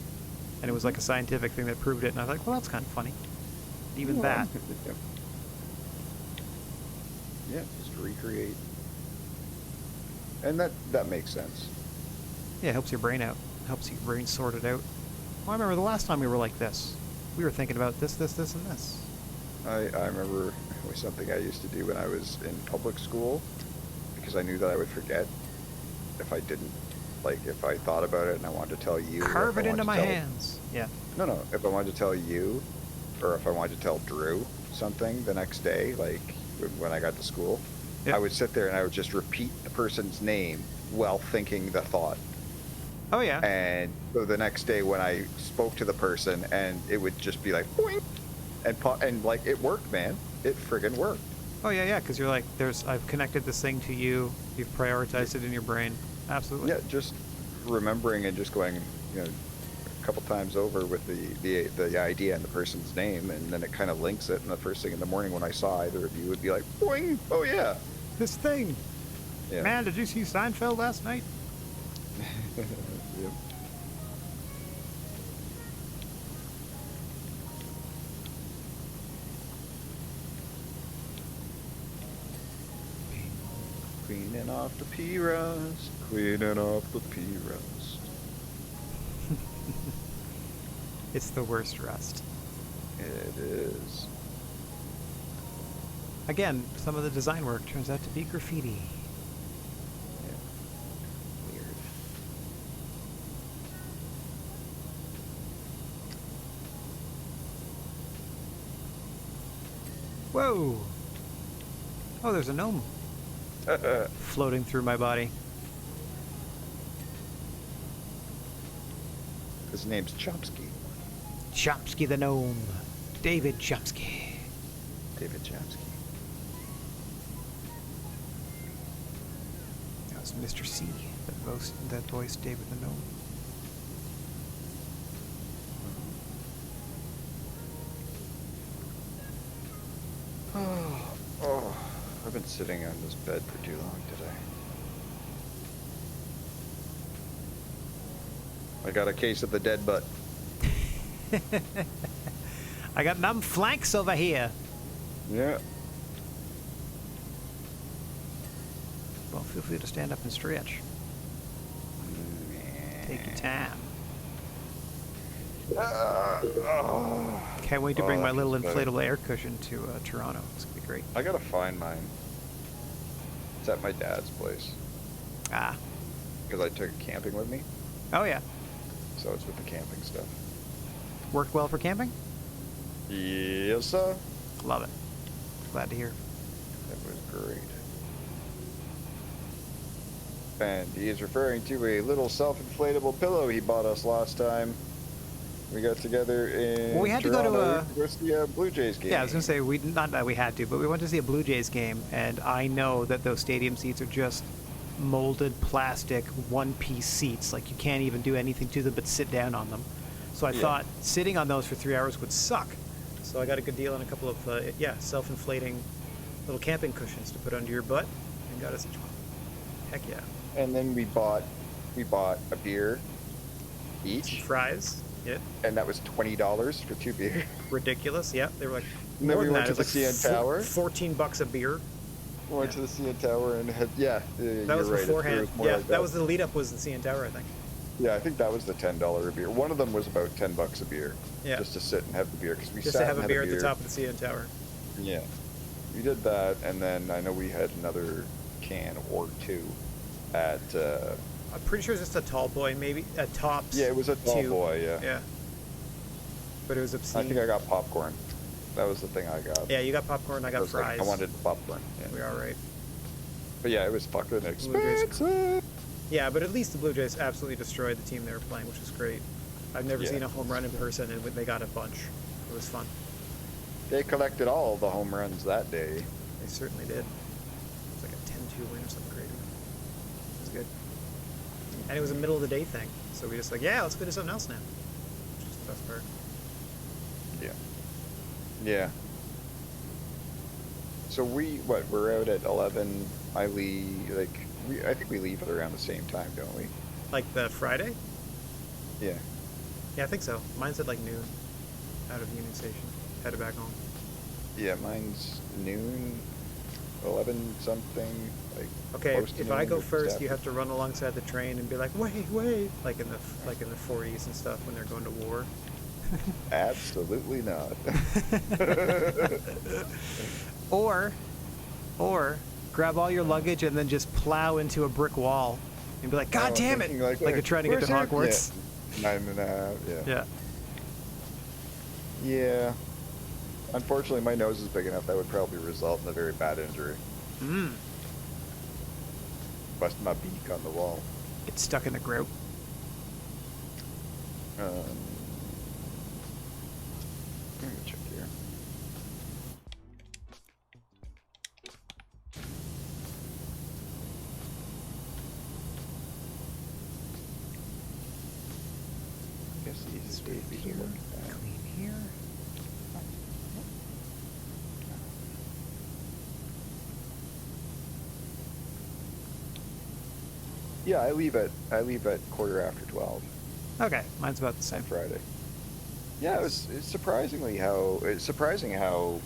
Speaker 1: And it was like a scientific thing that proved it. And I was like, well, that's kind of funny. Even that.
Speaker 2: Yeah, just recreate, and that makes sense.
Speaker 1: Yeah, it helps your brain out. Helps your brain sort it out. Well, I remember the last time we were like this. We were thinking about this, and this.
Speaker 2: I remember it was something I used to do when I was in public school because I knew that I would forget if I didn't Like if I thought about it and I wanted to tell you,
Speaker 1: Carve it into my hands. Yeah.
Speaker 2: No. If I wanted to tell you, or if I wanted to tell Drew something the next day, like when I got to school,
Speaker 1: Yep.
Speaker 2: I would sit there and I would just repeat the person's name while thinking the thought.
Speaker 1: Oh yeah.
Speaker 2: And so the next day when I spoke to the person, and it would just be like, boing, and like it worked, man. It friggin' worked.
Speaker 1: Oh yeah. Because you're like, I've connected this thing to you. You've prioritized it in your brain. Absolutely.
Speaker 2: Yeah, just remembering and just going, a couple times over with the idea and the person's name, and then it kind of links it. And the first thing in the morning when I saw either of you would be like, boing, oh yeah,
Speaker 1: This thing.
Speaker 2: yeah.
Speaker 1: Man, did you see Seinfeld last night?
Speaker 2: Yep. Cleaning off the P-Rust, cleaning off the P-Rust.
Speaker 1: It's the worst rust.
Speaker 2: It is.
Speaker 1: Again, some of the design work turns out to be graffiti.
Speaker 2: Yeah. Weird.
Speaker 1: Whoa! Oh, there's a gnome floating through my body.
Speaker 2: His name's Chomsky.
Speaker 1: Chomsky the gnome. David Chomsky.
Speaker 2: David Chomsky.
Speaker 1: That was Mr. C that voiced David the gnome.
Speaker 2: Oh, I've been sitting on this bed for too long today. I got a case of the dead butt.
Speaker 1: I got numb flanks over here.
Speaker 2: Yeah.
Speaker 1: Well, feel free to stand up and stretch. Take your time. Can't wait to bring my little inflatable air cushion to Toronto. It's gonna be great.
Speaker 2: I gotta find mine. It's at my dad's place.
Speaker 1: Ah.
Speaker 2: Because I took it camping with me.
Speaker 1: Oh yeah.
Speaker 2: So it's with the camping stuff.
Speaker 1: Worked well for camping?
Speaker 2: Yes, sir.
Speaker 1: Love it. Glad to hear.
Speaker 2: It was great. And he is referring to a little self-inflatable pillow he bought us last time. We got together in
Speaker 1: Well, we had to go to
Speaker 2: go see a Blue Jays game.
Speaker 1: Yeah, I was gonna say not that we had to, but we went to see a Blue Jays game, and I know that those stadium seats are just molded plastic one-piece seats. Like you can't even do anything to them but sit down on them. So I thought sitting on those for 3 hours would suck. So I got a good deal on a couple of self-inflating little camping cushions to put under your butt, and got us each one. Heck yeah.
Speaker 2: And then we bought a beer each,
Speaker 1: Fries. Yeah.
Speaker 2: and that was $20 for 2 beers.
Speaker 1: Ridiculous. Yeah, they were like.
Speaker 2: And then
Speaker 1: more
Speaker 2: we
Speaker 1: than
Speaker 2: went
Speaker 1: that.
Speaker 2: to
Speaker 1: It was
Speaker 2: the
Speaker 1: like
Speaker 2: CN Tower.
Speaker 1: $14 a beer.
Speaker 2: Went to the CN Tower and had
Speaker 1: That was
Speaker 2: you're right,
Speaker 1: beforehand.
Speaker 2: it was more
Speaker 1: Yeah,
Speaker 2: like
Speaker 1: that was the lead up. Was the CN Tower, I think.
Speaker 2: Yeah, I think that was the $10 a beer. One of them was about $10 a beer.
Speaker 1: Yeah.
Speaker 2: Just to sit and have the beer because we
Speaker 1: Just
Speaker 2: sat
Speaker 1: to have
Speaker 2: and
Speaker 1: a
Speaker 2: had
Speaker 1: beer at the top of the CN Tower.
Speaker 2: Yeah, we did that, and then I know we had another can or two at.
Speaker 1: I'm pretty sure it's just a tall boy, maybe a Tops.
Speaker 2: Yeah, it was a tall
Speaker 1: two.
Speaker 2: boy. Yeah.
Speaker 1: Yeah. But it was obscene.
Speaker 2: I think I got popcorn. That was the thing I got.
Speaker 1: Yeah, you got popcorn. I got fries.
Speaker 2: I wanted popcorn. Yeah.
Speaker 1: We're all right.
Speaker 2: But yeah, it was fucking
Speaker 1: Jays.
Speaker 2: expensive.
Speaker 1: Yeah, but at least the Blue Jays absolutely destroyed the team they were playing, which was great. I've never seen a home run in person, and they got a bunch. It was fun.
Speaker 2: They collected all the home runs that day.
Speaker 1: They certainly did. It was like a 10-2 win or something crazy. It was good. And it was a middle of the day thing, so we just like, yeah, let's go do something else now. Which is the best part.
Speaker 2: Yeah. Yeah. So we're out at 11. I leave, I think we leave at around the same time, don't we?
Speaker 1: Like the Friday?
Speaker 2: Yeah.
Speaker 1: Yeah, I think so. Mine's at like noon, out of Union Station, headed back home.
Speaker 2: Yeah, mine's noon, 11 something, like.
Speaker 1: Okay,
Speaker 2: close to
Speaker 1: if I
Speaker 2: noon
Speaker 1: go
Speaker 2: or
Speaker 1: first,
Speaker 2: just
Speaker 1: you
Speaker 2: after.
Speaker 1: have to run alongside the train and be like, wait, like in the 40s and stuff when they're going to war.
Speaker 2: Absolutely not.
Speaker 1: Or grab all your luggage and then just plow into a brick wall And be like, God damn it!
Speaker 2: Thinking
Speaker 1: Like you're trying to get to
Speaker 2: where's
Speaker 1: Hogwarts.
Speaker 2: Yeah. 9.5, yeah.
Speaker 1: Yeah.
Speaker 2: Yeah. Unfortunately, my nose is big enough that would probably result in a very bad injury.
Speaker 1: Mm.
Speaker 2: Bust my beak on the wall.
Speaker 1: Get stuck in the grout.
Speaker 2: Let me check here. Guess the easiest way would be to look at that.
Speaker 1: Clean here.
Speaker 2: Yeah, I leave at 12:15
Speaker 1: Okay, mine's about the
Speaker 2: on
Speaker 1: same.
Speaker 2: Friday. Yeah, it's surprising how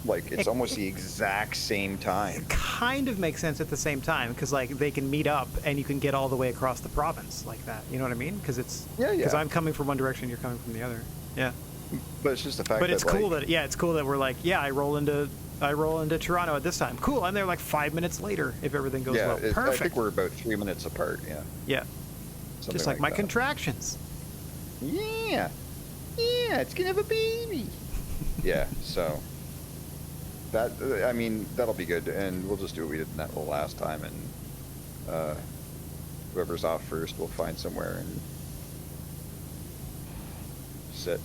Speaker 2: like it's almost the exact same time.
Speaker 1: It kind of makes sense at the same time because like they can meet up and you can get all the way across the province like that. You know what I mean? Because it's because I'm coming from one direction, you're coming from the other. Yeah.
Speaker 2: But it's just the fact.
Speaker 1: But it's
Speaker 2: that,
Speaker 1: cool
Speaker 2: like,
Speaker 1: that it's cool that we're like I roll into Toronto at this time. Cool. I'm there like 5 minutes later if everything goes well. Perfect.
Speaker 2: I think we're about 3 minutes apart. Yeah.
Speaker 1: Yeah.
Speaker 2: Something
Speaker 1: Just like my
Speaker 2: that.
Speaker 1: contractions.
Speaker 2: Yeah. Yeah, it's gonna have a baby. Yeah. So. That I mean that'll be good, and we'll just do what we did in that last time, and whoever's off first, we'll find somewhere and sit.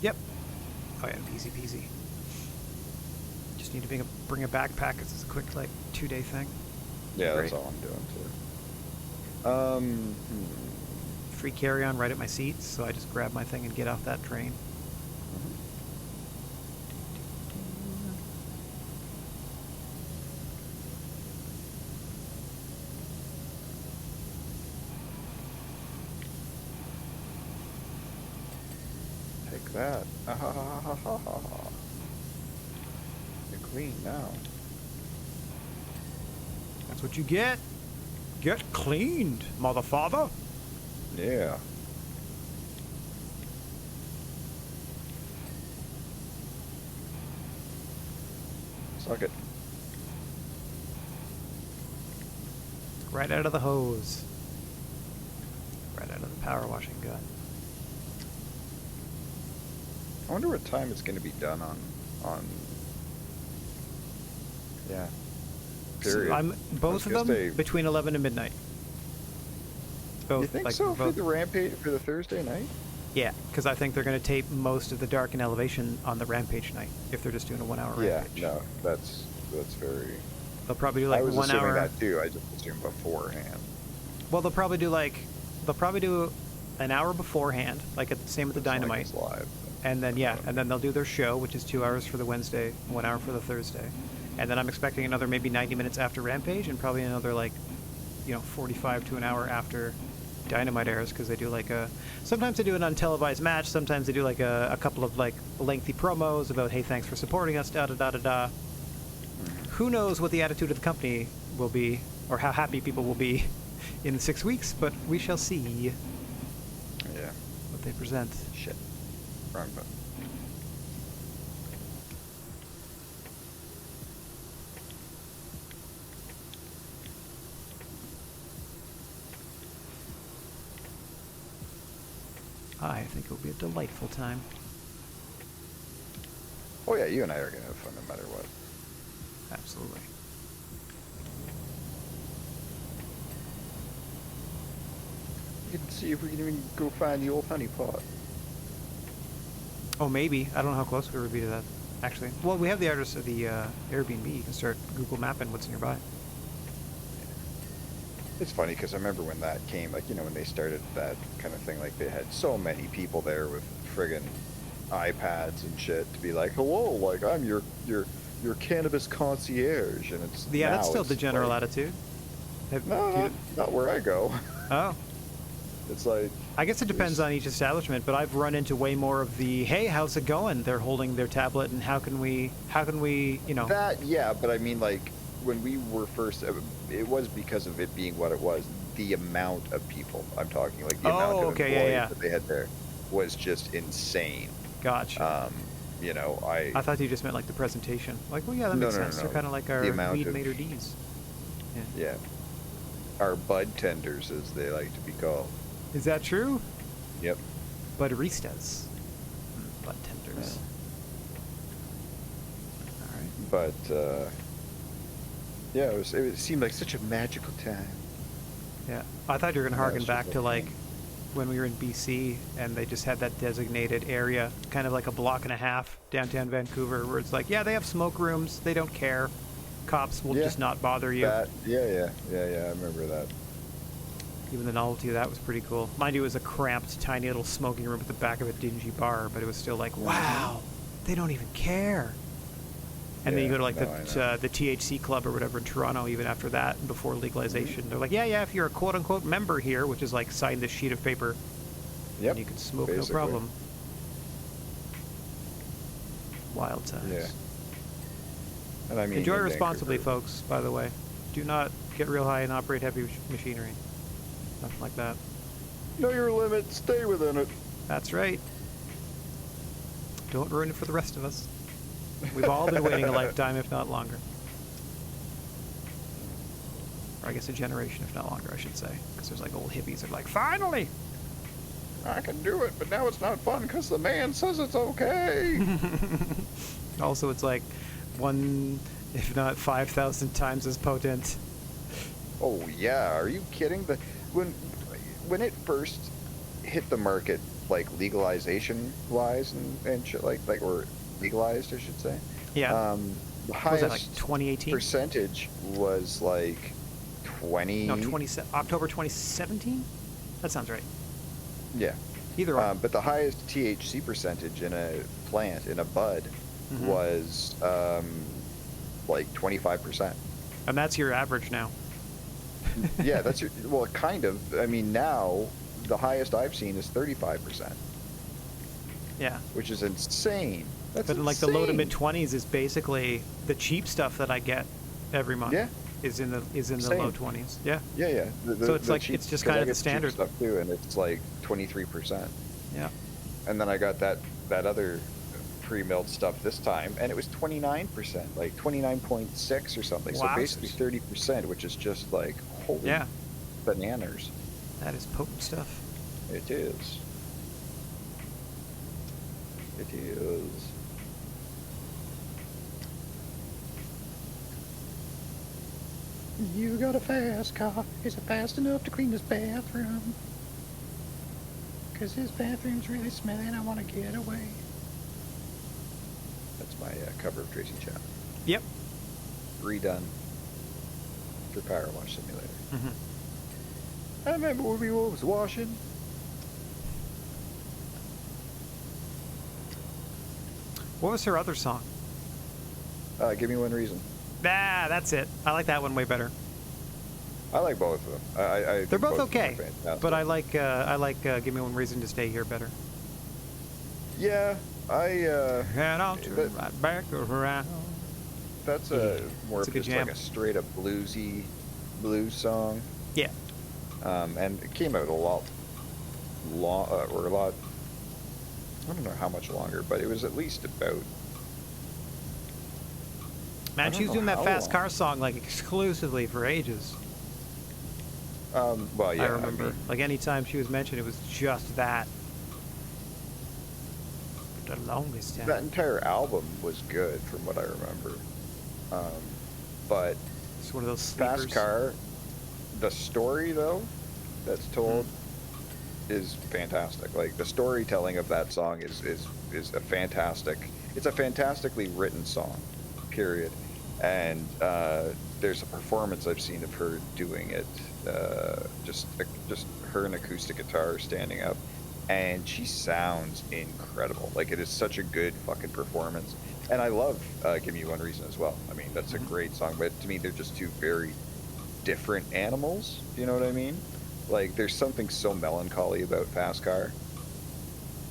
Speaker 1: Yep. Oh yeah, easy peasy. Just need to bring a backpack. It's a quick like 2-day thing.
Speaker 2: Yeah,
Speaker 1: Great.
Speaker 2: that's all I'm doing too.
Speaker 1: Free carry-on right at my seat, so I just grab my thing and get off that train.
Speaker 2: Take that. You're clean now.
Speaker 1: That's what you get. Get cleaned, mother father.
Speaker 2: Yeah. Suck it.
Speaker 1: Right out of the hose. Right out of the power washing gun.
Speaker 2: I wonder what time it's going to be done on. Yeah. Period.
Speaker 1: So both of them between 11 and midnight. Both,
Speaker 2: You think
Speaker 1: like,
Speaker 2: so
Speaker 1: both,
Speaker 2: for the Rampage for the Thursday night?
Speaker 1: Yeah, because I think they're going to tape most of the Dark and Elevation on the Rampage night if they're just doing a 1 hour Rampage.
Speaker 2: Yeah, no, that's very.
Speaker 1: They'll probably do like
Speaker 2: I was
Speaker 1: 1
Speaker 2: assuming
Speaker 1: hour.
Speaker 2: that too. I just assumed beforehand.
Speaker 1: Well, they'll probably do an hour beforehand, like same with the Dynamite,
Speaker 2: Like it's live.
Speaker 1: and then and then they'll do their show, which is 2 hours for the Wednesday, 1 hour for the Thursday, and then I'm expecting another maybe 90 minutes after Rampage, and probably another 45 to an hour after Dynamite airs, because they do sometimes they do an untelevised match, sometimes they do a couple of lengthy promos about, hey, thanks for supporting us, da da da da da. Who knows what the attitude of the company will be, or how happy people will be in 6 weeks, but we shall see
Speaker 2: Yeah.
Speaker 1: what they present.
Speaker 2: Shit. Wrong button.
Speaker 1: I think it will be a delightful time.
Speaker 2: Oh yeah, you and I are gonna have fun no matter what.
Speaker 1: Absolutely.
Speaker 2: You can see if we can even go find the old honey pot.
Speaker 1: Oh, maybe. I don't know how close we would be to that, actually. Well, we have the address of the Airbnb. You can start Google mapping what's nearby.
Speaker 2: It's funny because I remember when that came, when they started that kind of thing, they had so many people there with friggin' iPads and shit to be like, hello, I'm your cannabis concierge, and it's
Speaker 1: That's still the general attitude.
Speaker 2: Not where I go.
Speaker 1: Oh.
Speaker 2: It's like,
Speaker 1: I guess it depends on each establishment, but I've run into way more of the, hey, how's it going? They're holding their tablet, and how can we,
Speaker 2: That, yeah, but I mean, when we were first, it was because of it being what it was. The amount of people, I'm talking, the amount of employees that they had there was just insane.
Speaker 1: Gotcha.
Speaker 2: I
Speaker 1: thought you just meant the presentation. That makes sense.
Speaker 2: No.
Speaker 1: They're kind of like our
Speaker 2: The amount
Speaker 1: Weed
Speaker 2: of-
Speaker 1: Mater D's.
Speaker 2: Yeah. are bud tenders, as they like to be called.
Speaker 1: Is that true?
Speaker 2: Yep.
Speaker 1: Budaristas. Bud tenders. All right.
Speaker 2: But yeah, it seemed like such a magical time.
Speaker 1: Yeah, I thought you were gonna
Speaker 2: Yeah,
Speaker 1: harken
Speaker 2: it's
Speaker 1: back
Speaker 2: just
Speaker 1: to
Speaker 2: like
Speaker 1: like when we were in BC and they just had that designated area, kind of like a block and a half downtown Vancouver, where it's like, yeah, they have smoke rooms, they don't care, cops will
Speaker 2: Yeah,
Speaker 1: just not bother you.
Speaker 2: Yeah. I remember that.
Speaker 1: Even the novelty of that was pretty cool. Mind you, it was a cramped, tiny little smoking room at the back of a dingy bar, but it was still like, wow, they don't even care. And then you go to like the THC club or whatever in Toronto, even after that, and before legalization, they're like, yeah, if you're a quote-unquote member here, which is like sign this sheet of paper,
Speaker 2: Yep.
Speaker 1: and you can smoke
Speaker 2: basically.
Speaker 1: no problem. Wild times.
Speaker 2: Yeah. And I mean,
Speaker 1: Enjoy
Speaker 2: in
Speaker 1: responsibly,
Speaker 2: Vancouver.
Speaker 1: folks, by the way. Do not get real high and operate heavy machinery. Nothing like that.
Speaker 2: Know your limit. Stay within it.
Speaker 1: That's right. Don't ruin it for the rest of us. We've all been waiting a lifetime, if not longer. Or I guess a generation, if not longer, I should say. Because there's like old hippies that are like, finally!
Speaker 2: I can do it, but now it's not fun because the man says it's okay.
Speaker 1: Also, it's like one, if not 5,000 times as potent.
Speaker 2: Oh yeah, are you kidding? When it first hit the market, like legalization wise and shit, like or legalized, I should say.
Speaker 1: Yeah.
Speaker 2: The
Speaker 1: What was
Speaker 2: highest
Speaker 1: that, like 2018?
Speaker 2: percentage was like 20.
Speaker 1: No, October 2017? That sounds right.
Speaker 2: Yeah.
Speaker 1: Either way.
Speaker 2: But the highest THC percentage in a plant, in a bud,
Speaker 1: Mhm.
Speaker 2: was like 25%.
Speaker 1: And that's your average now.
Speaker 2: Yeah, that's well, kind of. I mean, now the highest I've seen is 35%,
Speaker 1: Yeah.
Speaker 2: which is insane. That's
Speaker 1: But like the low to
Speaker 2: insane.
Speaker 1: mid 20s is basically the cheap stuff that I get every month.
Speaker 2: Yeah.
Speaker 1: Is in the
Speaker 2: Same.
Speaker 1: low 20s. Yeah.
Speaker 2: Yeah.
Speaker 1: So it's like-
Speaker 2: cheap-
Speaker 1: it's just
Speaker 2: 'cause
Speaker 1: kind
Speaker 2: I
Speaker 1: of the
Speaker 2: get cheap
Speaker 1: standard.
Speaker 2: stuff too, and it's like 23%.
Speaker 1: Yeah.
Speaker 2: And then I got that other pre-milled stuff this time, and it was 29%, like 29.6 or something. So
Speaker 1: Wowzers.
Speaker 2: basically 30%, which is just like holy
Speaker 1: Yeah.
Speaker 2: bananas.
Speaker 1: That is potent stuff.
Speaker 2: It is. It is. You got a fast car. Is it fast enough to clean this bathroom? Because his bathroom's really smelly and I want to get away. That's my cover of Tracy Chapman.
Speaker 1: Yep.
Speaker 2: Redone for Power Wash Simulator.
Speaker 1: Mm-hmm.
Speaker 2: I remember when we was washing.
Speaker 1: What was her other song?
Speaker 2: Give me one reason.
Speaker 1: Ah, that's it. I like that one way better.
Speaker 2: I like both of them. I
Speaker 1: They're
Speaker 2: think
Speaker 1: both
Speaker 2: of them are
Speaker 1: okay,
Speaker 2: fantastic.
Speaker 1: but I like Give Me One Reason to Stay Here better.
Speaker 2: Yeah,
Speaker 1: And I'll turn
Speaker 2: but-
Speaker 1: right back around.
Speaker 2: that's
Speaker 1: Yeah,
Speaker 2: more
Speaker 1: it's a
Speaker 2: of
Speaker 1: good
Speaker 2: just
Speaker 1: jam.
Speaker 2: like a straight up bluesy blues song.
Speaker 1: Yeah.
Speaker 2: And it came out a lot I don't know how much longer, but it was at least about. I
Speaker 1: Man,
Speaker 2: don't
Speaker 1: she was
Speaker 2: know
Speaker 1: doing that
Speaker 2: how
Speaker 1: fast
Speaker 2: long.
Speaker 1: car song like exclusively for ages.
Speaker 2: Well, yeah,
Speaker 1: I remember.
Speaker 2: mean,
Speaker 1: Like anytime she was mentioned, it was just that. For the longest time.
Speaker 2: that entire album was good from what I remember. But
Speaker 1: It's one of those
Speaker 2: Fast
Speaker 1: sleepers.
Speaker 2: Car, the story though that's told is fantastic. Like the storytelling of that song is a fantastic. It's a fantastically written song, period. And there's a performance I've seen of her doing it. Just her and acoustic guitar standing up, and she sounds incredible. Like it is such a good fucking performance. And I love Give Me One Reason as well. I mean, that's a great song, but to me, they're just two very different animals. You know what I mean? Like, there's something so melancholy about Fast Car.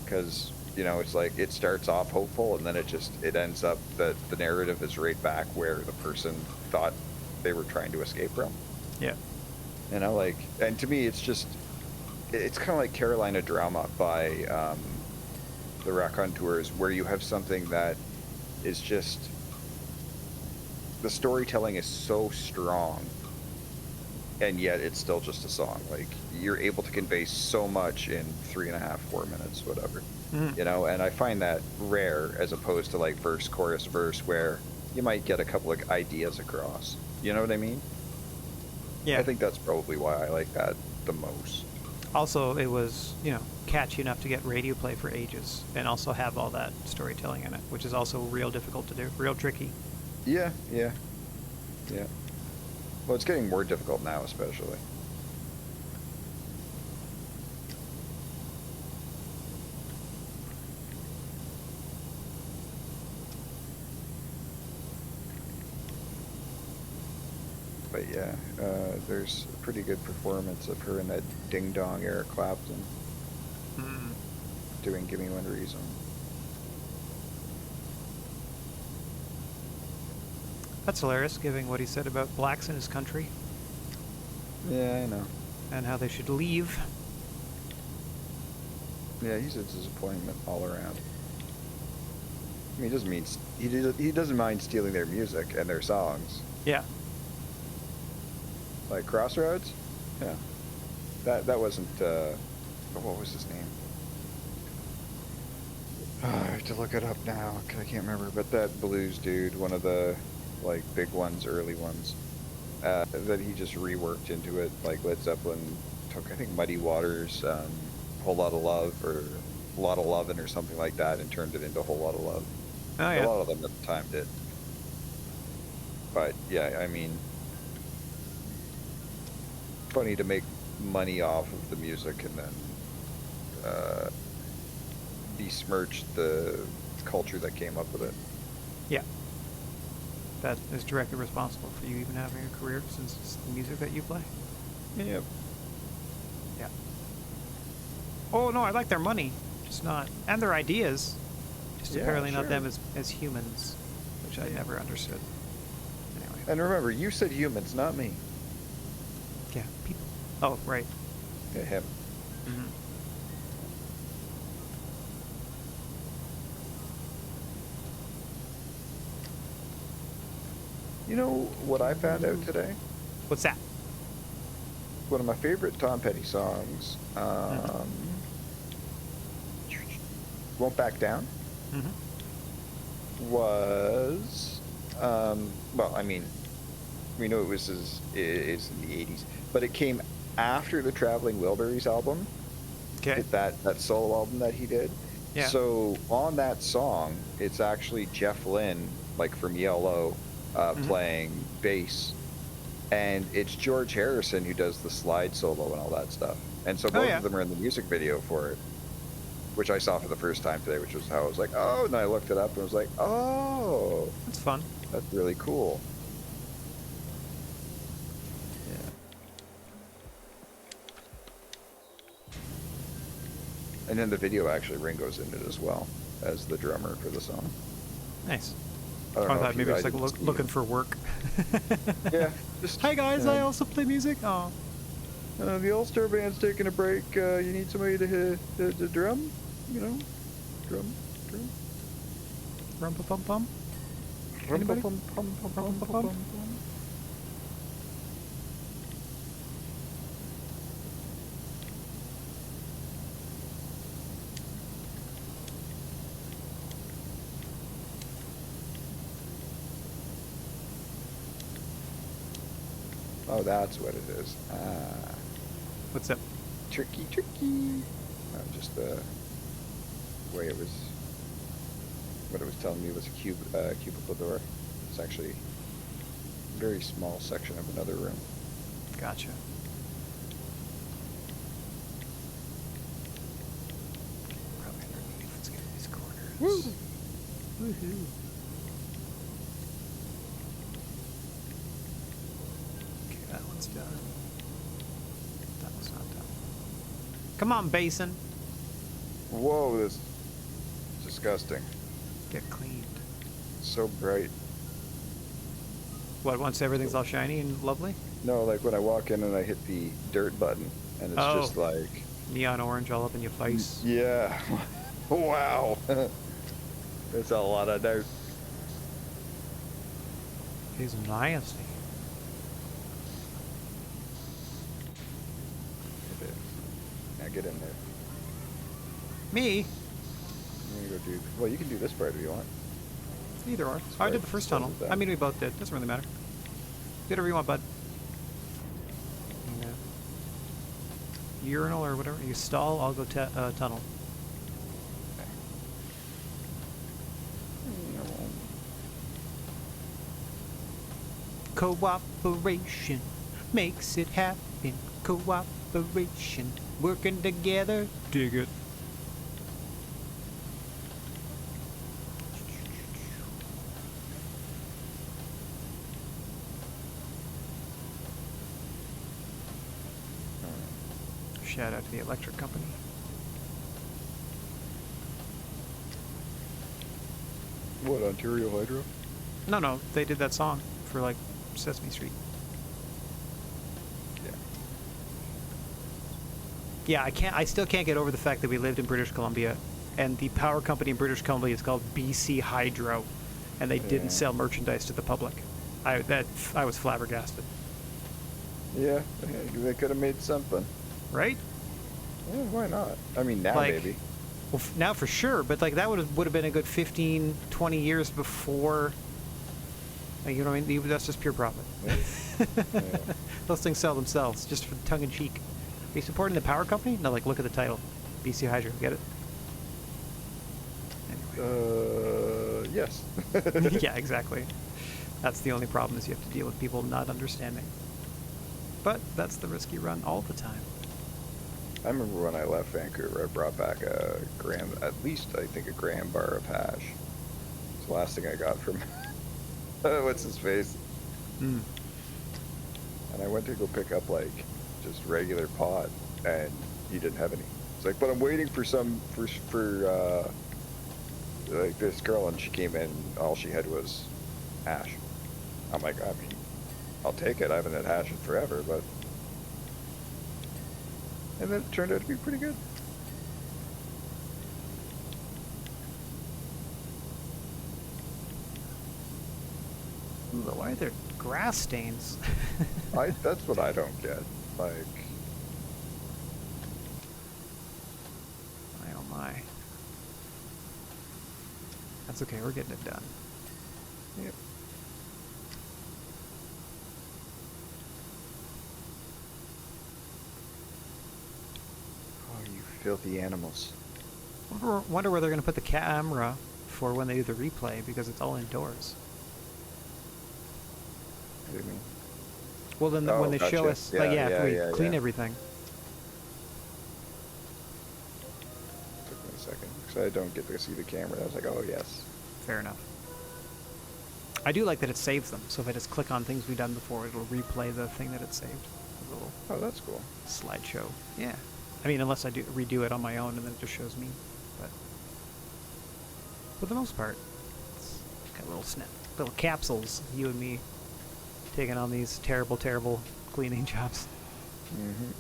Speaker 2: Because, you know, it's like, it starts off hopeful, and then it ends up that the narrative is right back where the person thought they were trying to escape from.
Speaker 1: Yeah.
Speaker 2: You know, like, and to me, it's kind of like Carolina Drama by the Raconteurs, where you have something that is just, the storytelling is so strong and yet it's still just a song. Like, you're able to convey so much in 3.5, 4 minutes, whatever. You know, and I find that rare as opposed to like verse, chorus, verse, where you might get a couple of ideas across. You know what I mean?
Speaker 1: Yeah.
Speaker 2: I think that's probably why I like that the most.
Speaker 1: Also, it was, you know, catchy enough to get radio play for ages and also have all that storytelling in it, which is also real difficult to do, real tricky.
Speaker 2: Yeah. Well, it's getting more difficult now, especially. But yeah, there's a pretty good performance of her in that Ding Dong Eric Clapton doing Give Me One Reason.
Speaker 1: That's hilarious, given what he said about blacks in his country
Speaker 2: Yeah, I know.
Speaker 1: and how they should leave.
Speaker 2: Yeah, he's a disappointment all around. I mean, he doesn't mind stealing their music and their songs.
Speaker 1: Yeah.
Speaker 2: Like Crossroads? Yeah. That wasn't, what was his name? I have to look it up now. I can't remember. But that blues dude, one of the, like, big ones, early ones, that he just reworked into it. Like Led Zeppelin took, I think, Muddy Waters, Whole Lot of Love, or A Lot of Lovin' or something like that, and turned it into a Whole Lot of Love.
Speaker 1: Oh, yeah.
Speaker 2: A lot of them at the time did. But, yeah, I mean, funny to make money off of the music and then besmirch the culture that came up with it.
Speaker 1: Yeah. That is directly responsible for you even having a career, since it's the music that you play.
Speaker 2: Yep.
Speaker 1: Yeah. Oh, no, I like their money. Just not... And their ideas. Just
Speaker 2: Yeah,
Speaker 1: apparently not
Speaker 2: sure.
Speaker 1: them as humans, which I never understood. Anyway.
Speaker 2: And remember, you said humans, not me.
Speaker 1: Yeah, people. Oh, right.
Speaker 2: Yeah, him.
Speaker 1: Mm-hmm.
Speaker 2: You know what I found out today?
Speaker 1: What's that?
Speaker 2: One of my favorite Tom Petty songs, Won't Back Down, was, well, I mean, we know it was is in the 80s, but it came after the Traveling Wilburys album.
Speaker 1: Okay.
Speaker 2: That solo album that he did.
Speaker 1: Yeah.
Speaker 2: So on that song, it's actually Jeff Lynne, like from Yellow, playing bass, and it's George Harrison who does the slide solo and all that stuff. And so both of them are in the music video for it, which I saw for the first time today, which was how I was like, oh, and I looked it up and was like, oh,
Speaker 1: That's fun.
Speaker 2: that's really cool. Yeah. And then the video, actually, Ringo's in it as well as the drummer for the song.
Speaker 1: Nice.
Speaker 2: I don't
Speaker 1: I
Speaker 2: know
Speaker 1: thought
Speaker 2: if
Speaker 1: maybe
Speaker 2: you
Speaker 1: it's
Speaker 2: guys
Speaker 1: like
Speaker 2: didn't see
Speaker 1: looking
Speaker 2: it.
Speaker 1: for work.
Speaker 2: Yeah. Just,
Speaker 1: Hi guys,
Speaker 2: you know,
Speaker 1: I also play music. Oh.
Speaker 2: The All-Star Band's taking a break. You need somebody to hit the drum? You know? Drum.
Speaker 1: Rum pa pum pum. Anybody?
Speaker 2: Rum-pa-pum-pum-pum-pum-pum. Oh, that's what it is.
Speaker 1: What's up?
Speaker 2: Tricky. No, just the way it was. What it was telling me was a cubicle door. It's actually a very small section of another room.
Speaker 1: Gotcha. Probably underneath. Let's get these corners.
Speaker 2: Woo!
Speaker 1: Woohoo. Okay, that one's done. That one's not done. Come on, basin.
Speaker 2: Whoa, this is disgusting.
Speaker 1: Get cleaned.
Speaker 2: So bright.
Speaker 1: What, once everything's all shiny and lovely?
Speaker 2: No, like when I walk in and I hit the dirt button, and it's just like...
Speaker 1: Neon orange all up in your face.
Speaker 2: Yeah. Wow. That's a lot of dirt.
Speaker 1: He's nasty.
Speaker 2: get in there.
Speaker 1: Me?
Speaker 2: I'm gonna go do. Well, you can do this part if you want.
Speaker 1: Either or. Oh, I did the first tunnel. I mean, we both did. Doesn't really matter. Do whatever you want, bud. Urinal or whatever. You stall, I'll go tunnel. Cooperation makes it happen. Cooperation, working together. Dig it. Shout out to the electric company.
Speaker 2: What, Ontario Hydro?
Speaker 1: No, they did that song for like Sesame Street. Yeah, I still can't get over the fact that we lived in British Columbia, and the power company in British Columbia is called BC Hydro, and they didn't sell merchandise to the public. I was flabbergasted.
Speaker 2: Yeah, they could have made something.
Speaker 1: Right?
Speaker 2: Yeah, why not? I mean, now
Speaker 1: like,
Speaker 2: maybe.
Speaker 1: Well, now for sure, but like that would have been a good 15, 20 years before. Like, you know what I mean? That's just pure profit.
Speaker 2: Yeah.
Speaker 1: Those things sell themselves, just for tongue in cheek. Are you supporting the power company? No, like look at the title, BC Hydro. Get it?
Speaker 2: Anyway. Yes.
Speaker 1: Yeah, exactly. That's the only problem, is you have to deal with people not understanding. But that's the risk you run all the time.
Speaker 2: I remember when I left Vancouver, I brought back at least I think a gram bar of hash. It's the last thing I got from what's his face.
Speaker 1: Mm.
Speaker 2: And I went to go pick up like just regular pot, and he didn't have any. It's like, but I'm waiting for like this girl, and she came in, all she had was hash. I'm like, I mean, I'll take it. I haven't had hash in forever, but. And then it turned out to be pretty good.
Speaker 1: Ooh, why are there grass stains?
Speaker 2: That's what I don't get. Like,
Speaker 1: oh my. That's okay, we're getting it done.
Speaker 2: yep. Oh, you filthy animals.
Speaker 1: Wonder where they're going to put the camera for when they do the replay, because it's all indoors.
Speaker 2: What do you mean?
Speaker 1: Well, then when they show
Speaker 2: gotcha.
Speaker 1: us, like, if we clean everything.
Speaker 2: Took me a second, because I don't get to see the camera. I was like, oh, yes.
Speaker 1: Fair enough. I do like that it saves them, so if I just click on things we've done before, it'll replay the thing that it saved. A little
Speaker 2: Oh, that's cool.
Speaker 1: slideshow. Yeah. I mean, unless I redo it on my own and then it just shows me. But for the most part, it's got little capsules, you and me, taking on these terrible, terrible cleaning jobs.
Speaker 2: Mm-hmm.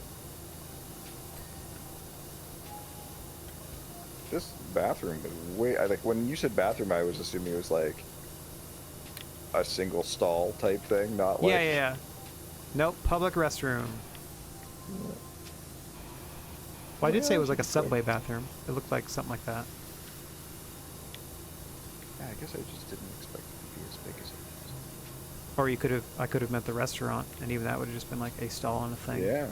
Speaker 2: This bathroom is way. Like when you said bathroom, I was assuming it was like a single stall type thing, not like.
Speaker 1: Yeah. Nope, public restroom. Well, I did say it was like a subway bathroom. It looked like something like that.
Speaker 2: Yeah, I guess I just didn't expect it to be as big as it is.
Speaker 1: Or I could have meant the restaurant, and even that would have just been like a stall on a thing.
Speaker 2: Yeah.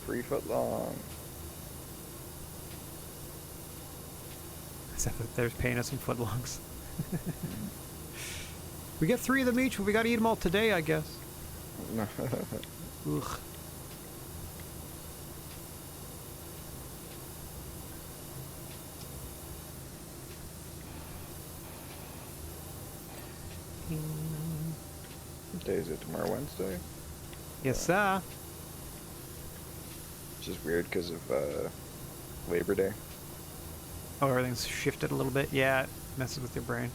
Speaker 2: 3 foot long.
Speaker 1: Except that they're paying us in footlongs. We get 3 of them each, but we gotta eat them all today, I guess. Ugh.
Speaker 2: What day is it? Tomorrow, Wednesday?
Speaker 1: Yes, sir.
Speaker 2: Which is weird because of Labor Day.
Speaker 1: Oh, everything's shifted a little bit. Yeah, it messes with your brain.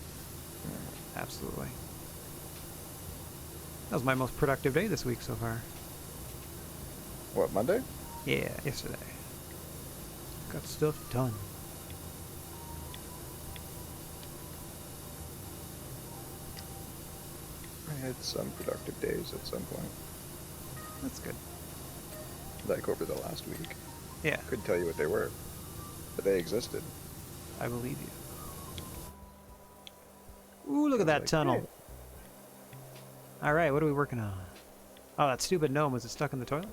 Speaker 2: Yeah.
Speaker 1: Absolutely. That was my most productive day this week so far.
Speaker 2: What, Monday?
Speaker 1: Yeah, yesterday. Got stuff done.
Speaker 2: I had some productive days at some point.
Speaker 1: That's good.
Speaker 2: like over the last week.
Speaker 1: Yeah,
Speaker 2: Couldn't tell you what they were, but they existed.
Speaker 1: I believe you. Ooh, look at that
Speaker 2: Like,
Speaker 1: tunnel.
Speaker 2: hey.
Speaker 1: All right, what are we working on? Oh, that stupid gnome. Was it stuck in the toilet?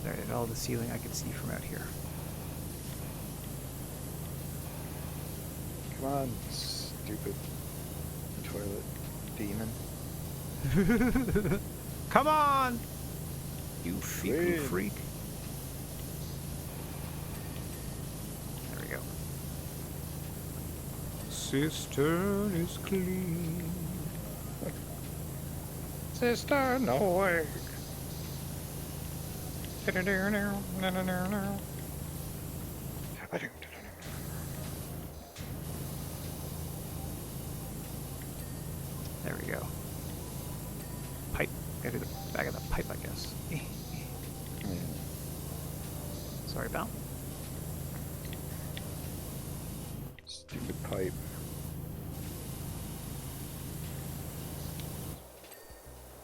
Speaker 1: There, all the ceiling I could see from out here.
Speaker 2: Come on, stupid toilet demon.
Speaker 1: Come on! You fecal
Speaker 2: Wait.
Speaker 1: freak. There we go. Cistern is clean.
Speaker 3: Sister, no way.
Speaker 1: There we go. Pipe. Gotta do the back of the pipe, I guess. Sorry, pal.
Speaker 2: Stupid pipe.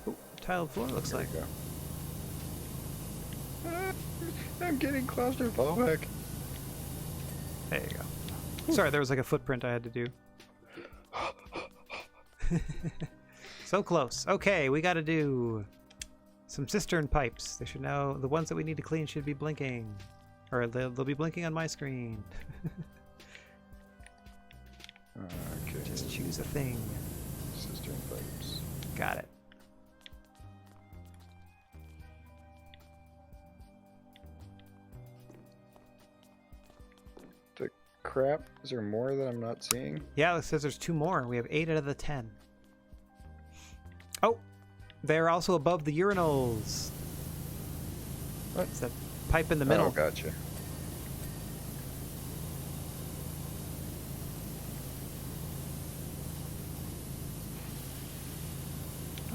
Speaker 1: Ooh, tiled floor looks
Speaker 2: There
Speaker 1: like.
Speaker 2: we go. I'm getting claustrophobic.
Speaker 1: There you go. Sorry, there was like a footprint I had to do. So close. Okay, we gotta do some cistern pipes. They should know the ones that we need to clean should be blinking. Or they'll be blinking on my screen.
Speaker 2: Okay.
Speaker 1: Just choose a thing.
Speaker 2: Cistern pipes.
Speaker 1: Got it.
Speaker 2: The crap. Is there more that I'm not seeing?
Speaker 1: Yeah, it says there's 2 more. We have 8 out of the 10. Oh, they're also above the urinals.
Speaker 2: What?
Speaker 1: It's that pipe in the middle.
Speaker 2: Oh, gotcha.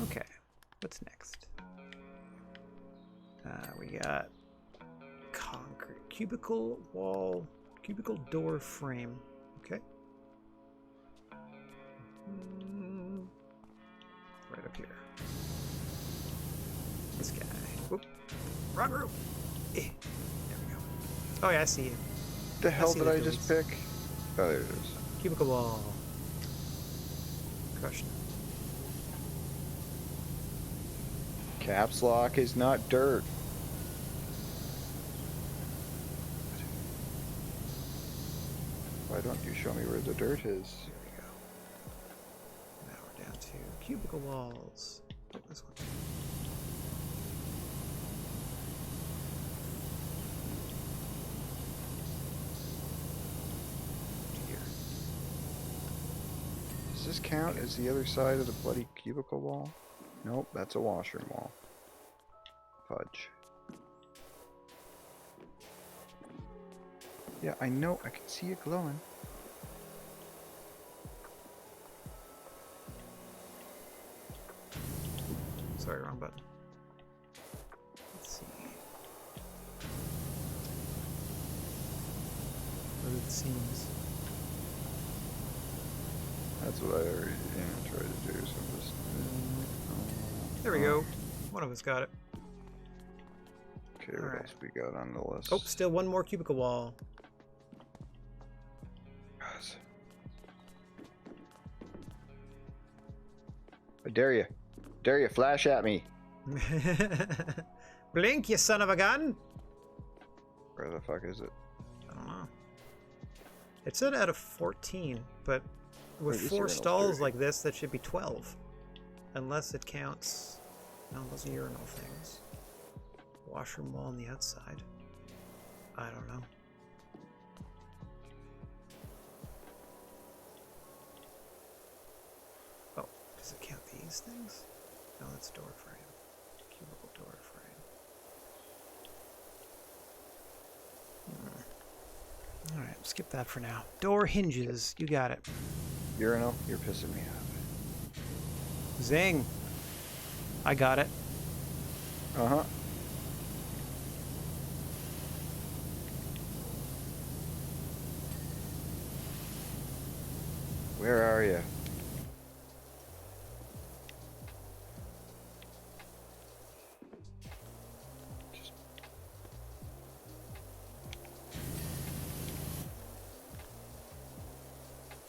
Speaker 1: Okay, what's next? We got concrete, cubicle wall, cubicle door frame. Okay. Right up here. This guy. Whoop. Wrong room. There we go. Oh yeah, I see you.
Speaker 2: The hell
Speaker 1: see
Speaker 2: did
Speaker 1: the
Speaker 2: I just
Speaker 1: deletes.
Speaker 2: pick? Oh, there it is.
Speaker 1: Cubicle wall. Crushed.
Speaker 2: Caps lock is not dirt. Why don't you show me where the dirt is?
Speaker 1: There we go. Now we're down to cubicle walls. Oh, this one. Here.
Speaker 2: Does this count as the other side of the bloody cubicle wall? Nope, that's a washroom wall. Fudge. Yeah, I know. I can see it glowing.
Speaker 1: Sorry, wrong button. Let's see. What are the seams?
Speaker 2: That's what I already tried to do. So I'm just.
Speaker 1: There we go. One of us got it.
Speaker 2: Okay, what
Speaker 1: Alright.
Speaker 2: else we got on the list?
Speaker 1: Oh, still one more cubicle wall.
Speaker 2: Guys. I dare you. Dare you, flash at me.
Speaker 1: Blink, you son of a gun!
Speaker 2: Where the fuck is it?
Speaker 1: I don't know. It said out of 14, but with
Speaker 2: Wait, this
Speaker 1: 4
Speaker 2: urinal's
Speaker 1: stalls
Speaker 2: dirty.
Speaker 1: like this, that should be 12. Unless it counts... No, those are urinal things. Washroom wall on the outside. I don't know. Oh, does it count these things? No, that's door frame. Cubicle door frame. Alright, skip that for now. Door hinges. You got it.
Speaker 2: Urinal? You're pissing me off.
Speaker 1: Zing. I got it.
Speaker 2: Uh-huh. Where are you?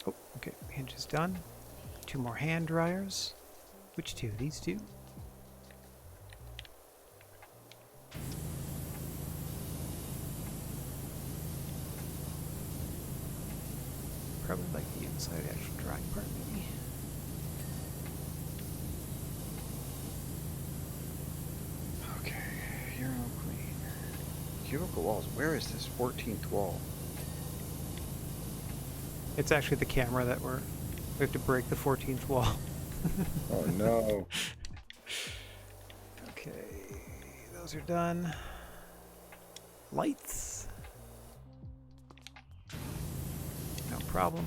Speaker 1: Oh, okay. Hinge is done. 2 more hand dryers. Which 2? These 2? Probably like the inside of the actual drying part, maybe.
Speaker 2: Okay, urinal clean. Cubicle walls. Where is this 14th wall?
Speaker 1: It's actually the camera that we have to break the 14th wall.
Speaker 2: Oh no.
Speaker 1: Okay, those are done. Lights. No problem.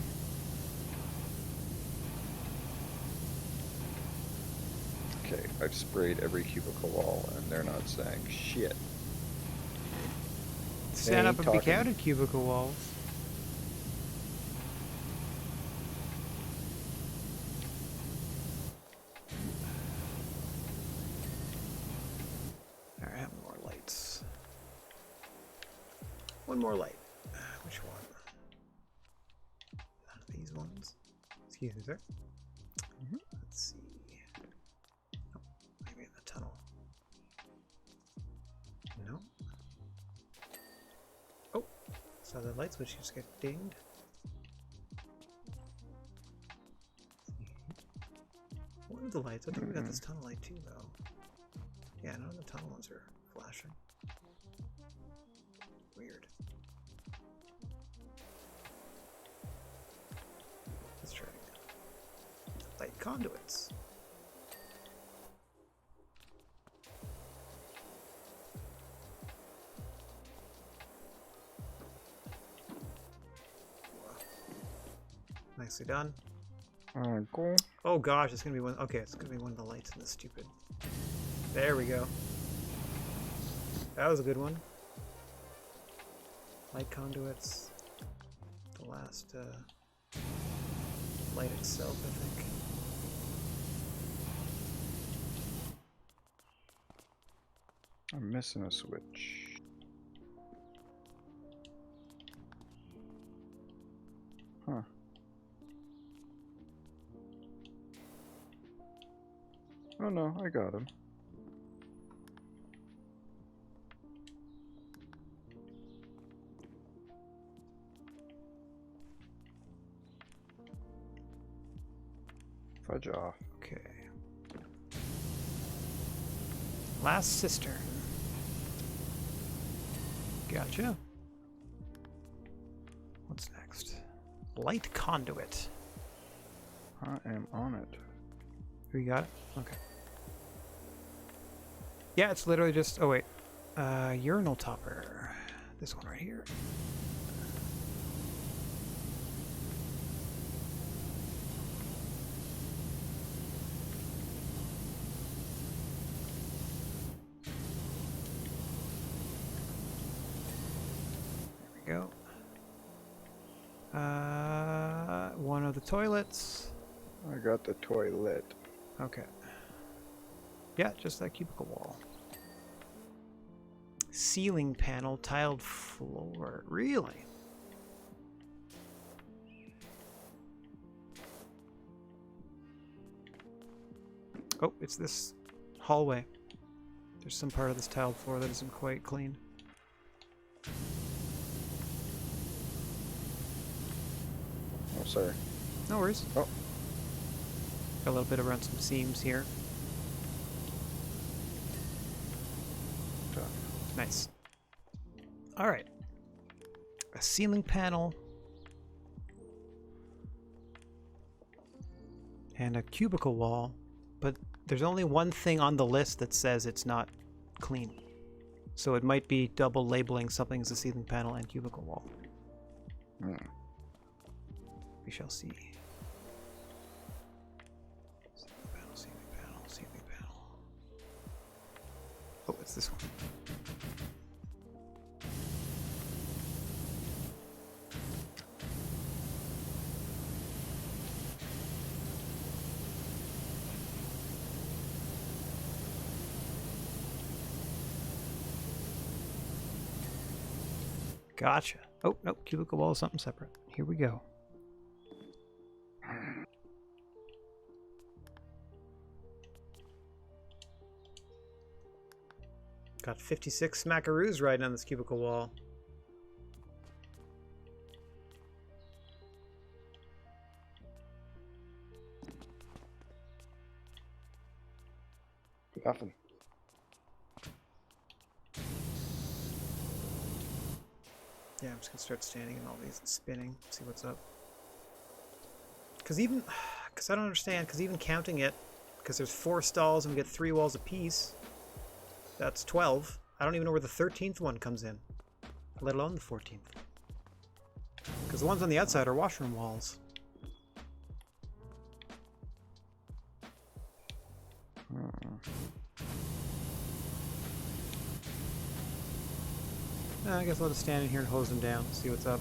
Speaker 2: Okay, I've sprayed every cubicle wall and they're not saying shit.
Speaker 1: Stand up and
Speaker 2: talking.
Speaker 1: be counted, cubicle walls. Alright, have more lights. One more light. Which one? None of these ones. Excuse me, sir. Let's see. Oh, maybe in the tunnel. No. Oh, so the light switch just get dinged. One of the lights. I think we got this tunnel light too, though. Yeah, none of the tunnel ones are flashing. Weird. Let's try it again. Light conduits. Nicely done.
Speaker 2: Cool.
Speaker 1: Oh gosh, it's gonna be one. Okay, it's gonna be one of the lights in this stupid. There we go. That was a good one. Light conduits. The last light itself, I think.
Speaker 2: I'm missing a switch. Huh. Oh no, I got him. Fudge off.
Speaker 1: Okay. Last cistern. Gotcha. What's next? Light conduit.
Speaker 2: I am on it.
Speaker 1: Who you got it? Okay. Yeah, it's literally just. Oh wait. Urinal topper. This one right here. There we go. One of the toilets.
Speaker 2: I got the toilet.
Speaker 1: Okay. Yeah, just that cubicle wall. Ceiling panel, tiled floor. Really? Oh, it's this hallway. There's some part of this tiled floor that isn't quite clean.
Speaker 2: Oh, sorry.
Speaker 1: No worries.
Speaker 2: Oh.
Speaker 1: Got a little bit around some seams here. Nice. All right. A ceiling panel. And a cubicle wall. But there's only one thing on the list that says it's not clean. So it might be double labeling something as a ceiling panel and cubicle wall. We shall see. Ceiling panel, ceiling What's this one? Gotcha. Oh, nope. Cubicle wall is something separate. Here we go. Got 56 smackaroos riding on this cubicle wall.
Speaker 2: Nothing.
Speaker 1: Yeah, I'm just gonna start standing in all these and spinning, see what's up. Because I don't understand, because even counting it, because there's 4 stalls and we get 3 walls apiece, that's 12. I don't even know where the 13th one comes in, let alone the 14th. Because the ones on the outside are washroom walls. I guess I'll just stand in here and hose them down, see what's up.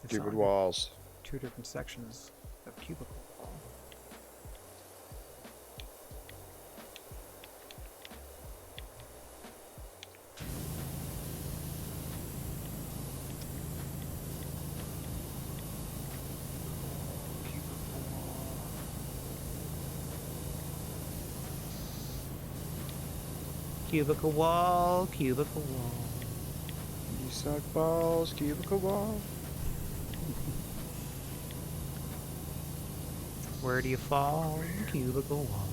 Speaker 2: Stupid walls.
Speaker 1: 2 different sections of cubicle wall. Cubicle wall, cubicle wall.
Speaker 2: You suck balls, cubicle wall.
Speaker 1: Where do you fall? Cubicle wall.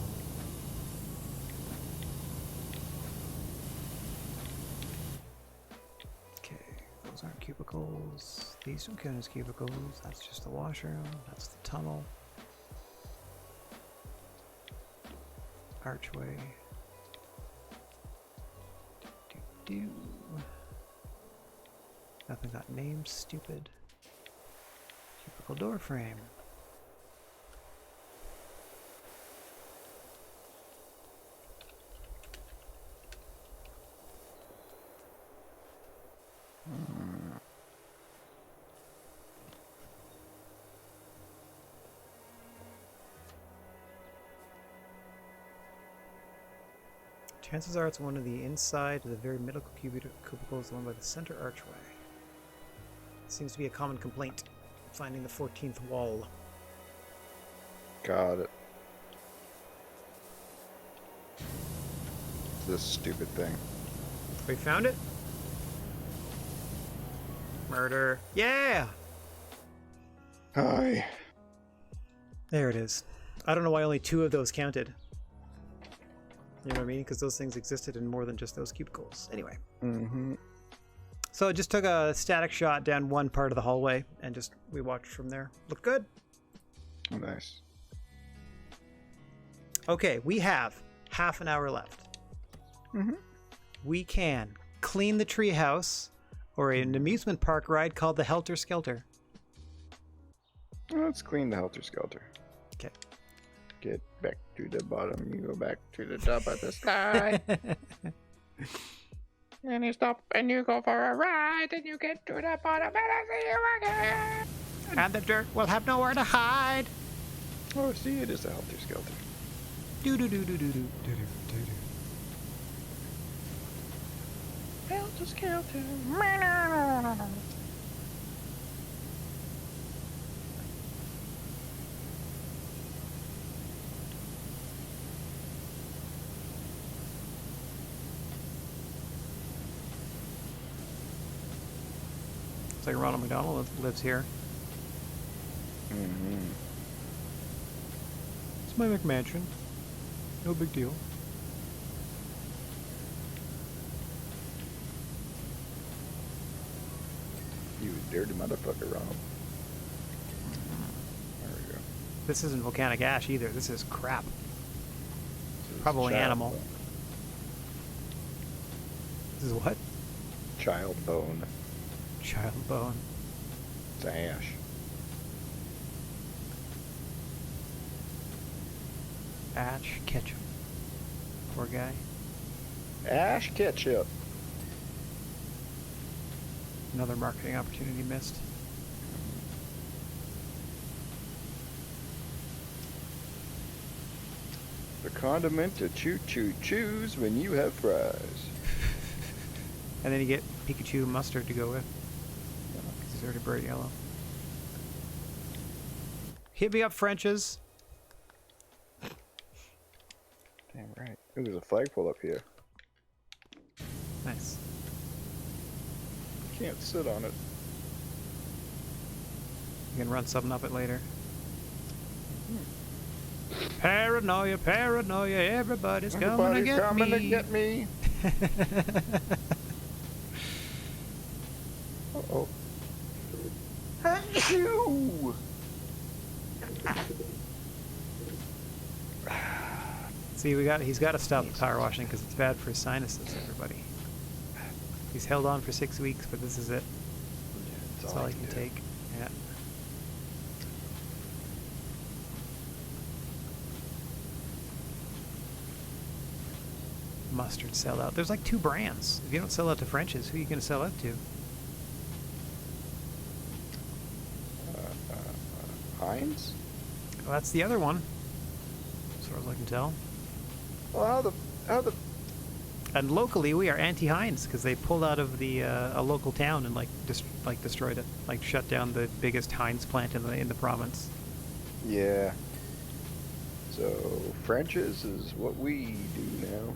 Speaker 1: Okay, those aren't cubicles. These don't count as cubicles. That's just the washroom. That's the tunnel. Archway. Do. Nothing got named, stupid. Cubicle door frame. Chances are it's one of the inside of the very middle cubicle is the one by the center archway. It seems to be a common complaint, finding the 14th wall.
Speaker 2: Got it. This stupid thing.
Speaker 1: We found it? Murder. Yeah!
Speaker 2: Hi.
Speaker 1: There it is. I don't know why only 2 of those counted. You know what I mean? Because those things existed in more than just those cubicles. Anyway.
Speaker 2: Mm-hmm.
Speaker 1: So I just took a static shot down one part of the hallway and we watched from there. Looked good.
Speaker 2: Nice.
Speaker 1: Okay, we have half an hour left.
Speaker 2: Mm-hmm.
Speaker 1: We can clean the treehouse or an amusement park ride called the Helter Skelter.
Speaker 2: Let's clean the Helter Skelter.
Speaker 1: Okay.
Speaker 2: Get back to the bottom, you go back to the top of the sky.
Speaker 3: And you stop and you go for a ride and you get to the bottom and I see you again.
Speaker 1: And the dirt will have nowhere to hide.
Speaker 2: Oh, see, it is the Helter Skelter.
Speaker 1: Do do do do do do do do do.
Speaker 3: Helter Skelter.
Speaker 1: It's like Ronald McDonald lives here.
Speaker 2: Mm-hmm.
Speaker 1: It's my McMansion. No big deal.
Speaker 2: You dirty motherfucker, Rob. There we go.
Speaker 1: This isn't volcanic ash either. This is crap.
Speaker 2: This is
Speaker 1: Probably
Speaker 2: child
Speaker 1: animal.
Speaker 2: bone.
Speaker 1: This is what?
Speaker 2: Child bone.
Speaker 1: Child bone.
Speaker 2: It's ash.
Speaker 1: Ash Ketchum. Poor guy.
Speaker 2: Ash ketchup.
Speaker 1: Another marketing opportunity missed.
Speaker 2: The condiment to choose when you have fries.
Speaker 1: And then you get Pikachu mustard to go with. Because he's already bright yellow. Hit me up, Frenches.
Speaker 2: Damn right. Ooh, there's a flagpole up here.
Speaker 1: Nice.
Speaker 2: Can't sit on it.
Speaker 1: You can run something up it later. Paranoia, paranoia, everybody's coming to get
Speaker 2: coming
Speaker 1: me.
Speaker 2: to get me. Uh-oh. Achoo!
Speaker 1: See, he's got to stop the power washing because it's bad for his sinuses, everybody. He's held on for 6 weeks, but this is it. That's all he can take. Yeah. Mustard sell out. There's like 2 brands. If you don't sell out to French's, who are you going to sell out to?
Speaker 2: Heinz?
Speaker 1: Well, that's the other one, as far as I can tell.
Speaker 2: Well, how the
Speaker 1: And locally, we are anti-Heinz because they pulled out of the a local town and destroyed it, like shut down the biggest Heinz plant in the province.
Speaker 2: Yeah. So French's is what we do now.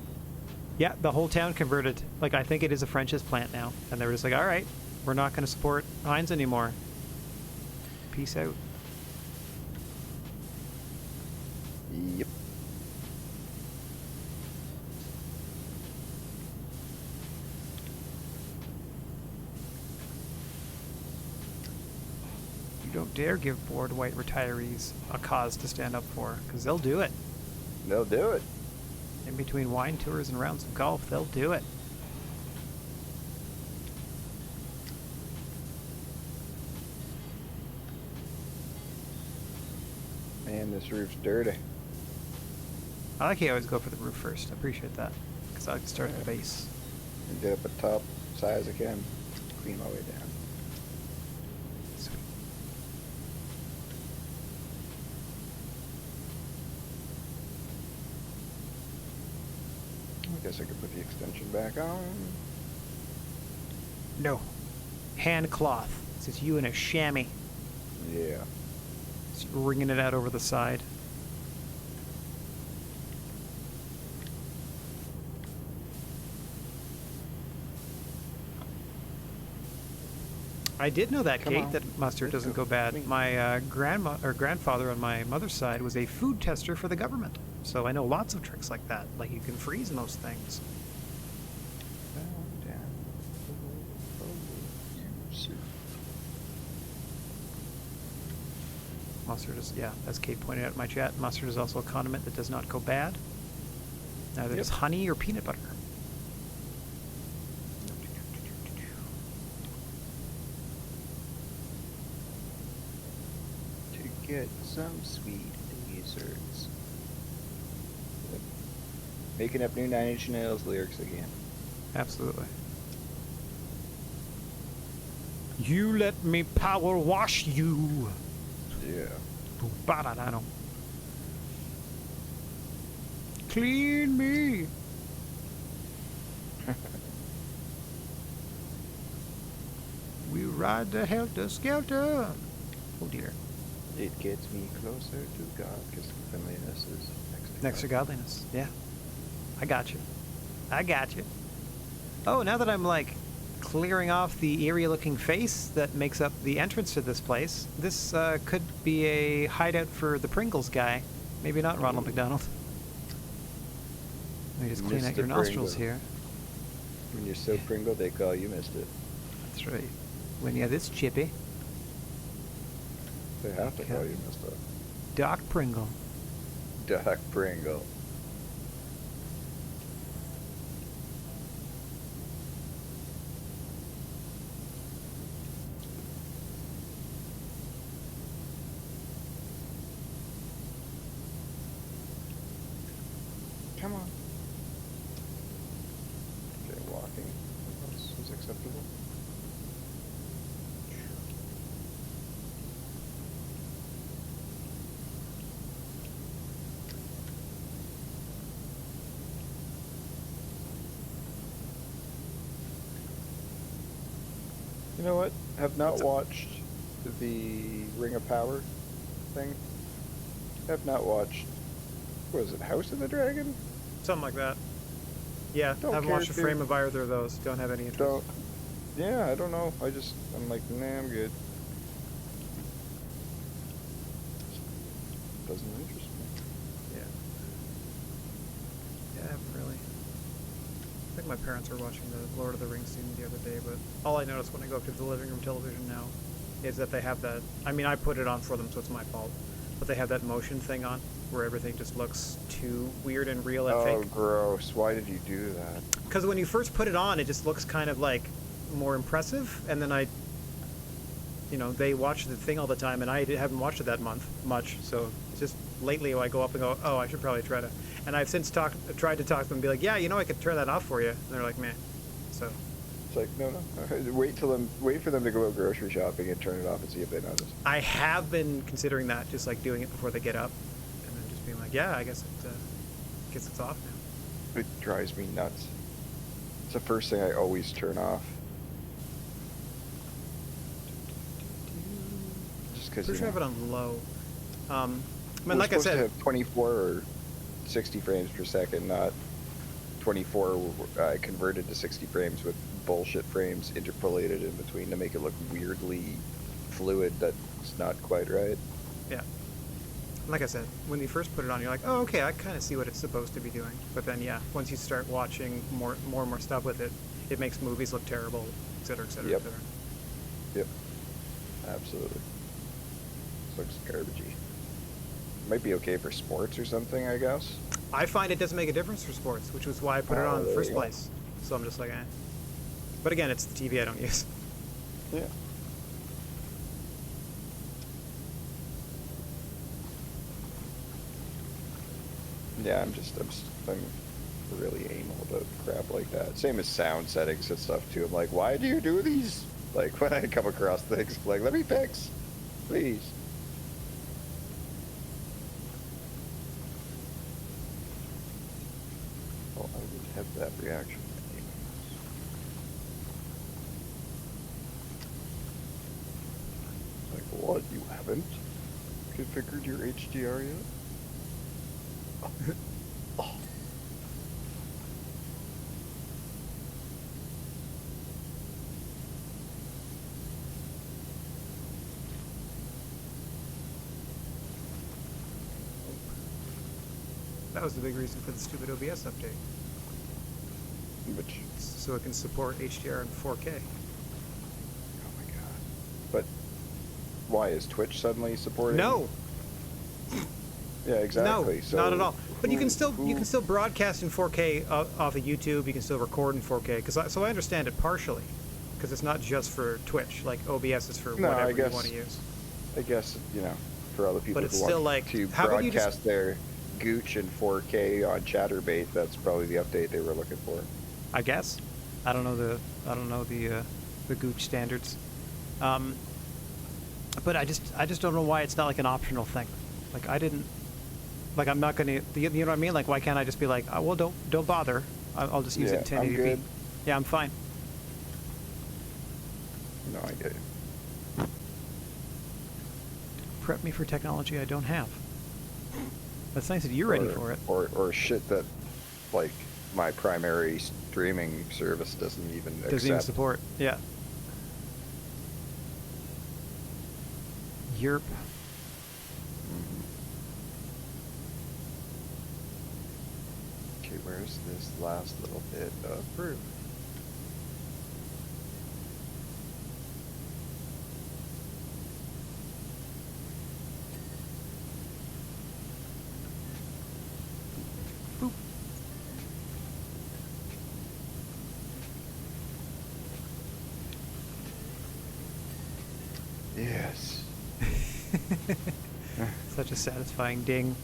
Speaker 1: Yeah, the whole town converted. Like, I think it is a French's plant now, and they were just like, all right, we're not going to support Heinz anymore. Peace out.
Speaker 2: Yep.
Speaker 1: You don't dare give bored white retirees a cause to stand up for, because they'll do it.
Speaker 2: They'll do it.
Speaker 1: In between wine tours and rounds of golf, they'll do it.
Speaker 2: Man, this roof's dirty.
Speaker 1: I like how you always go for the roof first. I appreciate that, because I like to start at the base.
Speaker 2: And get up at top as high as I can. Clean my way down.
Speaker 1: Sweet.
Speaker 2: I guess I could put the extension back on.
Speaker 1: No. Hand cloth. It's just you in a chamois.
Speaker 2: Yeah.
Speaker 1: Just wringing it out over the side. I did know that,
Speaker 2: Come
Speaker 1: Kate,
Speaker 2: on.
Speaker 1: that mustard
Speaker 2: Let's
Speaker 1: doesn't
Speaker 2: go.
Speaker 1: go bad.
Speaker 2: Me.
Speaker 1: My grandfather on my mother's side was a food tester for the government. So I know lots of tricks like that. Like, you can freeze most things.
Speaker 2: Down, down. You see.
Speaker 1: Mustard is, yeah, as Kate pointed out in my chat, mustard is also a condiment that does not go bad. Neither does honey or peanut butter.
Speaker 2: To get some sweet desserts. Yep. Making up new Nine Inch Nails lyrics again.
Speaker 1: Absolutely. You let me power wash you.
Speaker 2: Yeah.
Speaker 1: Ba-da-da-dum. Clean me. We ride the helter-skelter. Oh dear.
Speaker 2: It gets me closer to God because cleanliness is
Speaker 1: Next to godliness. Yeah. I got you. I got you. Oh, now that I'm like clearing off the eerie looking face that makes up the entrance to this place, this could be a hideout for the Pringles guy. Maybe not Ronald McDonald. Let me just clean out
Speaker 2: Mr.
Speaker 1: your nostrils
Speaker 2: Pringle.
Speaker 1: here.
Speaker 2: When you're so Pringle, they call you missed it.
Speaker 1: That's right. When you're this chippy,
Speaker 2: They have to
Speaker 1: Okay.
Speaker 2: call you missed it.
Speaker 1: Doc Pringle.
Speaker 2: Doc Pringle. acceptable. You know what? Have not watched the Ring of Power thing. Have not watched. What was it? House of the Dragon?
Speaker 1: Something like that. Yeah, haven't watched a frame of either of those. Don't have any interest.
Speaker 2: Yeah, I don't know. I'm like, nah, I'm good. Doesn't interest me.
Speaker 1: Yeah. Yeah, I haven't really. I think my parents were watching the Lord of the Rings scene the other day, but all I notice when I go up to the living room television now is that they have that. I mean, I put it on for them, so it's my fault. But they have that motion thing on where everything just looks too weird and real and fake.
Speaker 2: Oh, gross. Why did you do that?
Speaker 1: Because when you first put it on, it just looks kind of like more impressive, and then they watch the thing all the time, and I haven't watched it that much, so it's just lately I go up and go, oh, I should probably try to, and I've since tried to talk to them and be like, yeah, I could turn that off for you, and they're like, meh, so. It's
Speaker 2: like, no. Wait for them to go out grocery shopping and turn it off and see if they notice.
Speaker 1: I have been considering that, just like doing it before they get up, and then just being like, yeah, I guess it's off now.
Speaker 2: It drives me nuts. It's the first thing I always turn off. Just because
Speaker 1: you have it on low. I mean,
Speaker 2: we're
Speaker 1: like I said,
Speaker 2: to have 24 or 60 frames per second, not 24 converted to 60 frames with bullshit frames interpolated in between to make it look weirdly fluid. That's not quite right.
Speaker 1: Yeah. Like I said, when you first put it on, you're like, oh, okay, I kind of see what it's supposed to be doing. But then, yeah, once you start watching more and more stuff with it, it makes movies look terrible, et cetera, et cetera,
Speaker 2: yep.
Speaker 1: et cetera.
Speaker 2: Yep. Absolutely. This looks garbagey. Might be okay for sports or something, I guess.
Speaker 1: I find it doesn't make a difference for sports, which was why I put it on in the first place. So I'm just like, eh. But again, it's the TV I don't use.
Speaker 2: Yeah. Yeah, I'm really anal about crap like that. Same as sound settings and stuff too. I'm like, why do you do these? Like when I come across things, I'm like, let me fix, please. Oh, I didn't have that reaction. Like, what? You haven't configured your HDR yet? Oh.
Speaker 1: That was the big reason for the stupid OBS update.
Speaker 2: Which?
Speaker 1: So it can support HDR and 4K.
Speaker 2: Oh my god. But why is Twitch suddenly supporting?
Speaker 1: No.
Speaker 2: Yeah, exactly.
Speaker 1: No,
Speaker 2: so
Speaker 1: not at all. But you can still broadcast in 4K off of YouTube. You can still record in 4K. So I understand it partially, because it's not just for Twitch. Like OBS is for whatever you want to use.
Speaker 2: I guess for other people
Speaker 1: but it's
Speaker 2: who
Speaker 1: still
Speaker 2: want
Speaker 1: like,
Speaker 2: to broadcast their gooch in 4K on ChatterBait, that's probably the update they were looking for.
Speaker 1: I guess. I don't know the gooch standards. But I just don't know why it's not like an optional thing. Like I'm not gonna. You know what I mean? Like, why can't I just be like, oh, well, don't bother. I'll just use it in 1080p.
Speaker 2: I'm good.
Speaker 1: Yeah, I'm fine.
Speaker 2: No, I get it.
Speaker 1: Prep me for technology I don't have. That's nice that you're ready for it.
Speaker 2: Or shit that, like, my primary streaming service doesn't even accept.
Speaker 1: Doesn't even support. Yeah. Yerp.
Speaker 2: Okay, where's this last little bit of proof?
Speaker 1: Boop.
Speaker 2: Yes.
Speaker 1: Such a satisfying ding.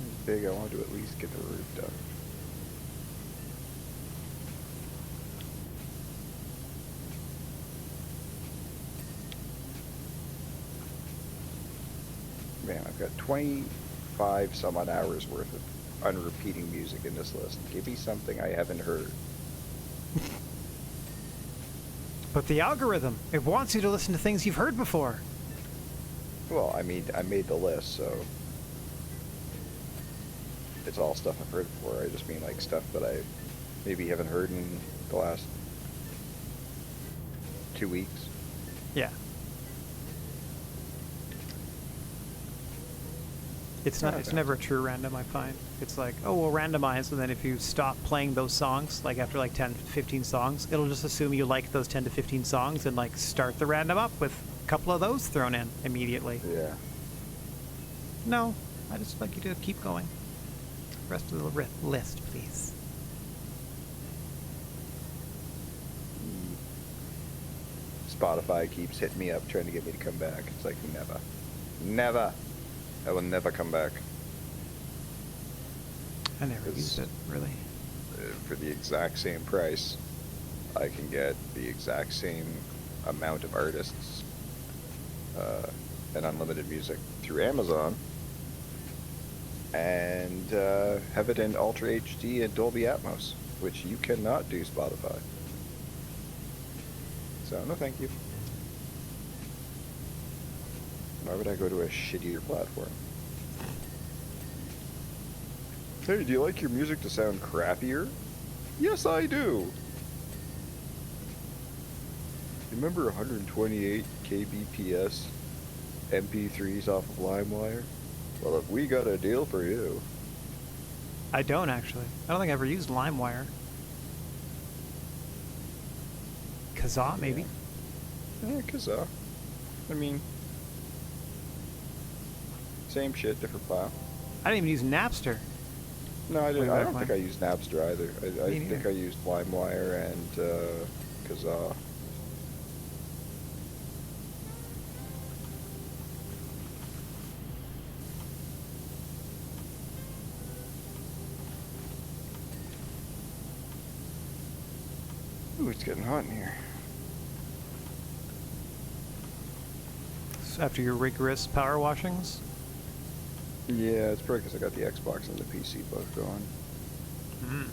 Speaker 2: It's big, I want to at least get the roof done. I've got 25 some odd hours worth of unrepeating music in this list. Give me something I haven't heard.
Speaker 1: But the algorithm, it wants you to listen to things you've heard before.
Speaker 2: Well, I mean, I made the list, so it's all stuff I've heard before. I just mean like stuff that I maybe haven't heard in the last 2 weeks.
Speaker 1: Yeah. It's not. It's never a true random, I find. It's like, oh, we'll randomize, and then if you stop playing those songs, like after like 10, 15 songs, it'll just assume you like those 10 to 15 songs and like start the random up with a couple of those thrown in immediately.
Speaker 2: Yeah.
Speaker 1: No, I just like you to keep going. Rest of the list, please.
Speaker 2: Spotify keeps hitting me up trying to get me to come back. It's like, never. I will never come back.
Speaker 1: I never used it, really.
Speaker 2: For the exact same price, I can get the exact same amount of artists and unlimited music through Amazon, and have it in Ultra HD and Dolby Atmos, which you cannot do Spotify. So, no thank you. Why would I go to a shittier platform? Hey, do you like your music to sound crappier? Yes, I do! Remember 128 kbps MP3s off of LimeWire? Well, if we got a deal for you.
Speaker 1: I don't, actually. I don't think I ever used LimeWire. Kazaa, maybe?
Speaker 2: Yeah, Kazaa. I mean, same shit, different file.
Speaker 1: I didn't even use Napster.
Speaker 2: No, I didn't. I don't think I used Napster either. I
Speaker 1: Me
Speaker 2: think
Speaker 1: neither.
Speaker 2: I used LimeWire and Kazaa. Ooh, it's getting hot in here.
Speaker 1: After your rigorous power washings.
Speaker 2: Yeah, it's probably because I got the Xbox and the PC both going.
Speaker 1: Mm.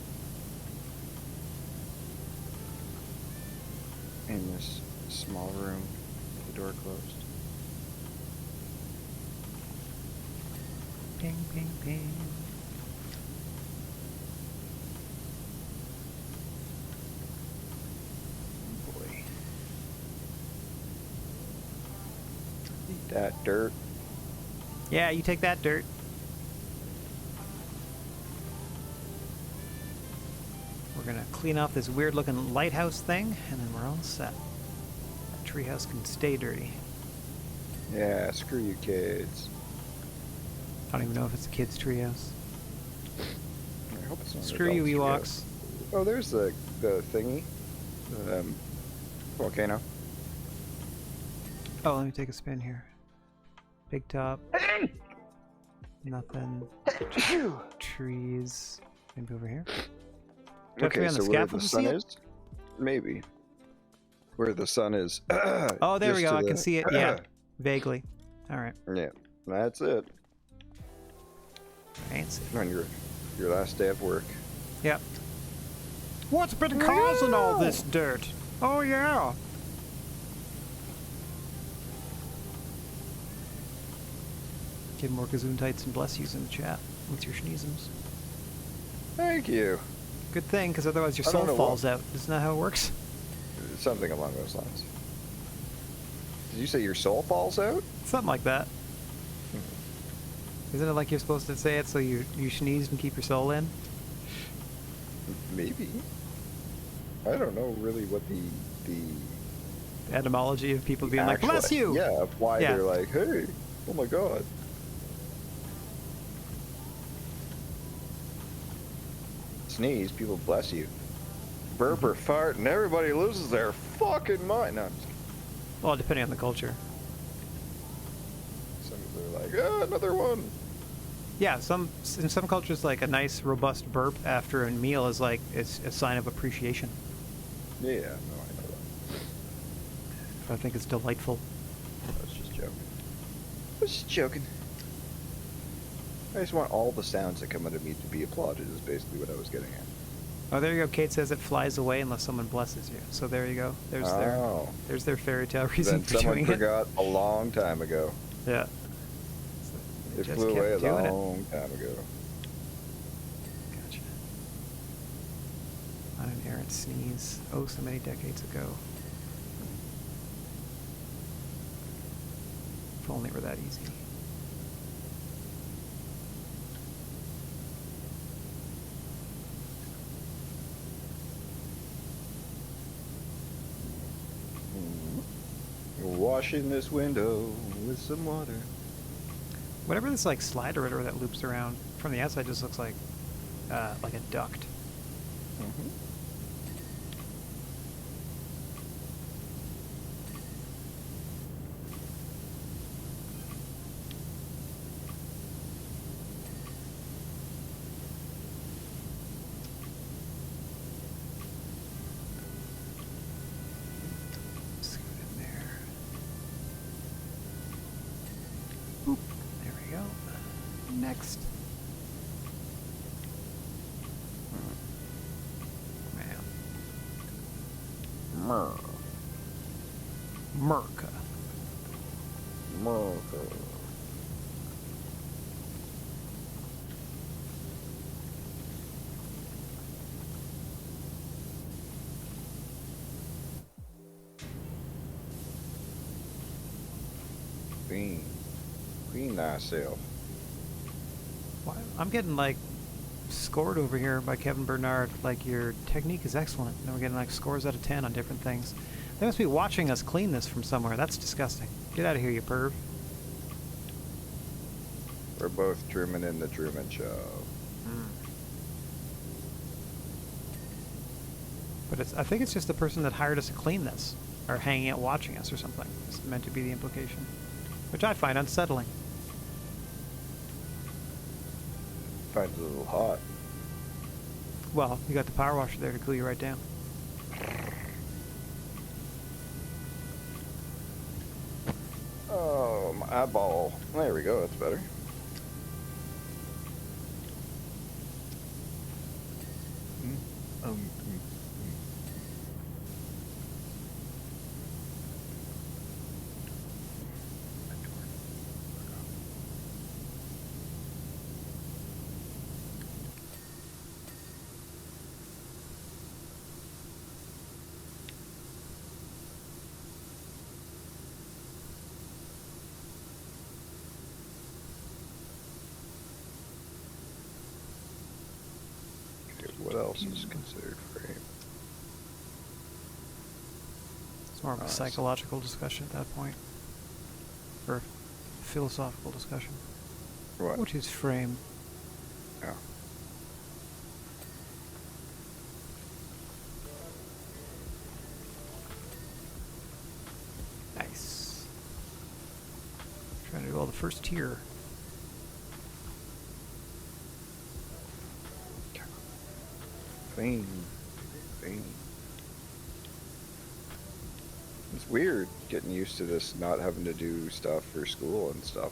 Speaker 2: In this small room with the door closed.
Speaker 1: Ping, ping, ping.
Speaker 2: Oh boy. Eat that dirt.
Speaker 1: Yeah, you take that, dirt. We're gonna clean off this weird-looking lighthouse thing, and then we're all set. That treehouse can stay dirty.
Speaker 2: Yeah, screw you kids.
Speaker 1: I don't even know if it's a kid's treehouse.
Speaker 2: I hope it's not.
Speaker 1: Screw you, Ewoks.
Speaker 2: Oh, there's the thingy. Volcano.
Speaker 1: Oh, let me take a spin here. Big top. Nothing. Trees. Maybe over here. Do I have to be on the
Speaker 2: where
Speaker 1: scaffold
Speaker 2: the
Speaker 1: to
Speaker 2: sun
Speaker 1: see it?
Speaker 2: is? Maybe. Where the sun is.
Speaker 1: Oh, there we
Speaker 2: just
Speaker 1: go.
Speaker 2: to
Speaker 1: I can see it. Yeah, vaguely. All right.
Speaker 2: Yeah, that's it.
Speaker 1: Fancy.
Speaker 2: On your last day of work.
Speaker 1: Yep. What's been causing all this dirt? Oh, yeah. Give more Gazoon-tights and bless yous in the chat with your schneezums.
Speaker 2: Thank you.
Speaker 1: Good thing, because otherwise your
Speaker 2: I don't
Speaker 1: soul
Speaker 2: know
Speaker 1: falls out. Isn't that how it works?
Speaker 2: Something along those lines. Did you say your soul falls out?
Speaker 1: Something like that.
Speaker 2: Hmm.
Speaker 1: Isn't it like you're supposed to say it so you sneeze and keep your soul in?
Speaker 2: Maybe. I don't know really what the
Speaker 1: Etymology of people being like,
Speaker 2: actual-
Speaker 1: bless you!
Speaker 2: Yeah, of why
Speaker 1: Yeah.
Speaker 2: they're like, hey, oh my god. Sneeze, people bless you. Burp or fart, and everybody loses their fucking mind. No, I'm just kidding.
Speaker 1: Well, depending on the culture.
Speaker 2: Some people are like, ah, another one.
Speaker 1: Yeah, in some cultures, like a nice, robust burp after a meal is like it's a sign of appreciation.
Speaker 2: Yeah, no, I know that.
Speaker 1: I think it's delightful.
Speaker 2: I was just joking. I was just joking. I just want all the sounds that come out of me to be applauded is basically what I was getting at.
Speaker 1: Oh, there you go. Kate says it flies away unless someone blesses you. So there you go. There's their fairy tale reason
Speaker 2: Then
Speaker 1: for
Speaker 2: someone
Speaker 1: doing
Speaker 2: forgot a long time ago.
Speaker 1: it. Yeah. So
Speaker 2: It
Speaker 1: just
Speaker 2: flew
Speaker 1: kept
Speaker 2: away a
Speaker 1: doing it.
Speaker 2: long time ago.
Speaker 1: Gotcha. On an errant sneeze. Oh, so many decades ago. If only it were that easy.
Speaker 2: Washing this window with some water.
Speaker 1: Whatever this like slider or whatever that loops around from the outside just looks like a duct.
Speaker 2: Mm-hmm.
Speaker 1: Scoot in there. Boop. There we go. Next. Man. Merca.
Speaker 2: Clean thyself.
Speaker 1: Why- I'm getting like scored over here by Kevin Bernard. Like your technique is excellent. And we're getting like scores out of 10 on different things. They must be watching us clean this from somewhere. That's disgusting. Get out of here, you perv.
Speaker 2: We're both Truman in the Truman Show.
Speaker 1: But I think it's just the person that hired us to clean this, or hanging out watching us or something. It's meant to be the implication, which I find unsettling.
Speaker 2: Find it a little hot.
Speaker 1: Well, you got the power washer there to cool you right down.
Speaker 2: Oh, my eyeball. There we go. That's better. What else is considered frame?
Speaker 1: It's more of a psychological discussion at that point, or philosophical discussion.
Speaker 2: What?
Speaker 1: What is frame?
Speaker 2: Oh.
Speaker 1: Nice. Trying to do all the first tier.
Speaker 2: Clean. It's weird getting used to this, not having to do stuff for school and stuff.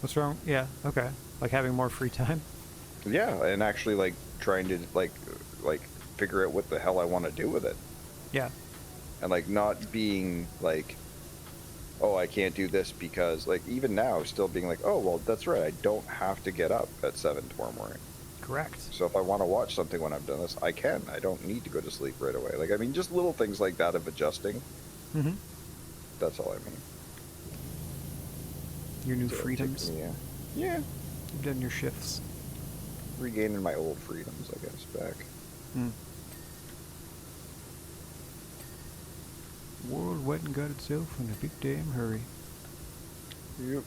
Speaker 1: What's wrong? Yeah, okay. Like having more free time?
Speaker 2: Yeah, and actually like trying to like figure out what the hell I want to do with it.
Speaker 1: Yeah.
Speaker 2: And like not being like, oh, I can't do this because like even now still being like, oh, well, that's right. I don't have to get up at 7 tomorrow morning.
Speaker 1: Correct.
Speaker 2: So if I want to watch something when I've done this, I can. I don't need to go to sleep right away. Like, I mean, just little things like that of adjusting.
Speaker 1: Mm-hmm.
Speaker 2: That's all I mean.
Speaker 1: Your new
Speaker 2: So it
Speaker 1: freedoms.
Speaker 2: takes me, yeah.
Speaker 1: You've done your shifts.
Speaker 2: Regaining my old freedoms, I guess, back.
Speaker 1: Mm. World went and got itself in a big damn hurry.
Speaker 2: Yep.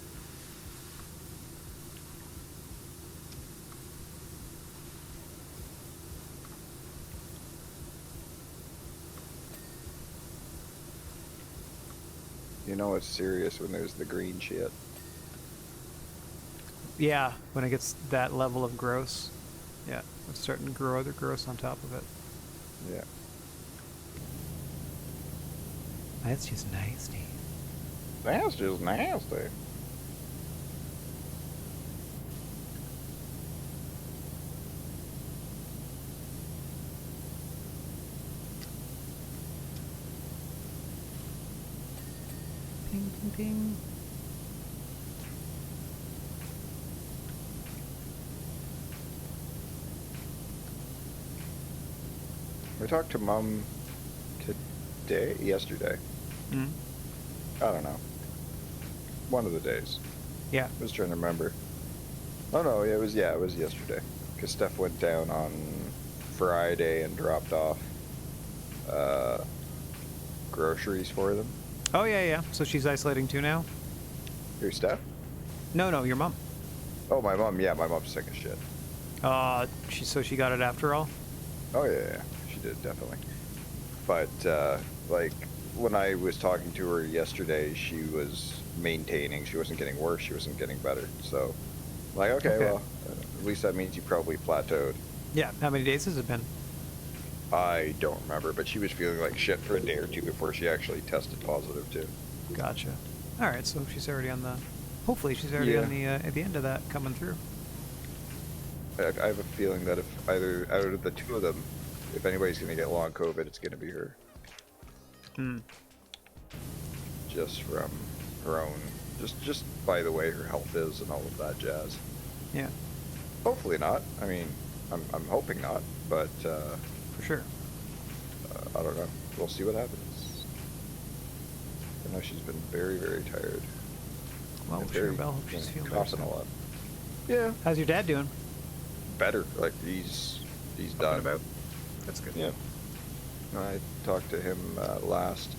Speaker 2: You know it's serious when there's the green shit.
Speaker 1: Yeah, when it gets that level of gross. Yeah, it's starting to grow other gross on top of it.
Speaker 2: Yeah.
Speaker 1: That's just nasty.
Speaker 2: That's just nasty.
Speaker 1: ping.
Speaker 2: I talked to Mom yesterday.
Speaker 1: Mm.
Speaker 2: I don't know. One of the days.
Speaker 1: Yeah.
Speaker 2: I was trying to remember. Oh no, it was yesterday. Because Steph went down on Friday and dropped off groceries for them.
Speaker 1: Oh, yeah. So she's isolating too now?
Speaker 2: Your Steph?
Speaker 1: No, your mom.
Speaker 2: Oh, my mom. Yeah, my mom's sick as shit.
Speaker 1: So she got it after all?
Speaker 2: Oh, yeah. She did, definitely. But, like, when I was talking to her yesterday, she was maintaining. She wasn't getting worse. She wasn't getting better. So, like, okay. Well, at least that means you probably plateaued.
Speaker 1: Yeah. How many days has it been?
Speaker 2: I don't remember, but she was feeling like shit for a day or two before she actually tested positive, too.
Speaker 1: Gotcha. All right, so she's already on the... Hopefully she's already on the at the end of that coming through.
Speaker 2: I have a feeling that if either out of the two of them, if anybody's going to get long COVID, it's going to be her.
Speaker 1: Hmm.
Speaker 2: Just from her own... Just by the way her health is and all of that jazz.
Speaker 1: Yeah.
Speaker 2: Hopefully not. I mean, I'm hoping not, but...
Speaker 1: For sure.
Speaker 2: I don't know. We'll see what happens. I know she's been very, very tired.
Speaker 1: Well,
Speaker 2: And
Speaker 1: sure,
Speaker 2: very,
Speaker 1: Belle. Hope she's feeling better.
Speaker 2: coughing a
Speaker 1: soon.
Speaker 2: lot. Yeah.
Speaker 1: How's your dad doing?
Speaker 2: Better. Like, he's
Speaker 1: Up
Speaker 2: done.
Speaker 1: and about? That's good.
Speaker 2: Yeah. I talked to him last.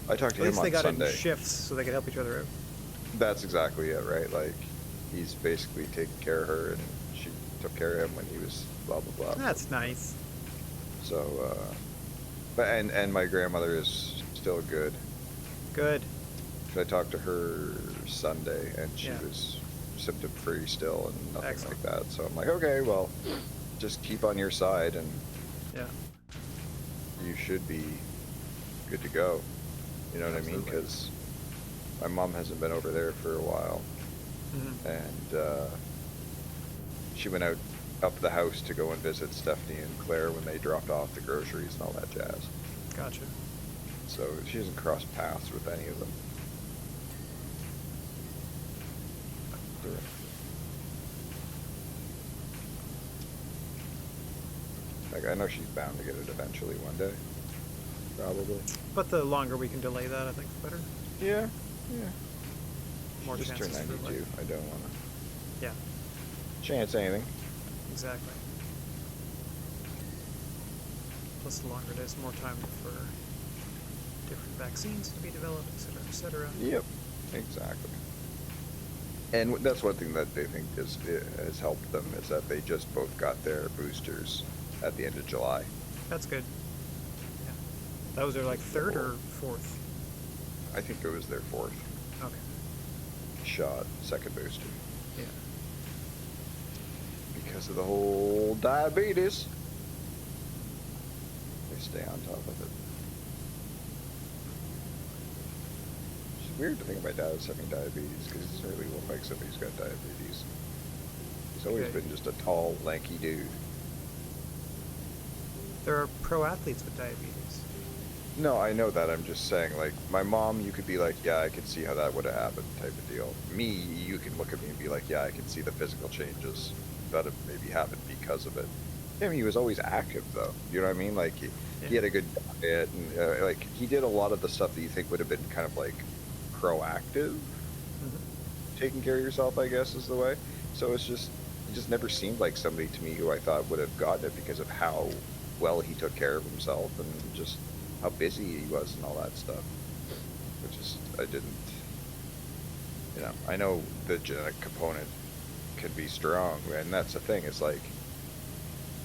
Speaker 2: I talked to
Speaker 1: At
Speaker 2: him
Speaker 1: least
Speaker 2: on
Speaker 1: they got
Speaker 2: Sunday.
Speaker 1: it in shifts so they could help each other out.
Speaker 2: That's exactly it, right? Like, he's basically taking care of her, and she took care of him when he was blah blah blah.
Speaker 1: That's nice.
Speaker 2: So, but and my grandmother is still good.
Speaker 1: Good.
Speaker 2: I talked to her Sunday, and she
Speaker 1: Yeah.
Speaker 2: was symptom-free still, and nothing
Speaker 1: Excellent.
Speaker 2: like that. So I'm like, okay, well, just keep on your side, and
Speaker 1: Yeah.
Speaker 2: you should be good to go. You know what I mean?
Speaker 1: Absolutely.
Speaker 2: Because my mom hasn't been over there for a while,
Speaker 1: Mm-hmm.
Speaker 2: and she went out up the house to go and visit Stephanie and Claire when they dropped off the groceries and all that jazz.
Speaker 1: Gotcha.
Speaker 2: So she hasn't crossed paths with any of them. Like, I know she's bound to get it eventually one day. Probably.
Speaker 1: But the longer we can delay that, I think the better.
Speaker 2: Yeah.
Speaker 1: More
Speaker 2: Just turned
Speaker 1: chances for
Speaker 2: 92.
Speaker 1: like...
Speaker 2: I don't want to
Speaker 1: Yeah,
Speaker 2: chance anything.
Speaker 1: exactly. Plus the longer it is, more time for different vaccines to be developed, et cetera, et cetera.
Speaker 2: Yep. Exactly. And that's one thing that they think has helped them, is that they just both got their boosters at the end of July.
Speaker 1: That's good. Yeah. That was their like third or fourth?
Speaker 2: I think it was their fourth
Speaker 1: Okay.
Speaker 2: shot, second booster.
Speaker 1: Yeah.
Speaker 2: Because of the whole diabetes. They stay on top of it. It's weird to think of my dad as having diabetes, because he doesn't really look like somebody who's got diabetes. He's always
Speaker 1: Okay.
Speaker 2: been just a tall, lanky dude.
Speaker 1: There are pro athletes with diabetes.
Speaker 2: No, I know that. I'm just saying, like, my mom, you could be like, yeah, I could see how that would have happened, type of deal. Me, you can look at me and be like, yeah, I can see the physical changes that have maybe happened because of it. I mean, he was always active, though. You know what I mean? Like, he had a good diet, and, like, he did a lot of the stuff that you think would have been kind of, like, proactive.
Speaker 1: Mm-hmm.
Speaker 2: Taking care of yourself, I guess, is the way. So it just never seemed like somebody to me who I thought would have gotten it because of how well he took care of himself and just how busy he was and all that stuff. Which is, I didn't, I know the genetic component can be strong, and that's the thing. It's like,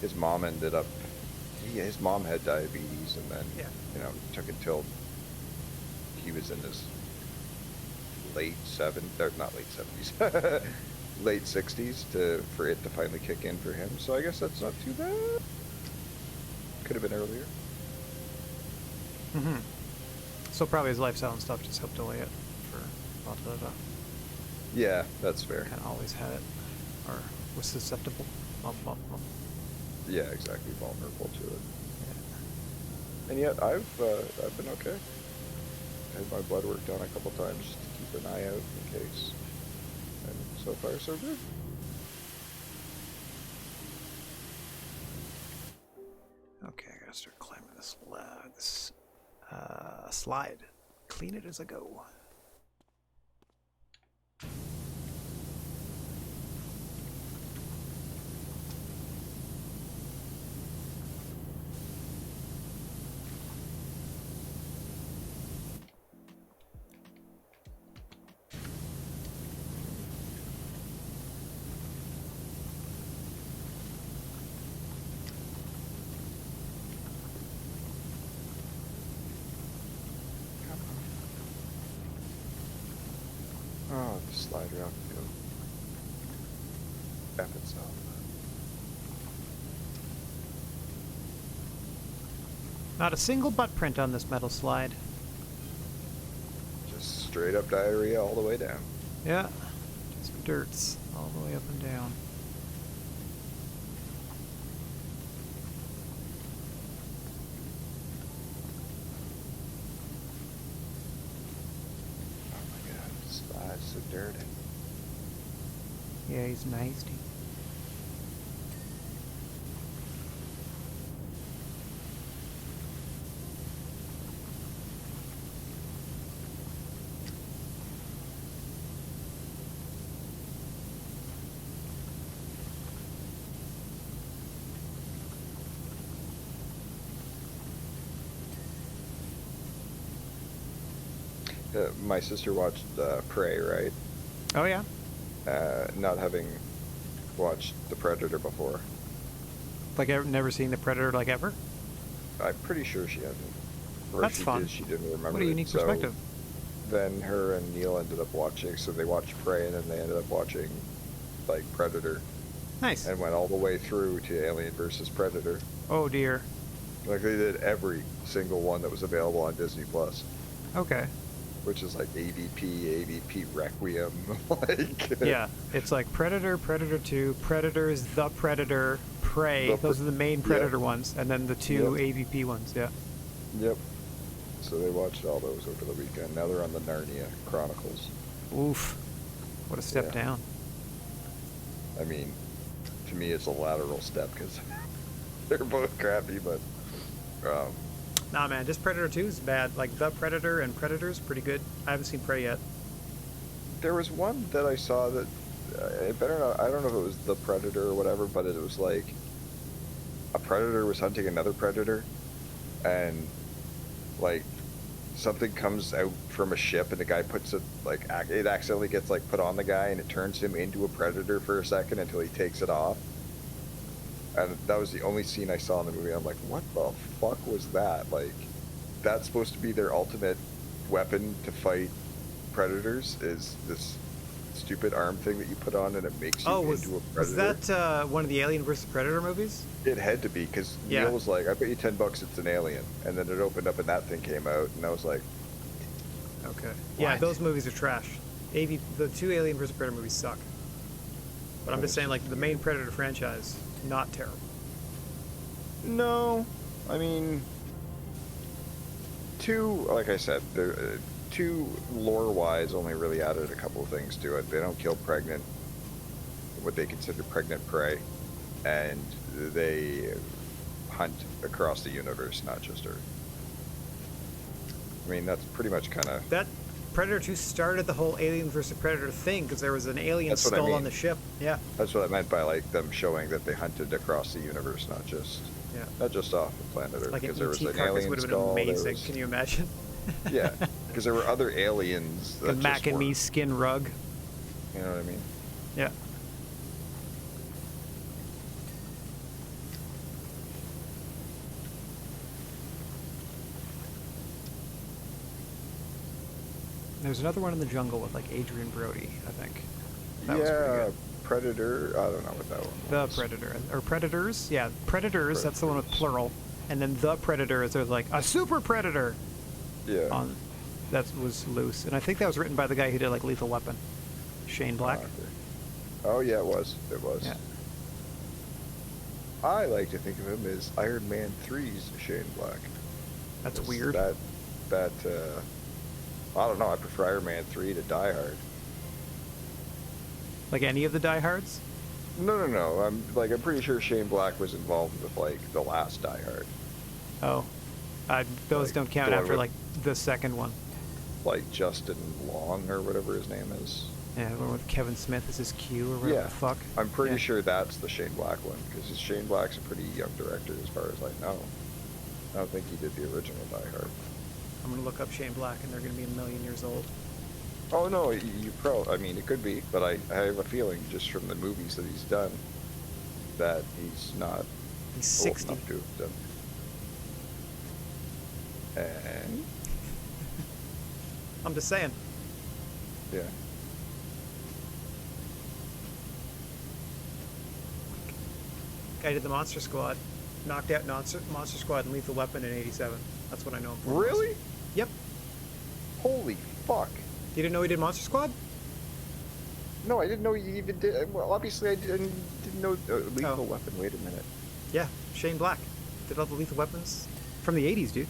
Speaker 2: his mom ended up, his mom had diabetes, and then, took it till he was in his late 60s for it to finally kick in for him. So I guess that's not too bad. Could have been earlier.
Speaker 1: Mm-hmm. So probably his lifestyle and stuff just helped delay it for a lot of
Speaker 2: Yeah, that's fair.
Speaker 1: kind of always had it or was susceptible.
Speaker 2: Yeah, exactly. Vulnerable to it.
Speaker 1: Yeah.
Speaker 2: And yet I've been okay. I had my blood work done a couple times just to keep an eye out in case. And so far, so good.
Speaker 1: Okay, I gotta start climbing this slide. Clean it as I go.
Speaker 2: Oh, the slide route field. F itself.
Speaker 1: Not a single butt print on this metal slide.
Speaker 2: Just straight up diarrhea all the way down.
Speaker 1: Yeah, just dirts all the way up and down.
Speaker 2: Oh my god, the slide's so dirty.
Speaker 1: Yeah, he's nasty.
Speaker 2: My sister watched Prey, right?
Speaker 1: Oh yeah?
Speaker 2: Not having watched The Predator before.
Speaker 1: Like I've never seen the Predator like ever?
Speaker 2: I'm pretty sure she hasn't. Or
Speaker 1: That's
Speaker 2: if she
Speaker 1: fun.
Speaker 2: did, she didn't remember.
Speaker 1: What a unique perspective.
Speaker 2: Then her and Neil ended up watching, so they watched Prey and then they ended up watching like Predator.
Speaker 1: Nice.
Speaker 2: And went all the way through to Alien versus Predator.
Speaker 1: Oh dear.
Speaker 2: Like they did every single one that was available on Disney Plus.
Speaker 1: Okay.
Speaker 2: Which is like AVP Requiem, like
Speaker 1: Yeah, it's like Predator, Predator 2, Predators, The Predator, Prey. Those are the main Predator ones, and then the two AVP ones. Yeah.
Speaker 2: Yep. So they watched all those over the weekend. Now they're on the Narnia Chronicles.
Speaker 1: Oof. What a step down.
Speaker 2: I mean, to me, it's a lateral step because they're both crappy, but.
Speaker 1: Nah, man, just Predator 2 is bad. Like, The Predator and Predators, pretty good. I haven't seen Prey yet.
Speaker 2: There was one that I saw that, I don't know if it was The Predator or whatever, but it was like, a predator was hunting another predator, and, like, something comes out from a ship, and the guy puts it, like, it accidentally gets, like, put on the guy, and it turns him into a predator for a second until he takes it off. And that was the only scene I saw in the movie. I'm like, what the fuck was that? Like, that's supposed to be their ultimate weapon to fight predators, is this stupid arm thing that you put on and it makes you into a predator.
Speaker 1: Was that one of the Alien vs. Predator movies?
Speaker 2: It had to be, because Neil was like, I bet you $10 it's an alien. And then it opened up and that thing came out, and I was like...
Speaker 1: Okay. Yeah, those movies are trash. The two Alien vs. Predator movies suck. But I'm just saying, like, the main Predator franchise, not terrible.
Speaker 2: No. I mean... like I said, two lore-wise only really added a couple of things to it. They don't kill what they consider pregnant prey, and they hunt across the universe, not just Earth. I mean, that's pretty much kind of...
Speaker 1: That Predator 2 started the whole Alien vs. Predator thing, because there was an alien skull on the ship. Yeah.
Speaker 2: That's what I meant by, like, them showing that they hunted across the universe, not just off the planet Earth.
Speaker 1: Like an
Speaker 2: there was
Speaker 1: ET
Speaker 2: an
Speaker 1: carcass
Speaker 2: alien
Speaker 1: would have
Speaker 2: skull,
Speaker 1: been amazing. Can you imagine?
Speaker 2: Yeah, because there were other aliens that
Speaker 1: the Mac and Me skin rug.
Speaker 2: You know what I mean?
Speaker 1: Yeah. There's another one in the jungle with like Adrian Brody, I think. That was pretty good.
Speaker 2: Predator. I don't know what that one was.
Speaker 1: The Predator. Or Predators. Yeah, Predators, that's the one with plural. And then The Predator is there's like a super predator.
Speaker 2: Yeah.
Speaker 1: That was loose. And I think that was written by the guy who did like Lethal Weapon. Shane Black.
Speaker 2: Oh, yeah, it was. It was.
Speaker 1: Yeah.
Speaker 2: I like to think of him as Iron Man 3's Shane Black.
Speaker 1: That's weird.
Speaker 2: I don't know. I prefer Iron Man 3 to Die Hard.
Speaker 1: Like any of the diehards?
Speaker 2: No. I'm pretty sure Shane Black was involved with like the last Die Hard.
Speaker 1: Oh, those
Speaker 2: Like,
Speaker 1: don't count
Speaker 2: the one
Speaker 1: after
Speaker 2: with-
Speaker 1: like the second one.
Speaker 2: Like Justin Long or whatever his name is.
Speaker 1: Yeah, the one with Kevin Smith as his Q or whatever
Speaker 2: Yeah.
Speaker 1: the fuck.
Speaker 2: I'm pretty
Speaker 1: Yeah.
Speaker 2: sure that's the Shane Black one because Shane Black's a pretty young director as far as I know. I don't think he did the original Die Hard.
Speaker 1: I'm gonna look up Shane Black, and they're gonna be a million years old.
Speaker 2: Oh no, I mean, it could be, but I have a feeling just from the movies that he's done that he's not
Speaker 1: He's
Speaker 2: old
Speaker 1: 60.
Speaker 2: enough to have done. And
Speaker 1: I'm just saying.
Speaker 2: yeah,
Speaker 1: Guy did the Monster Squad, knocked out Monster Squad and Lethal Weapon in '87. That's what I know him for.
Speaker 2: really?
Speaker 1: Yep.
Speaker 2: Holy fuck!
Speaker 1: You didn't know he did Monster Squad?
Speaker 2: No, I didn't know he even did. Well, obviously I didn't know Lethal
Speaker 1: Oh.
Speaker 2: Weapon. Wait a minute.
Speaker 1: Yeah, Shane Black did all the Lethal Weapons from the '80s, dude.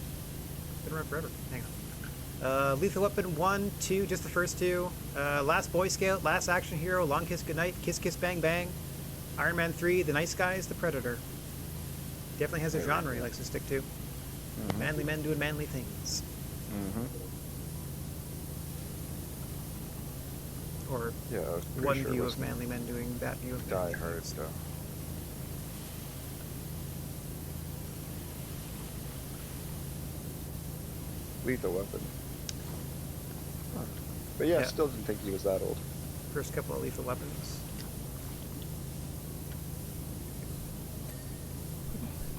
Speaker 1: Been around forever. Hang on. Lethal Weapon 1, 2, just the first two. Last Boy Scout, Last Action Hero, Long Kiss Goodnight, Kiss Kiss Bang Bang. Iron Man 3, The Nice Guys, The Predator. Definitely has a
Speaker 2: There we
Speaker 1: genre he
Speaker 2: go.
Speaker 1: likes to stick to.
Speaker 2: Mhm.
Speaker 1: Manly men doing manly things.
Speaker 2: Mhm.
Speaker 1: Or
Speaker 2: Yeah, I was pretty
Speaker 1: one
Speaker 2: sure it
Speaker 1: view
Speaker 2: was
Speaker 1: of manly men doing that view of
Speaker 2: Die
Speaker 1: manly
Speaker 2: Hard
Speaker 1: things.
Speaker 2: stuff. Lethal Weapon. Huh. But yeah, I
Speaker 1: Yeah.
Speaker 2: still didn't think he was that old.
Speaker 1: First couple of Lethal Weapons.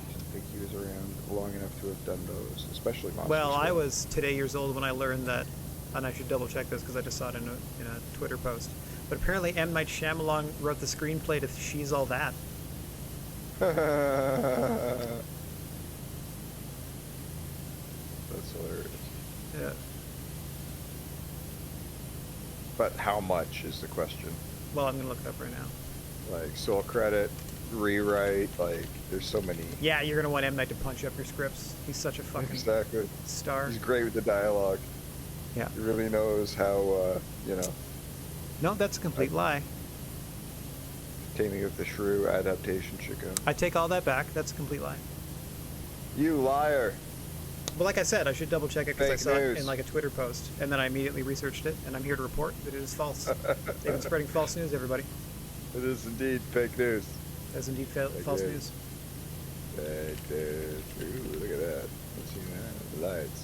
Speaker 2: Didn't think he was around long enough to have done those, especially Monster
Speaker 1: Well, I
Speaker 2: Squad.
Speaker 1: was today years old when I learned that, and I should double check this because I just saw it in a Twitter post. But apparently M. Night Shyamalan wrote the screenplay to She's All That.
Speaker 2: That's hilarious.
Speaker 1: Yeah.
Speaker 2: But how much is the question?
Speaker 1: Well, I'm gonna look it up right now.
Speaker 2: Like, sole credit, rewrite, like, there's so many.
Speaker 1: Yeah, you're gonna want M. Night to punch up your scripts. He's such a fucking
Speaker 2: Exactly.
Speaker 1: star.
Speaker 2: He's great with the dialogue.
Speaker 1: Yeah.
Speaker 2: He really knows how,
Speaker 1: No, that's a complete lie.
Speaker 2: Taming of the Shrew adaptation should go.
Speaker 1: I take all that back. That's a complete lie.
Speaker 2: You liar!
Speaker 1: But like I said, I should double check it because I
Speaker 2: Fake
Speaker 1: saw it
Speaker 2: news.
Speaker 1: in like a Twitter post, and then I immediately researched it, and I'm here to report that it is false. They've been spreading false news, everybody.
Speaker 2: It is indeed fake news.
Speaker 1: That's indeed false
Speaker 2: news.
Speaker 1: news.
Speaker 2: Fake news. Ooh, look at that. Let's see that. The lights.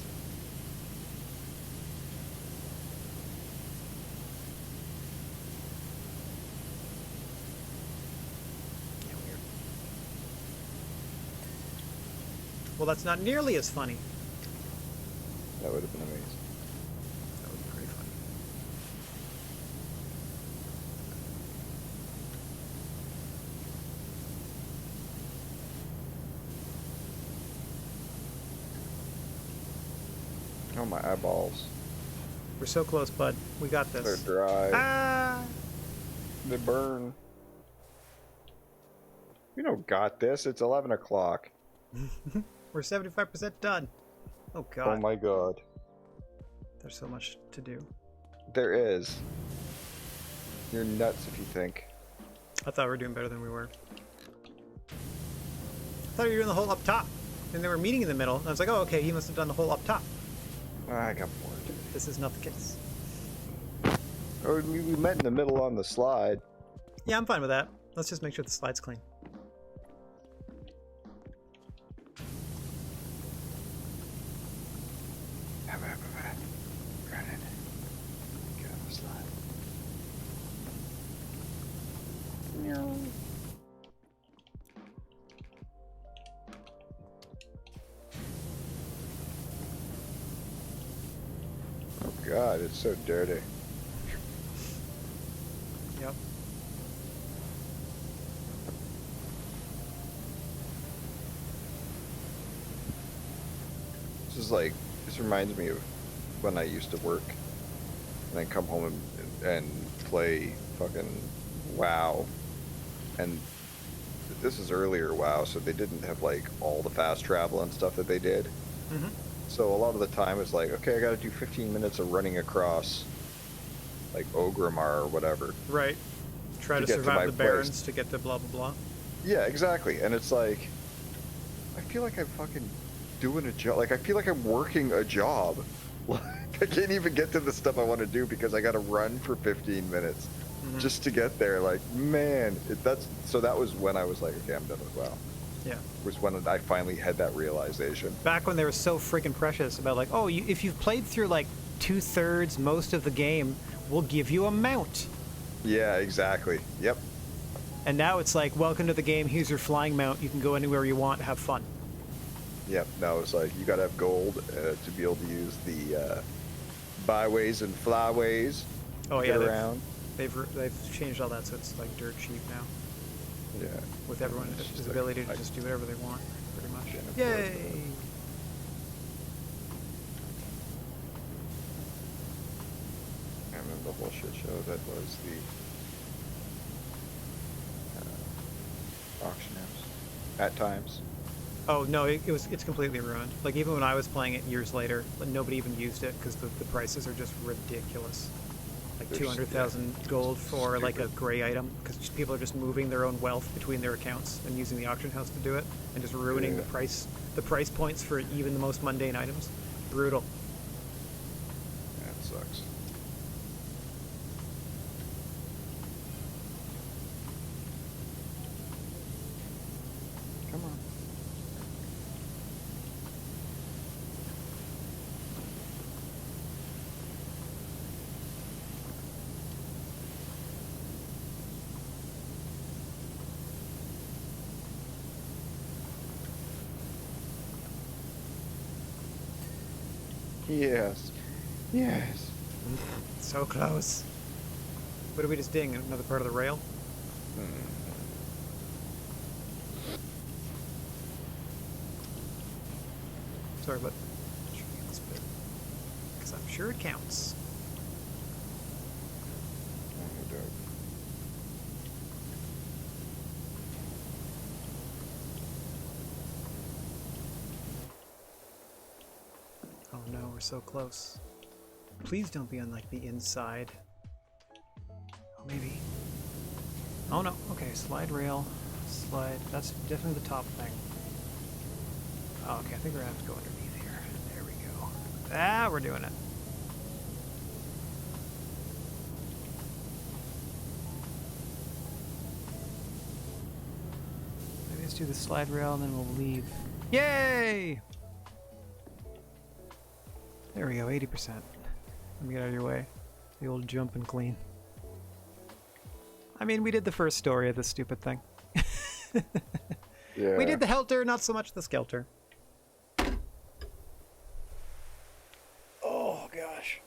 Speaker 1: Yeah, weird. Well, that's not nearly as funny.
Speaker 2: That would have been amazing.
Speaker 1: That would be pretty funny.
Speaker 2: Oh, my eyeballs.
Speaker 1: We're so close, bud. We got
Speaker 2: They're
Speaker 1: this.
Speaker 2: dry.
Speaker 1: Ah!
Speaker 2: They burn. We don't got this. It's 11 o'clock.
Speaker 1: We're 75% done. Oh god.
Speaker 2: Oh my god.
Speaker 1: There's so much to do.
Speaker 2: There is. You're nuts if you think.
Speaker 1: I thought we were doing better than we were. I thought you were doing the whole up top. And they were meeting in the middle. And I was like, oh, okay, he must have done the whole up top.
Speaker 2: I got bored.
Speaker 1: This is not the case.
Speaker 2: Or we met in the middle on the slide.
Speaker 1: Yeah, I'm fine with that. Let's just make sure the slide's clean.
Speaker 2: Granted. Get on the slide.
Speaker 3: No.
Speaker 2: Oh god, it's so dirty.
Speaker 1: Yep.
Speaker 2: This reminds me of when I used to work and then come home and play fucking WoW. And this is earlier WoW, so they didn't have like all the fast travel and stuff that they did.
Speaker 1: Mm-hmm.
Speaker 2: So a lot of the time it's like, okay, I got to do 15 minutes of running across, like Ogrimmar or whatever.
Speaker 1: Right. Try to
Speaker 2: get to
Speaker 1: survive
Speaker 2: my
Speaker 1: the Barrens to get to blah blah blah.
Speaker 2: Yeah, exactly. And it's like, I feel like I'm fucking doing a job. Like, I feel like I'm working a job. Like, I can't even get to the stuff I want to do because I got to run for 15 minutes just to get there. Like, man, so that was when I was like, okay, I'm done with WoW.
Speaker 1: Yeah.
Speaker 2: Was when I finally had that realization.
Speaker 1: Back when they were so freaking precious about like, oh, if you've played through like 2/3 most of the game, we'll give you a mount.
Speaker 2: Yeah, exactly. Yep.
Speaker 1: And now it's like, welcome to the game. Here's your flying mount. You can go anywhere you want, have fun.
Speaker 2: Yep. Now it's like you gotta have gold to be able to use the byways and flyways.
Speaker 1: Oh
Speaker 2: to
Speaker 1: yeah,
Speaker 2: get around.
Speaker 1: they've changed all that, so it's like dirt cheap now.
Speaker 2: Yeah.
Speaker 1: With everyone,
Speaker 2: It's
Speaker 1: his
Speaker 2: just
Speaker 1: ability
Speaker 2: like,
Speaker 1: to just do whatever they want, pretty much.
Speaker 2: Can't afford
Speaker 1: Yay!
Speaker 2: I remember the whole shit show that was the auction house at times.
Speaker 1: Oh no, it's completely ruined. Like even when I was playing it years later, like, nobody even used it because the prices are just ridiculous. Like
Speaker 2: They're
Speaker 1: 200,000 gold for like a gray item because people are just moving their own wealth between their accounts and using the auction house to do it and just ruining the price points for even the most mundane items. Brutal.
Speaker 2: That sucks. Come on. Yes. Yes.
Speaker 1: So close. What did we just ding? Another part of the rail? Sorry, but this bit because I'm sure it counts.
Speaker 2: No doubt.
Speaker 1: Oh no, we're so close. Please don't be on like the inside. Oh, maybe. Oh no. Okay, slide rail. Slide. That's definitely the top thing. Oh, okay, I think we're gonna have to go underneath here. There we go. Ah, we're doing it. Maybe let's do the slide rail and then we'll leave. Yay! There we go, 80%. Let me get out of your way. The old jump and clean. I mean, we did the first story of this stupid thing.
Speaker 2: Yeah.
Speaker 1: We did the helter, not so much the skelter. Oh, gosh.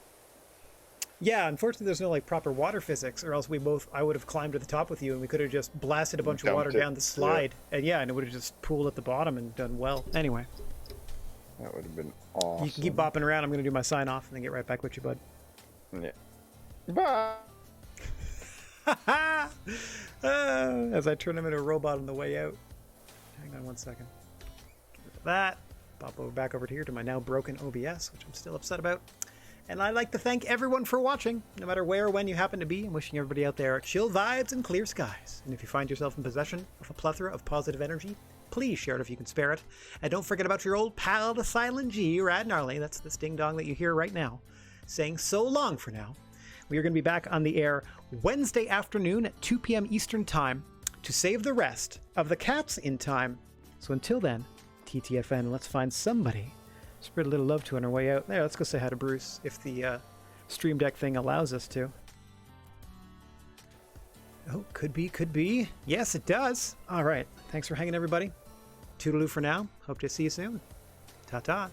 Speaker 1: Yeah, unfortunately there's no like proper water physics, or else I would have climbed to the top with you and we could have just blasted a bunch of water down the slide.
Speaker 2: Yeah.
Speaker 1: And it would have just pooled at the bottom and done well. Anyway.
Speaker 2: That would have been awesome.
Speaker 1: You can keep bopping around. I'm going to do my sign off and then get right back with you, bud.
Speaker 2: Yeah. Bye.
Speaker 1: As I turn him into a robot on the way out. Hang on one second. Get rid of that. Pop back over here to my now broken OBS, which I'm still upset about. And I'd like to thank everyone for watching, no matter where or when you happen to be, and wishing everybody out there chill vibes and clear skies. And if you find yourself in possession of a plethora of positive energy, please share it if you can spare it. And don't forget about your old pal, the Silent G, Rad Gnarly. That's this ding-dong that you hear right now, saying so long for now. We are going to be back on the air Wednesday afternoon at 2 p.m. Eastern Time to save the rest of the cats in time. So until then, TTFN, let's find somebody. Spread a little love to on our way out. There, let's go say hi to Bruce, if the Stream Deck thing allows us to. Oh, could be. Yes, it does. All right. Thanks for hanging, everybody. Toodaloo for now. Hope to see you soon. Ta-ta.